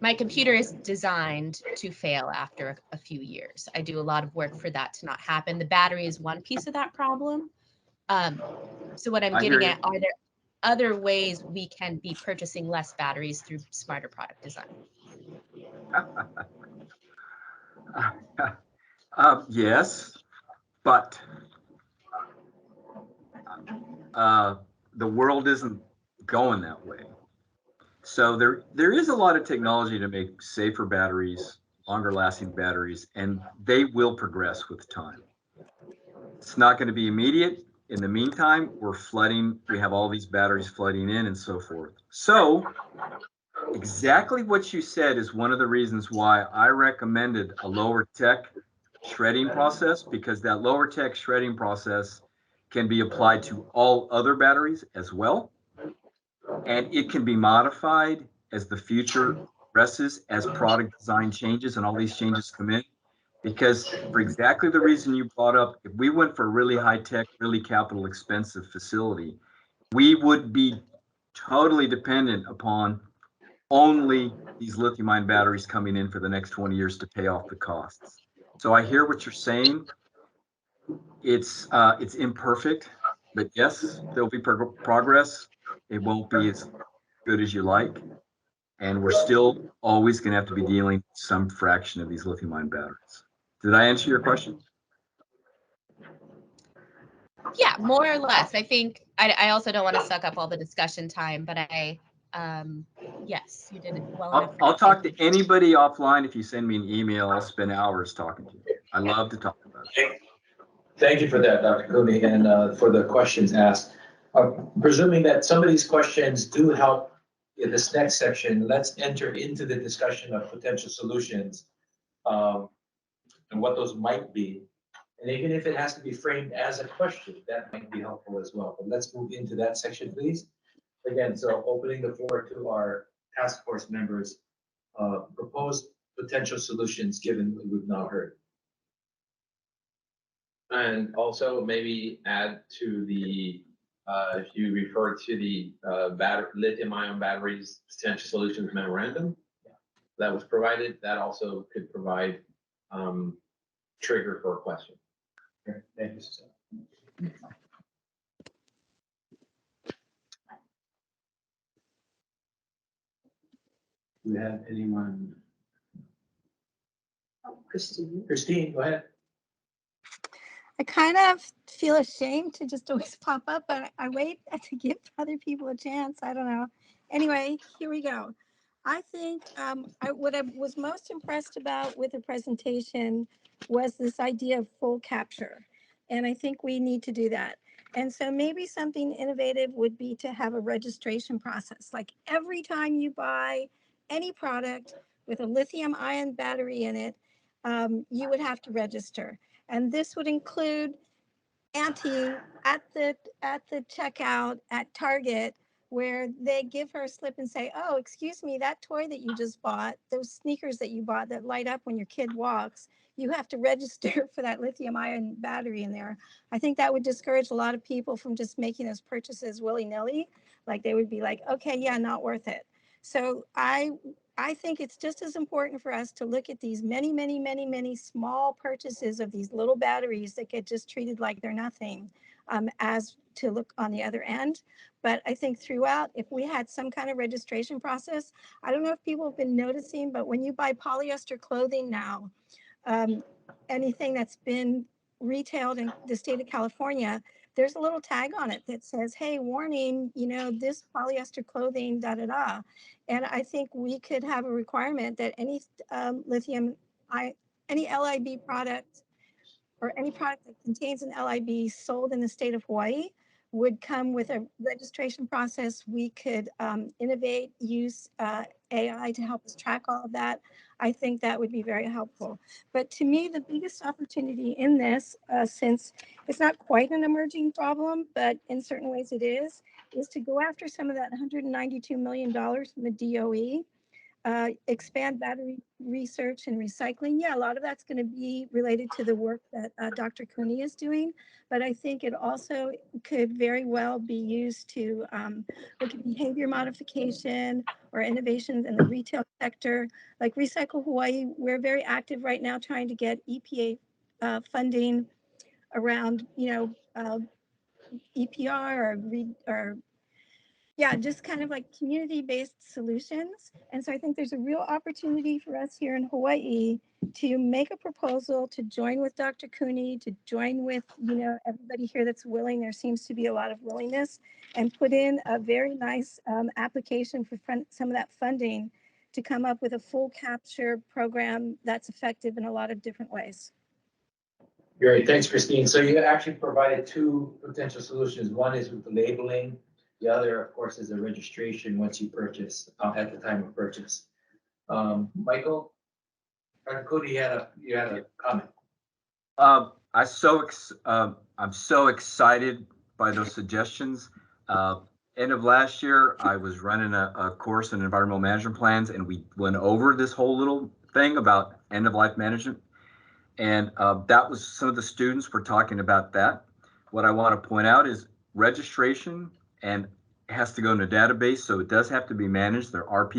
My computer is designed to fail after a few years. I do a lot of work for that to not happen. The battery is one piece of that problem. So what I'm getting at, are there other ways we can be purchasing less batteries through smarter product design? Yes, but the world isn't going that way. So there is a lot of technology to make safer batteries, longer lasting batteries, and they will progress with time. It's not going to be immediate. In the meantime, we have all these batteries flooding in and so forth. So exactly what you said is one of the reasons why I recommended a lower tech shredding process, because that lower tech shredding process can be applied to all other batteries as well. And it can be modified as the future progresses, as product design changes and all these changes come in. Because for exactly the reason you brought up, if we went for a really high tech, really capital expensive facility, we would be totally dependent upon only these lithium ion batteries coming in for the next 20 years to pay off the costs. So I hear what you're saying. It's imperfect, but yes, there'll be progress. It won't be as good as you like. And we're still always going to have to be dealing with some fraction of these lithium ion batteries. Did I answer your question? Yeah, more or less. I think I also don't want to suck up all the discussion time, but yes, you did it well enough. I'll talk to anybody offline. If you send me an email, I'll spend hours talking to you. I love to talk about it. Thank you for that, Dr. Cooney, and for the questions asked. Presuming that some of these questions do help in this next section, let's enter into the discussion of potential solutions and what those might be. And even if it has to be framed as a question, that might be helpful as well. But let's move into that section, please. Again, so opening the floor to our task force members, proposed potential solutions given what we've now heard. And also maybe add to the, if you refer to the lithium ion batteries potential solutions memorandum that was provided, that also could provide trigger for a question. Okay, thank you, Susan. Do we have anyone? Christine. Christine, go ahead. I kind of feel ashamed to just always pop up, but I wait to give other people a chance. I don't know. Anyway, here we go. I think what I was most impressed about with the presentation was this idea of full capture. And I think we need to do that. And so maybe something innovative would be to have a registration process. Like every time you buy any product with a lithium ion battery in it, you would have to register. And this would include Auntie at the checkout at Target where they give her a slip and say, oh, excuse me, that toy that you just bought, those sneakers that you bought that light up when your kid walks, you have to register for that lithium ion battery in there. I think that would discourage a lot of people from just making those purchases willy-nilly. Like they would be like, okay, yeah, not worth it. So I think it's just as important for us to look at these many small purchases of these little batteries that get just treated like they're nothing, as to look on the other end. But I think throughout, if we had some kind of registration process, I don't know if people have been noticing, but when you buy polyester clothing now, anything that's been retailed in the state of California, there's a little tag on it that says, hey, warning, you know, this polyester clothing, da da da. And I think we could have a requirement that any any LIB product or any product that contains an LIB sold in the state of Hawaii would come with a registration process. We could innovate, use AI to help us track all of that. I think that would be very helpful. But to me, the biggest opportunity in this, since it's not quite an emerging problem, but in certain ways it is to go after some of that $192 million from the DOE. Expand battery research and recycling. Yeah, a lot of that's going to be related to the work that Dr. Cooney is doing, but I think it also could very well be used to look at behavior modification or innovations in the retail sector. Like Recycle Hawaii, we're very active right now trying to get EPA funding around, you know, EPR or yeah, just kind of like community-based solutions. And so I think there's a real opportunity for us here in Hawaii to make a proposal to join with Dr. Cooney, to join with, you know, everybody here that's willing. There seems to be a lot of willingness, and put in a very nice application for some of that funding to come up with a full capture program that's effective in a lot of different ways. Great, thanks, Christine. So you actually provided two potential solutions. One is with the labeling. The other, of course, is the registration once you purchase, at the time of purchase. Michael, Dr. Cooney, you had a comment. I'm so excited by those suggestions. End of last year, I was running a course in environmental management plans, and we went over this whole little thing about end of life management. And that was some of the students were talking about that. What I want to point out is registration, and it has to go in a database, so it does have to be managed. There are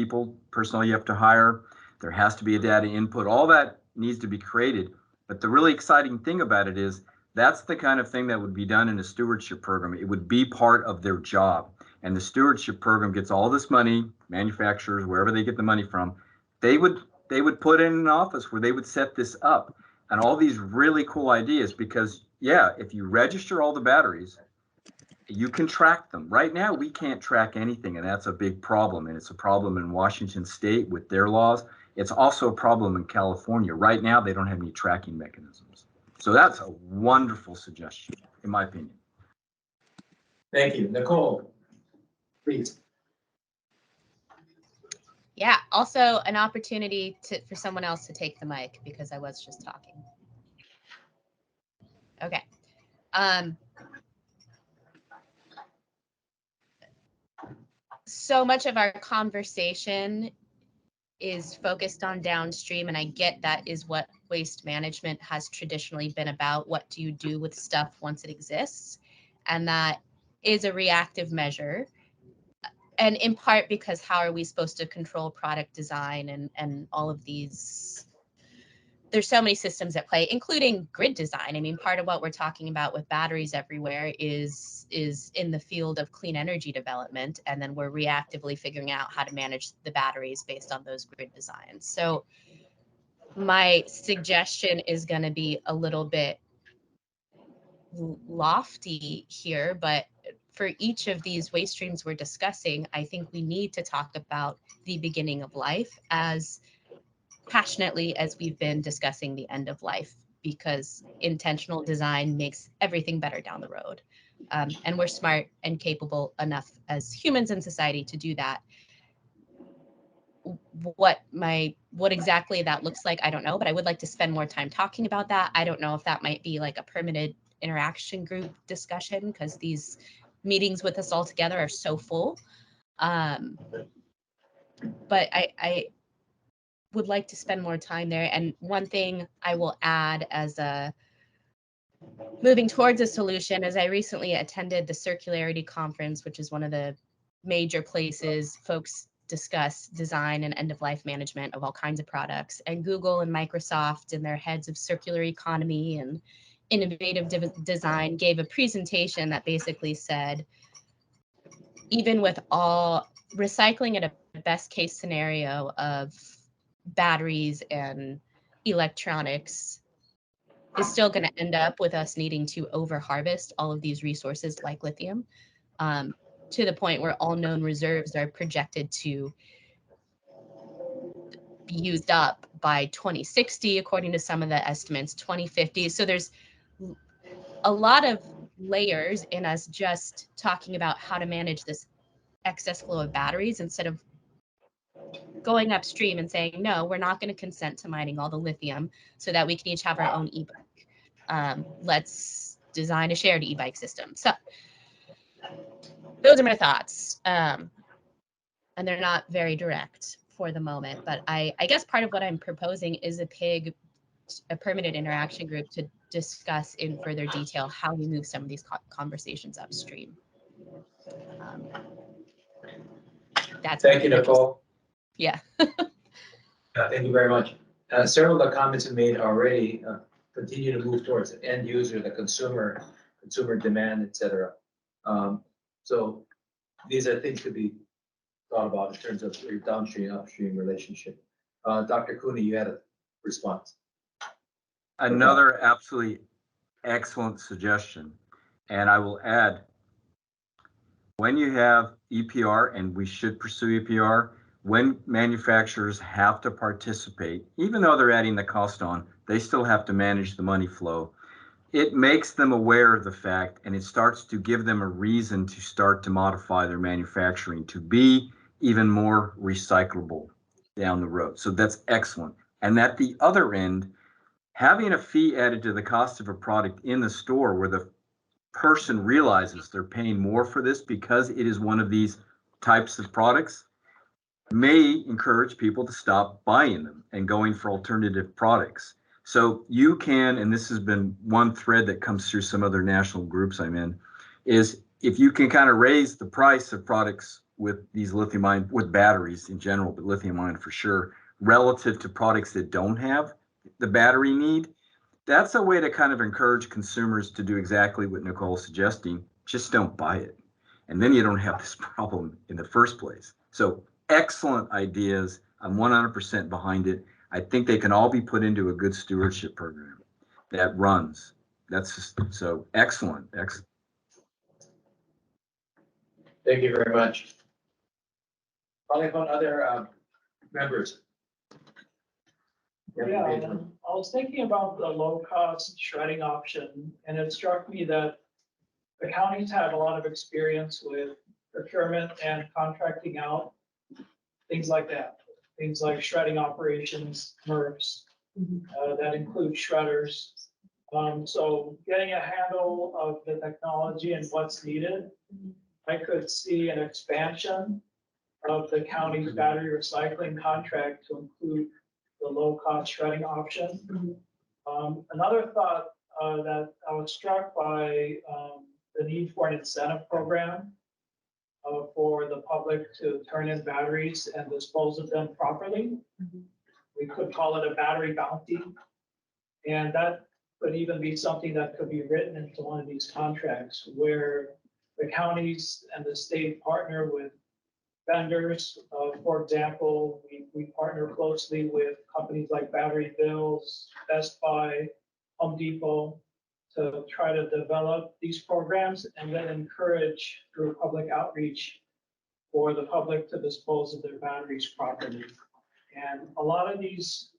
personnel you have to hire. There has to be a data input. All that needs to be created. But the really exciting thing about it is that's the kind of thing that would be done in a stewardship program. It would be part of their job. And the stewardship program gets all this money, manufacturers, wherever they get the money from, they would put in an office where they would set this up. And all these really cool ideas, because yeah, if you register all the batteries, you can track them. Right now, we can't track anything, and that's a big problem. And it's a problem in Washington State with their laws. It's also a problem in California. Right now, they don't have any tracking mechanisms. So that's a wonderful suggestion, in my opinion. Thank you. Nicole, please. Yeah, also an opportunity for someone else to take the mic because I was just talking. Okay. So much of our conversation is focused on downstream, and I get that is what waste management has traditionally been about. What do you do with stuff once it exists? And that is a reactive measure. And in part because how are we supposed to control product design and all of these? There's so many systems at play, including grid design. I mean, part of what we're talking about with batteries everywhere is in the field of clean energy development. And then we're reactively figuring out how to manage the batteries based on those grid designs. So my suggestion is going to be a little bit lofty here, but for each of these waste streams we're discussing, I think we need to talk about the beginning of life as passionately as we've been discussing the end of life, because intentional design makes everything better down the road. And we're smart and capable enough as humans in society to do that. What exactly that looks like, I don't know, but I would like to spend more time talking about that. I don't know if that might be like a permanent interaction group discussion, because these meetings with us all together are so full. But I would like to spend more time there. And one thing I will add as a moving towards a solution is I recently attended the Circularity Conference, which is one of the major places folks discuss design and end-of-life management of all kinds of products. And Google and Microsoft and their heads of circular economy and innovative design gave a presentation that basically said, even with all recycling at a best case scenario of batteries and electronics is still going to end up with us needing to over harvest all of these resources like lithium, to the point where all known reserves are projected to be used up by 2060, according to some of the estimates, 2050. So there's a lot of layers in us just talking about how to manage this excess flow of batteries instead of going upstream and saying, no, we're not going to consent to mining all the lithium so that we can each have our own e-bike. Let's design a shared e-bike system. So those are my thoughts. And they're not very direct for the moment, but I guess part of what I'm proposing is a permanent interaction group to discuss in further detail how we move some of these conversations upstream. Thank you, Nicole. Yeah. Thank you very much. Several of the comments you made already continue to move towards the end user, the consumer demand, et cetera. So these are things to be thought about in terms of your downstream, upstream relationship. Dr. Cooney, you had a response. Another absolutely excellent suggestion. And I will add, when you have EPR, and we should pursue EPR, when manufacturers have to participate, even though they're adding the cost on, they still have to manage the money flow. It makes them aware of the fact, and it starts to give them a reason to start to modify their manufacturing to be even more recyclable down the road. So that's excellent. And at the other end, having a fee added to the cost of a product in the store where the person realizes they're paying more for this because it is one of these types of products may encourage people to stop buying them and going for alternative products. So you can, and this has been one thread that comes through some other national groups I'm in, is if you can kind of raise the price of products with these lithium ion, with batteries in general, but lithium ion for sure, relative to products that don't have the battery need, that's a way to kind of encourage consumers to do exactly what Nicole's suggesting. Just don't buy it. And then you don't have this problem in the first place. So excellent ideas. I'm 100% behind it. I think they can all be put into a good stewardship program that runs. That's just, so excellent. Excellent. Thank you very much. Probably on other members. Yeah, I was thinking about the low-cost shredding option, and it struck me that the counties have a lot of experience with procurement and contracting out, things like that. Things like shredding operations, MRFs, that include shredders. So getting a handle of the technology and what's needed, I could see an expansion of the county's battery recycling contract to include the low-cost shredding option. Another thought that I was struck by the need for an incentive program for the public to turn in batteries and dispose of them properly. We could call it a battery bounty. And that could even be something that could be written into one of these contracts where the counties and the state partner with vendors. For example, we partner closely with companies like Battery Bills, Best Buy, Home Depot, to try to develop these programs and then encourage through public outreach for the public to dispose of their batteries properly. And a lot of these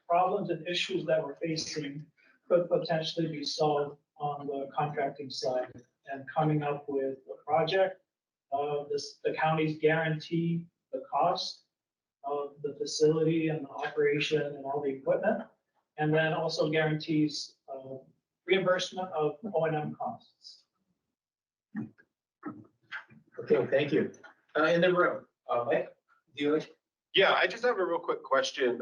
problems and issues that we're facing could potentially be solved on the contracting side and coming up with a project. The counties guarantee the cost of the facility and the operation and all the equipment, and then also guarantees reimbursement of O&M costs. Okay, thank you. In the room, Mike, do you? Yeah, I just have a real quick question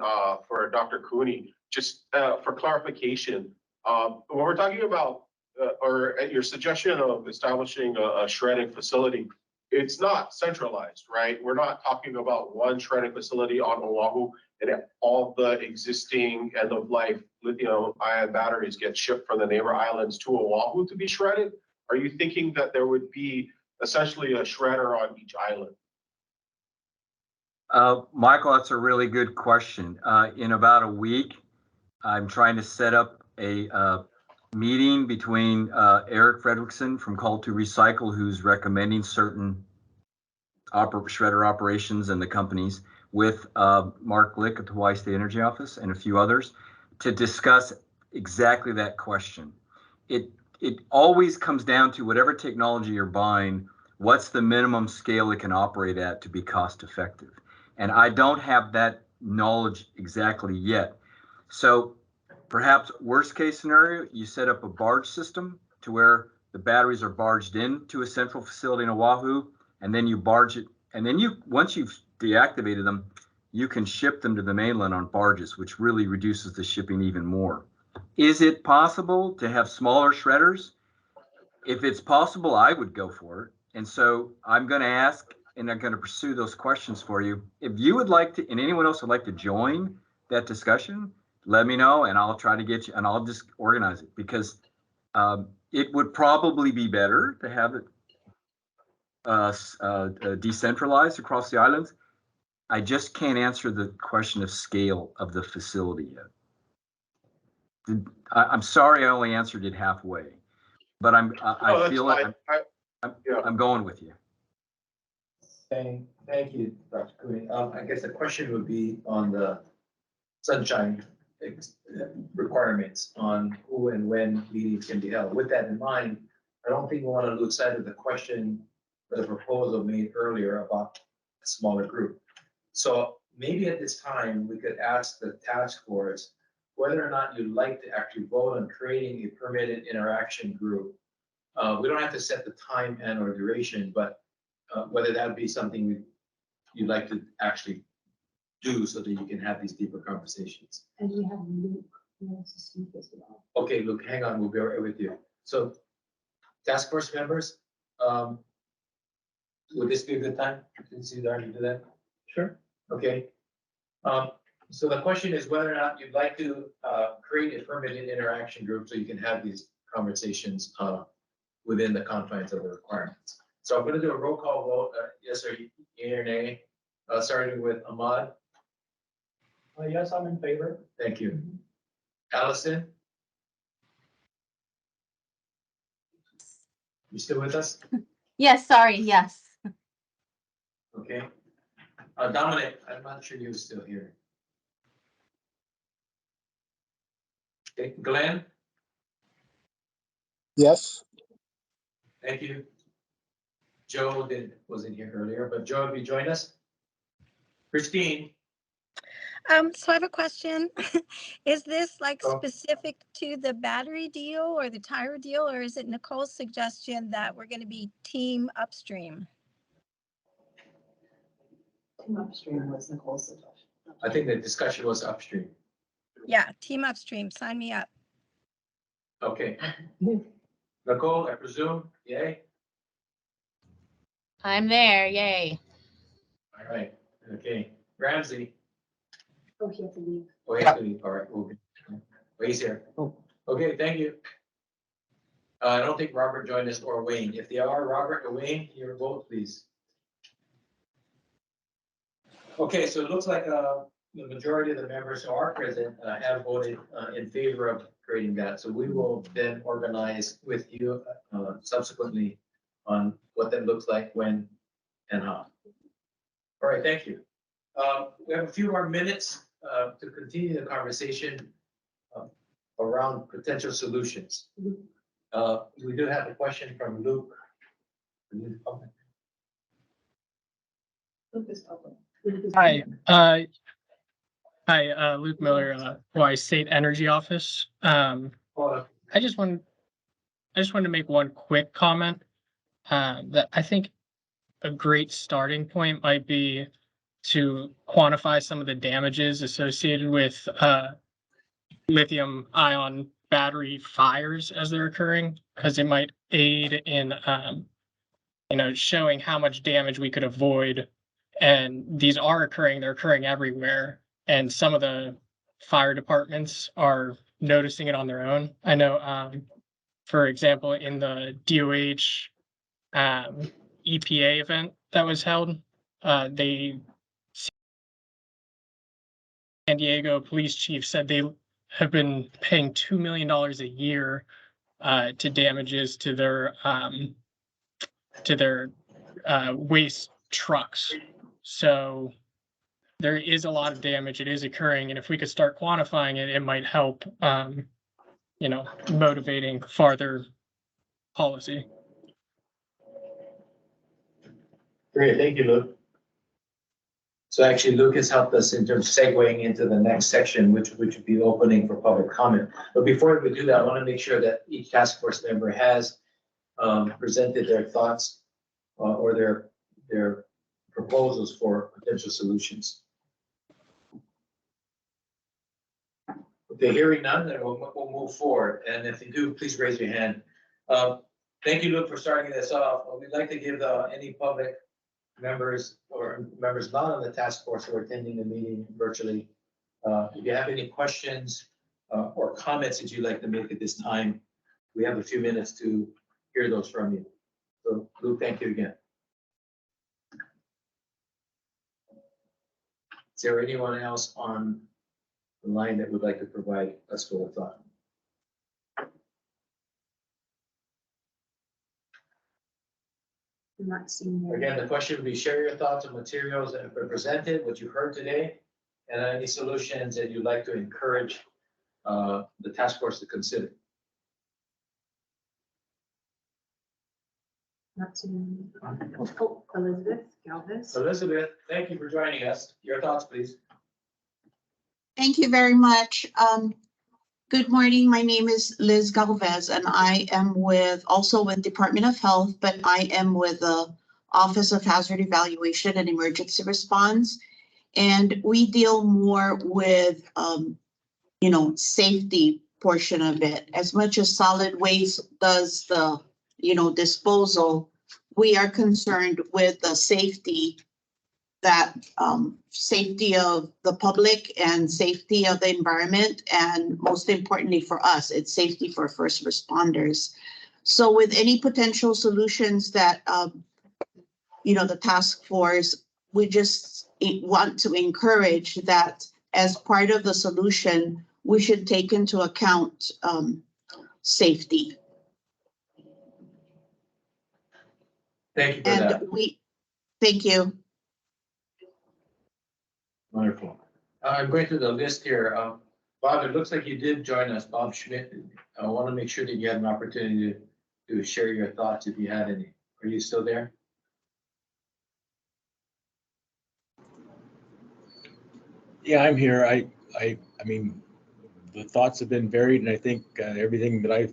for Dr. Cooney, just for clarification. When we're talking about, or at your suggestion of establishing a shredding facility, it's not centralized, right? We're not talking about one shredding facility on Oahu and all the existing end of life lithium-ion batteries get shipped from the neighbor islands to Oahu to be shredded. Are you thinking that there would be essentially a shredder on each island? Michael, that's a really good question. In about a week, I'm trying to set up a meeting between Eric Fredrickson from Call to Recycle, who's recommending certain shredder operations and the companies, with Mark Glick at the Hawaii State Energy Office and a few others to discuss exactly that question. It always comes down to whatever technology you're buying, what's the minimum scale it can operate at to be cost effective? And I don't have that knowledge exactly yet. So perhaps worst case scenario, you set up a barge system to where the batteries are barged into a central facility in Oahu, and then you barge it. And then once you've deactivated them, you can ship them to the mainland on barges, which really reduces the shipping even more. Is it possible to have smaller shredders? If it's possible, I would go for it. And so I'm going to ask, and I'm going to pursue those questions for you. If you would like to, and anyone else would like to join that discussion, let me know, and I'll try to get you, and I'll just organize it, because it would probably be better to have it decentralized across the islands. I just can't answer the question of scale of the facility yet. I'm sorry I only answered it halfway, but I feel like I'm going with you. Thank you, Dr. Cooney. I guess the question would be on the sunshine requirements on who and when meetings can be held. With that in mind, I don't think we want to lose sight of the question, the proposal made earlier about a smaller group. So maybe at this time, we could ask the task force whether or not you'd like to actually vote on creating a permitted interaction group. We don't have to set the time and or duration, but whether that would be something you'd like to actually do so that you can have these deeper conversations. And we have Luke who wants to speak as well. Okay, Luke, hang on, we'll be right with you. So task force members, would this be a good time? Since you'd already do that? Sure. Okay. So the question is whether or not you'd like to create a permitted interaction group so you can have these conversations within the confines of the requirements. So I'm going to do a roll call vote, yes or yea or nay, starting with Ahmad. Yes, I'm in favor. Thank you. Allison? You still with us? Yes, sorry, yes. Okay. Dominic, I'm not sure you're still here. Okay, Glenn? Yes. Thank you. Joe wasn't here earlier, but Joe, have you joined us? Christine? So I have a question. Is this like specific to the battery deal or the tire deal, or is it Nicole's suggestion that we're going to be team upstream? Team upstream was Nicole's suggestion. I think the discussion was upstream. Yeah, team upstream. Sign me up. Okay. Nicole, I presume, yay? I'm there, yay. All right, okay. Ramsey? Oh, he has to leave. Oh, he has to leave, all right. Okay. Oh, he's here. Okay, thank you. I don't think Robert joined us or Wayne. If they are, Robert or Wayne, your vote, please. Okay, so it looks like the majority of the members who are present have voted in favor of creating that. So we will then organize with you subsequently on what that looks like, when, and how. All right, thank you. We have a few more minutes to continue the conversation around potential solutions. We do have a question from Luke. Luke is public. Hi, Luke Miller, Hawaii State Energy Office. I just wanted to make one quick comment that I think a great starting point might be to quantify some of the damages associated with lithium ion battery fires as they're occurring, because it might aid in showing how much damage we could avoid. And these are occurring, they're occurring everywhere. And some of the fire departments are noticing it on their own. I know, for example, in the DOH EPA event that was held, San Diego police chief said they have been paying $2 million a year to damages to their waste trucks. So there is a lot of damage. It is occurring, and if we could start quantifying it, it might help, motivating farther policy. Great, thank you, Luke. So actually, Luke has helped us in terms of segueing into the next section, which would be opening for public comment. But before we do that, I want to make sure that each task force member has presented their thoughts or their proposals for potential solutions. Okay, hearing none, then we'll move forward. And if you do, please raise your hand. Thank you, Luke, for starting this off. We'd like to give any public members or members not on the task force who are attending the meeting virtually, if you have any questions or comments that you'd like to make at this time, we have a few minutes to hear those from you. So, Luke, thank you again. Is there anyone else on the line that would like to provide us with a thought? I'm not seeing that. Again, the question would be share your thoughts on materials that have been presented, what you heard today, and any solutions that you'd like to encourage the task force to consider. Not seeing. Oh, Elizabeth Galvez. Elizabeth, thank you for joining us. Your thoughts, please. Thank you very much. Good morning. My name is Liz Galvez, and I am also with Department of Health, but I am with the Office of Hazard Evaluation and Emergency Response. And we deal more with, safety portion of it. As much as solid waste does the, disposal, we are concerned with the safety safety of the public and safety of the environment, and most importantly for us, it's safety for first responders. So with any potential solutions that the task force, we just want to encourage that as part of the solution, we should take into account safety. Thank you for that. Thank you. Wonderful. I'm going through the list here. Bob, it looks like you did join us, Bob Schmidt. I want to make sure that you had an opportunity to share your thoughts if you had any. Are you still there? Yeah, I'm here. I mean, the thoughts have been varied, and I think everything that I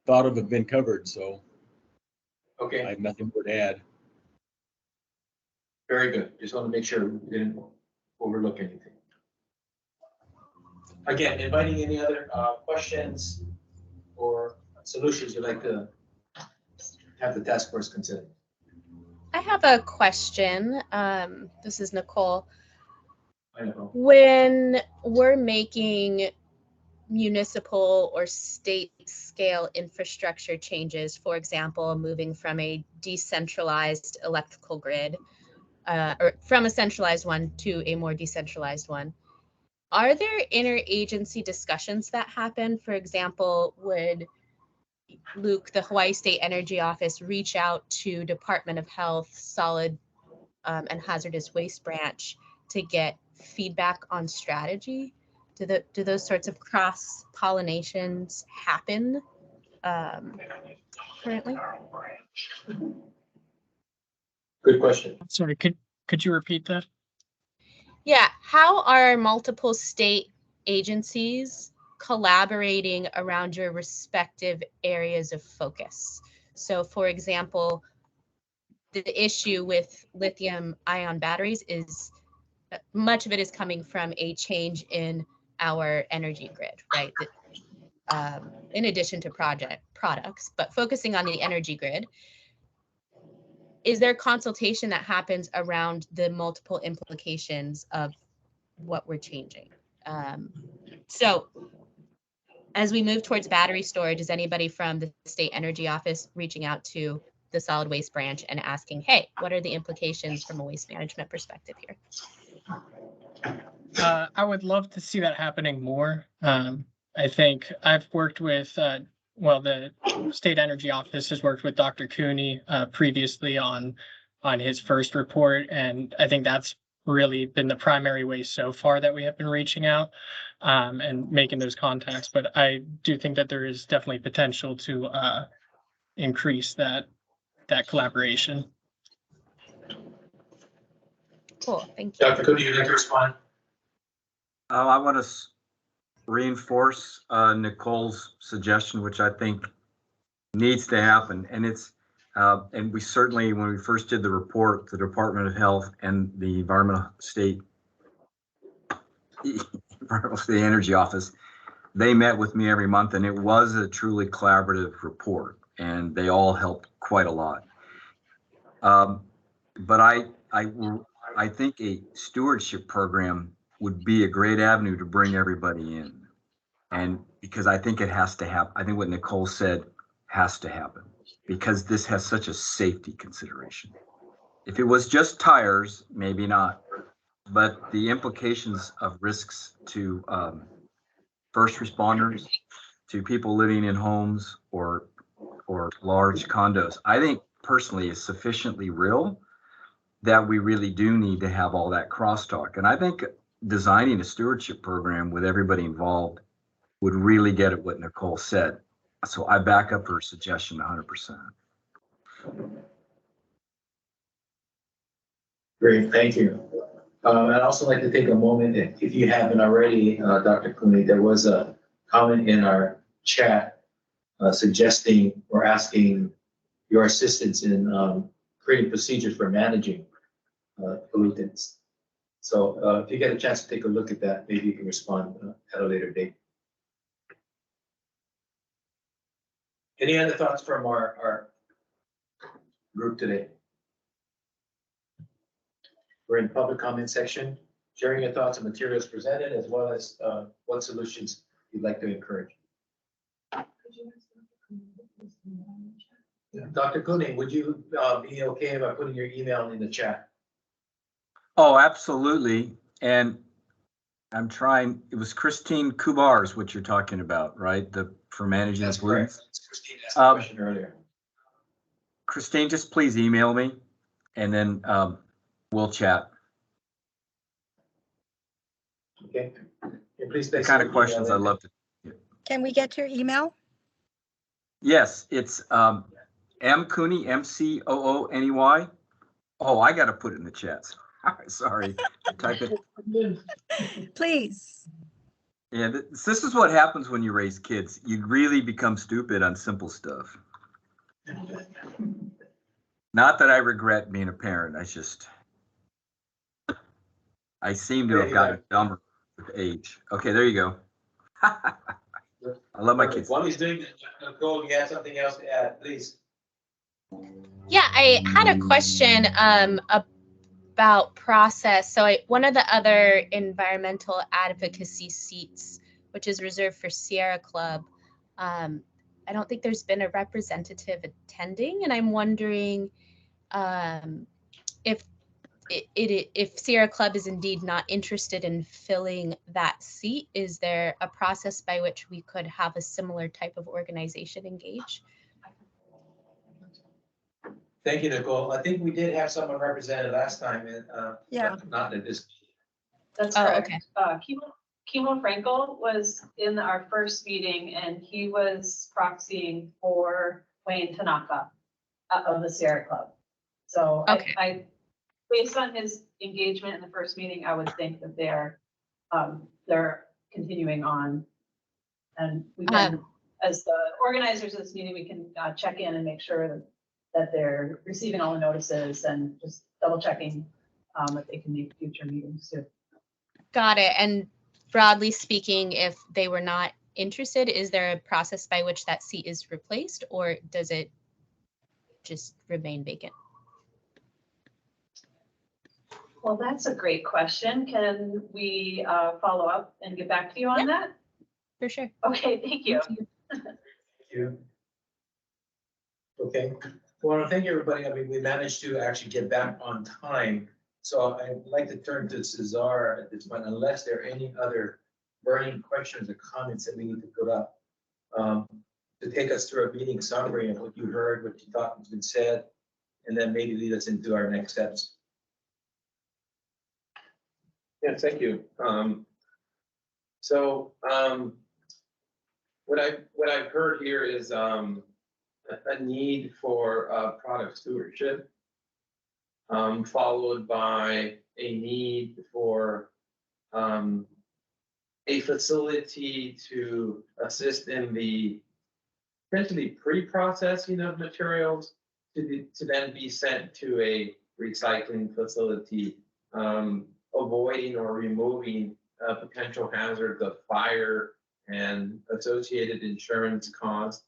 thought of have been covered. So, okay, I have nothing more to add. Very good. Just want to make sure we didn't overlook anything. Again, inviting any other questions or solutions you'd like to have the task force consider. I have a question. This is Nicole. I know. When we're making municipal or state scale infrastructure changes, for example, moving from a decentralized electrical grid, or from a centralized one to a more decentralized one, are there interagency discussions that happen? For example, would Luke, the Hawaii State Energy Office, reach out to Department of Health, Solid and Hazardous Waste Branch to get feedback on strategy? Do those sorts of cross pollinations happen currently? Good question. Sorry, could you repeat that? Yeah, how are multiple state agencies collaborating around your respective areas of focus? So for example, the issue with lithium ion batteries is much of it is coming from a change in our energy grid, right? In addition to products, but focusing on the energy grid, is there consultation that happens around the multiple implications of what we're changing? So as we move towards battery storage, is anybody from the state energy office reaching out to the solid waste branch and asking, hey, what are the implications from a waste management perspective here? I would love to see that happening more. I think I've worked with, the state energy office has worked with Dr. Cooney previously on his first report, and I think that's really been the primary way so far that we have been reaching out and making those contacts. But I do think that there is definitely potential to increase that collaboration. Cool, thank you. Dr. Cooney, you'd like to respond? I want to reinforce Nicole's suggestion, which I think needs to happen. And it's, and we certainly, when we first did the report, the Department of Health and the Environmental State Energy Office, they met with me every month, and it was a truly collaborative report, and they all helped quite a lot. But I think a stewardship program would be a great avenue to bring everybody in. And because I think it has to happen. I think what Nicole said has to happen because this has such a safety consideration. If it was just tires, maybe not, but the implications of risks to first responders, to people living in homes or large condos, I think personally is sufficiently real that we really do need to have all that crosstalk. And I think designing a stewardship program with everybody involved would really get at what Nicole said. So I back up her suggestion 100%. Great, thank you. I'd also like to take a moment, if you haven't already, Dr. Cooney, there was a comment in our chat suggesting or asking your assistance in creating procedures for managing pollutants. So if you get a chance to take a look at that, maybe you can respond at a later date. Any other thoughts from our group today? We're in the public comment section, sharing your thoughts and materials presented, as well as what solutions you'd like to encourage. Dr. Cooney, would you be okay by putting your email in the chat? Oh, absolutely. And I'm trying, it was Christine Kubar is what you're talking about, right? For managing the pollutants. Christine asked a question earlier. Christine, just please email me and then we'll chat. Okay. Please. The kind of questions I'd love to. Can we get your email? Yes, it's mcooney, MCOONEY. Oh, I got to put it in the chats. Sorry, type it. Please. Yeah, this is what happens when you raise kids. You really become stupid on simple stuff. Not that I regret being a parent. I seem to have gotten dumber with age. Okay, there you go. I love my kids. While he's doing that, Nicole, you have something else to add, please. Yeah, I had a question about process. So one of the other environmental advocacy seats, which is reserved for Sierra Club, I don't think there's been a representative attending, and I'm wondering if Sierra Club is indeed not interested in filling that seat, is there a process by which we could have a similar type of organization engage? Thank you, Nicole. I think we did have someone represented last time, and yeah, not at this. That's correct. Okay. Kimo Frankel was in our first meeting, and he was proxying for Wayne Tanaka of the Sierra Club. So okay. I based on his engagement in the first meeting, I would think that they're continuing on, and we can, as the organizers of this meeting, we can check in and make sure that that they're receiving all the notices and just double checking if they can make future meetings too. Got it. And broadly speaking, if they were not interested, is there a process by which that seat is replaced, or does it just remain vacant? Well, that's a great question. Can we follow up and get back to you on that? For sure. Okay, thank you. Thank you. Okay, well, I want to thank everybody. I mean, we managed to actually get back on time. So I'd like to turn to Cesar at this point, unless there are any other burning questions or comments that we need to put up. To take us through a meeting summary of what you heard, what you thought has been said, and then maybe lead us into our next steps. Yeah, thank you. What I've heard here is a need for product stewardship, followed by a need for a facility to assist in the essentially pre-processing of materials to then be sent to a recycling facility, avoiding or removing potential hazards of fire and associated insurance costs.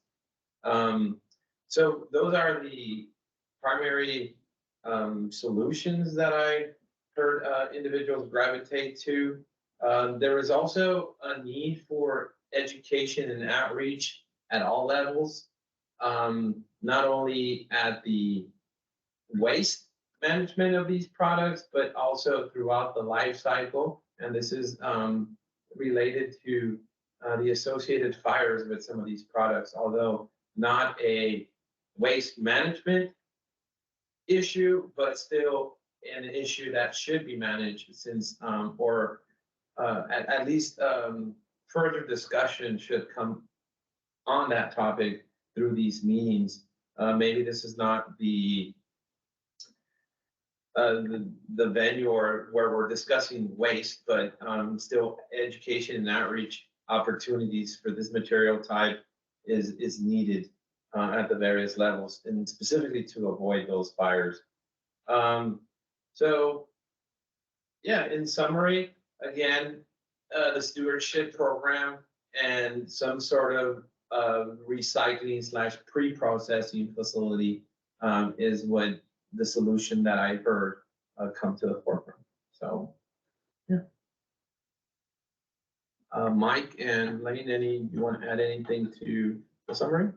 So those are the primary solutions that I heard individuals gravitate to. There is also a need for education and outreach at all levels, not only at the waste management of these products, but also throughout the life cycle. And this is related to the associated fires with some of these products, although not a waste management issue, but still an issue that should be managed since, at least further discussion should come on that topic through these meetings. Maybe this is not the venue or where we're discussing waste, but still education and outreach opportunities for this material type is needed at the various levels, and specifically to avoid those fires. So yeah, in summary, again, the stewardship program and some sort of recycling / pre-processing facility is what the solution that I heard come to the forefront. So, yeah. Mike and Lane, you want to add anything to the summary?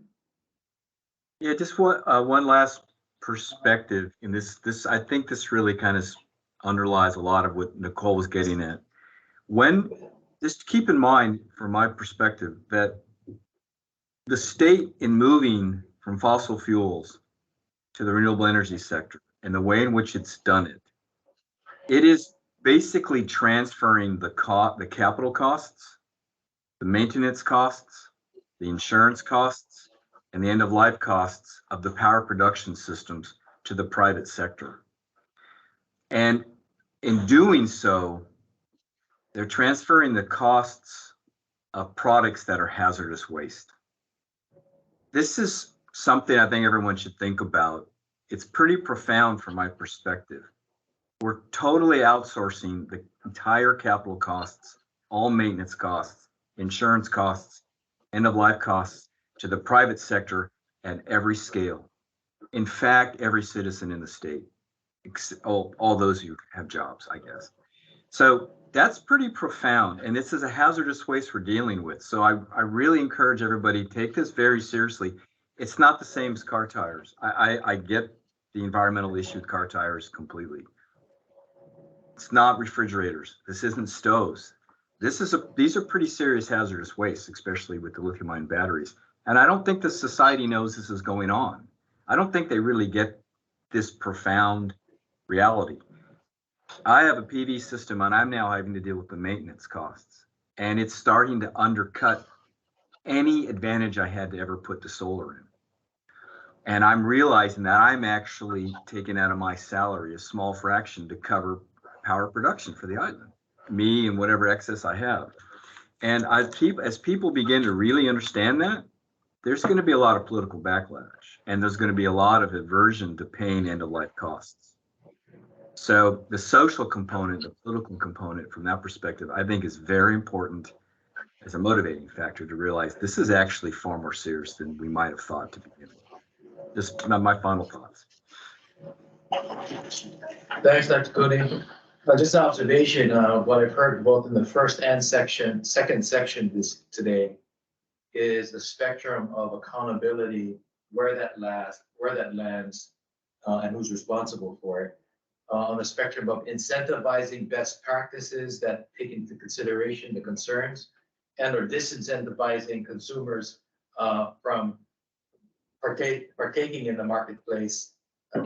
Yeah, just one last perspective in this. I think this really kind of underlies a lot of what Nicole was getting at. Just keep in mind, from my perspective, that the state in moving from fossil fuels to the renewable energy sector and the way in which it's done it, it is basically transferring the capital costs, the maintenance costs, the insurance costs, and the end-of-life costs of the power production systems to the private sector. And in doing so, they're transferring the costs of products that are hazardous waste. This is something I think everyone should think about. It's pretty profound from my perspective. We're totally outsourcing the entire capital costs, all maintenance costs, insurance costs, end-of-life costs to the private sector at every scale. In fact, every citizen in the state, all those who have jobs, I guess. So that's pretty profound. And this is a hazardous waste we're dealing with. So I really encourage everybody to take this very seriously. It's not the same as car tires. I get the environmental issue with car tires completely. It's not refrigerators. This isn't stoves. These are pretty serious hazardous wastes, especially with the lithium-ion batteries. And I don't think the society knows this is going on. I don't think they really get this profound reality. I have a PV system and I'm now having to deal with the maintenance costs. And it's starting to undercut any advantage I had to ever put the solar in. And I'm realizing that I'm actually taking out of my salary a small fraction to cover power production for the island, me and whatever excess I have. And as people begin to really understand that, there's going to be a lot of political backlash, and there's going to be a lot of aversion to paying end-of-life costs. So the social component, the political component from that perspective, I think is very important as a motivating factor to realize this is actually far more serious than we might have thought to begin with. Just my final thoughts. Thanks, Dr. Cody. Just an observation, what I've heard both in the first and second section today is the spectrum of accountability, where that lands, and who's responsible for it. On the spectrum of incentivizing best practices that take into consideration the concerns, and or disincentivizing consumers from partaking in the marketplace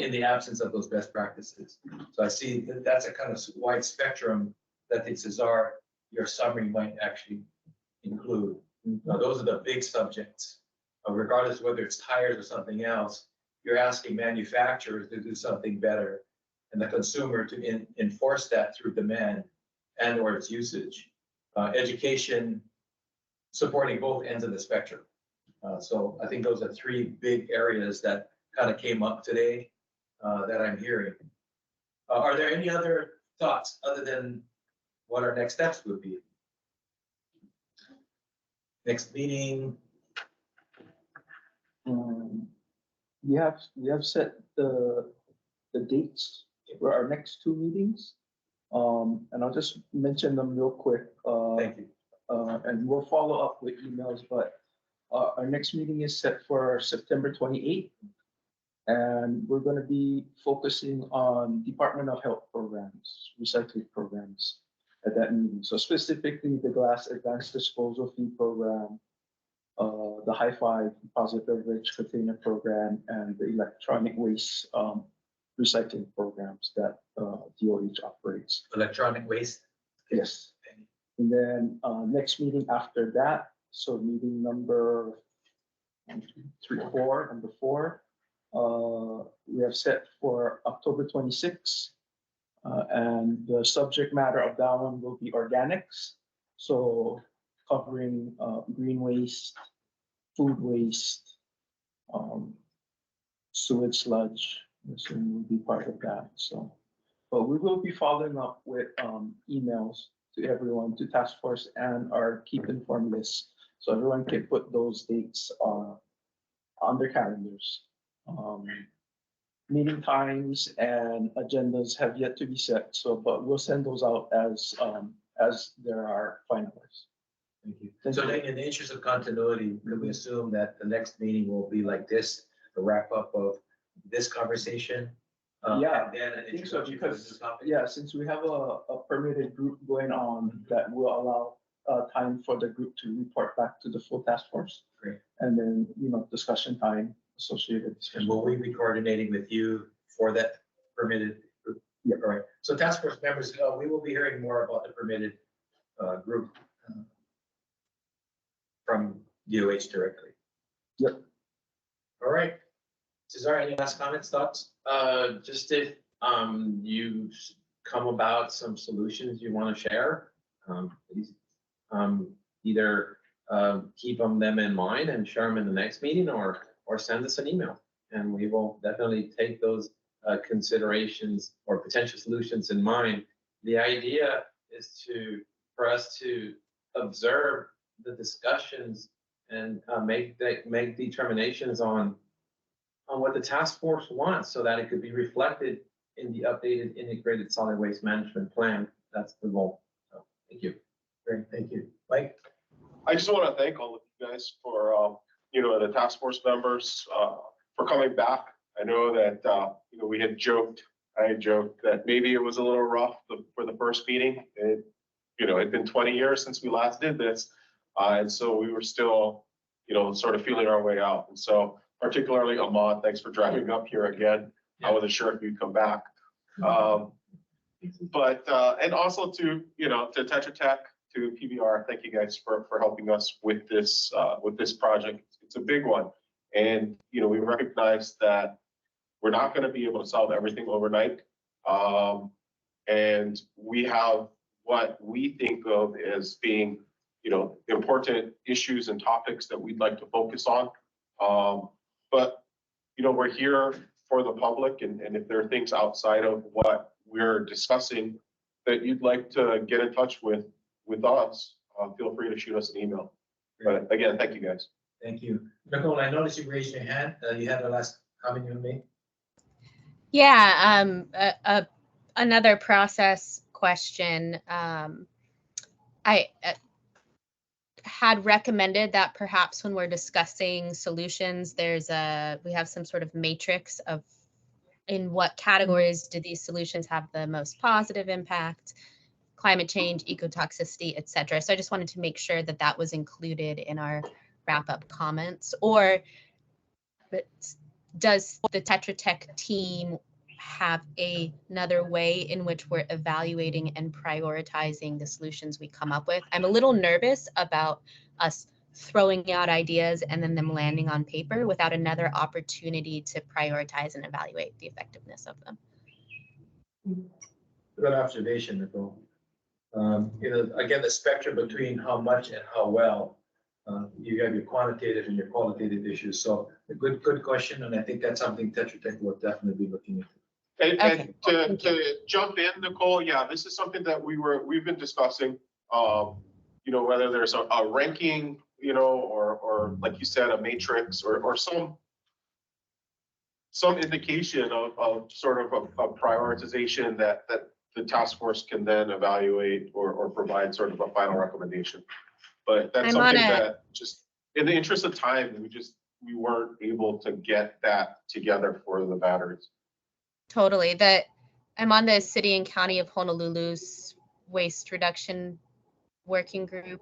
in the absence of those best practices. So I see that that's a kind of wide spectrum that the Cesar, your summary might actually include. Now, those are the big subjects. Regardless of whether it's tires or something else, you're asking manufacturers to do something better and the consumer to enforce that through demand and or its usage. Education, supporting both ends of the spectrum. So I think those are three big areas that kind of came up today that I'm hearing. Are there any other thoughts other than what our next steps would be? Next meeting. We have set the dates for our next two meetings. And I'll just mention them real quick. Thank you. And we'll follow up with emails, but our next meeting is set for September 28th. And we're going to be focusing on Department of Health programs, recycling programs at that meeting. So specifically the glass advanced disposal fee program, the Hi-Fi positive beverage container program, and the electronic waste recycling programs that DOH operates. Electronic waste? Yes. And then next meeting after that, so meeting number 4, we have set for October 26th. And the subject matter of that one will be organics. So covering green waste, food waste, sewage sludge, so will be part of that. So, but we will be following up with emails to everyone, to task force and our keep informed list, so everyone can put those dates on their calendars. Meeting times and agendas have yet to be set, so but we'll send those out as there are finalized. Thank you. So then in the interest of continuity, can we assume that the next meeting will be like this, the wrap up of this conversation? Yeah, and then an I think so, introduction for because, this topic? yeah, since we have a permitted group going on, that will allow time for the group to report back to the full task force. Great. And then, discussion time associated. And discussion. will we be coordinating with you for that permitted group? Yeah. All right. So task force members, we will be hearing more about the permitted group from DOH directly. Yep. All right. Cesar, any last comments, thoughts? Just if you come about some solutions you want to share, please either keep them in mind and share them in the next meeting, or send us an email, and we will definitely take those considerations or potential solutions in mind. The idea is for us to observe the discussions and make determinations on what the task force wants, so that it could be reflected in the updated integrated solid waste management plan. That's the goal. So, thank you. Great, thank you. Mike? I just want to thank all of you guys for, the task force members for coming back. I know that, I had joked that maybe it was a little rough for the first meeting. It'd been 20 years since we last did this. And so we were still, sort of feeling our way out. And so particularly Ahmad, thanks for driving up here again. I wasn't sure if you'd come back. But and also to Tetra Tech, to PBR, thank you guys for helping us with this project. It's a big one. And we recognize that we're not going to be able to solve everything overnight. And we have what we think of as being important issues and topics that we'd like to focus on. But, you know, we're here for the public, and if there are things outside of what we're discussing that you'd like to get in touch with us, feel free to shoot us an email. But again, thank you guys. Thank you. Nicole, I noticed you raised your hand. You had the last comment you made. Yeah, another process question. I had recommended that perhaps when we're discussing solutions, we have some sort of matrix of in what categories do these solutions have the most positive impact, climate change, ecotoxicity, et cetera. So I just wanted to make sure that that was included in our wrap-up comments. Or does the Tetra Tech team have another way in which we're evaluating and prioritizing the solutions we come up with? I'm a little nervous about us throwing out ideas and then them landing on paper without another opportunity to prioritize and evaluate the effectiveness of them. Good observation, Nicole. You know, again, the spectrum between how much and how well, you have your quantitative and your qualitative issues. So a good question, and I think that's something Tetra Tech will definitely be looking into. And to jump in, Nicole, yeah, this is something that we've been discussing. You know, whether there's a ranking, you know, or like you said, a matrix or some indication of sort of a prioritization that the task force can then evaluate or provide sort of a final recommendation. But that's something that just in the interest of time, we weren't able to get that together for the batteries. Totally. I'm on the City and County of Honolulu's waste reduction working group,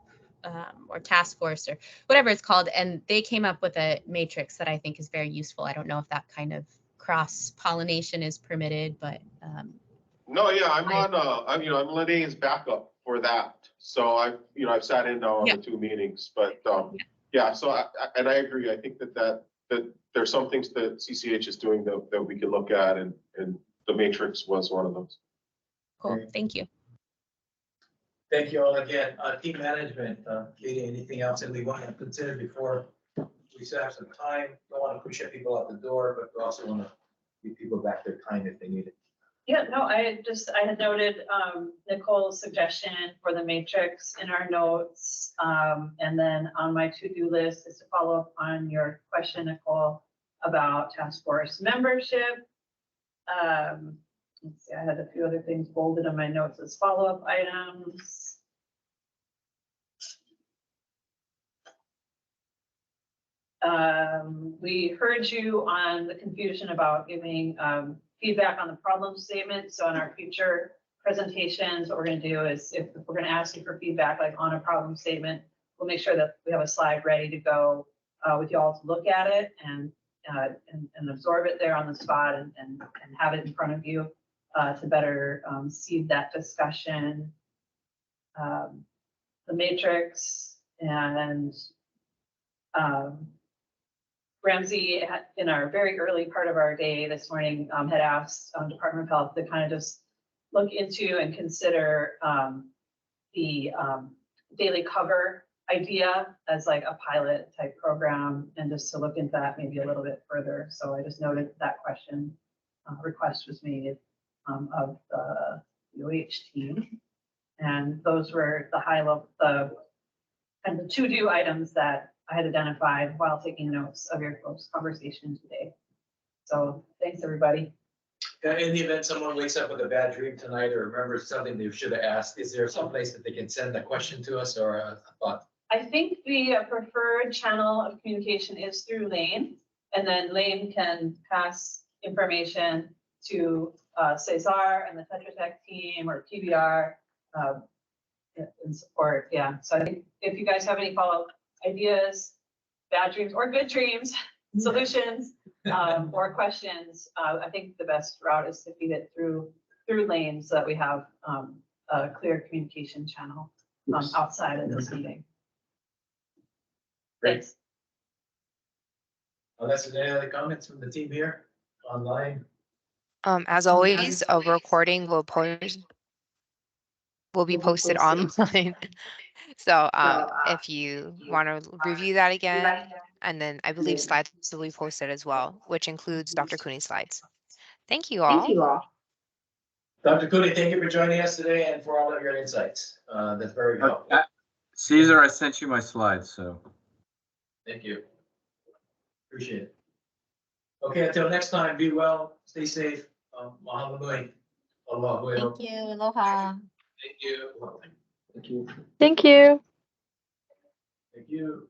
or task force, or whatever it's called, and they came up with a matrix that I think is very useful. I don't know if that kind of cross-pollination is permitted, but no, yeah, I'm Lenane's backup for that. So I've sat in now on the 2 meetings, but yeah. So I agree. I think that there's some things that CCH is doing that we could look at, and the matrix was one of those. Cool. Thank you. Thank you all again. Team management, Katie, anything else that we want to consider before we still have some time? Don't want to push people out the door, but we also want to give people back their time if they need it. Yeah, no, I had noted Nicole's suggestion for the matrix in our notes. And then on my to-do list is to follow up on your question, Nicole, about task force membership. Let's see, I had a few other things bolded on my notes as follow-up items. We heard you on the confusion about giving feedback on the problem statement. So in our future presentations, what we're going to do is if we're going to ask you for feedback, like on a problem statement, we'll make sure that we have a slide ready to go with you all to look at it and absorb it there on the spot and have it in front of you to better seed that discussion. The matrix and Ramsey, in our very early part of our day this morning, had asked Department of Health to kind of just look into and consider the daily cover idea as like a pilot type program, and just to look into that maybe a little bit further. So I just noted that question request was made of the UH team, and those were the high level, the kind of to-do items that I had identified while taking notes of your folks' conversation today. So thanks, everybody. In the event someone wakes up with a bad dream tonight or remembers something they should have asked, is there some place that they can send a question to us or a thought? I think the preferred channel of communication is through Lane, and then Lane can pass information to Cesar and the Tetra Tech team or PBR in support. Yeah, so I think if you guys have any follow-up ideas, bad dreams or good dreams, solutions, or questions, I think the best route is to feed it through Lane so that we have a clear communication channel outside of this meeting. Great. Unless there's any other comments from the team here online? As always, a recording will be posted online. So if you want to review that again, And then I believe slides will be posted as well, which includes Dr. Cooney's slides. Thank you all. Dr. Cooney, thank you for joining us today and for all of your insights. That's very helpful. Caesar, I sent you my slides, so. Thank you. Appreciate it. Okay, until next time, be well, stay safe. Mahalo nui. Aloha. Thank you. Aloha. Thank you. Thank you. Thank you. Thank you.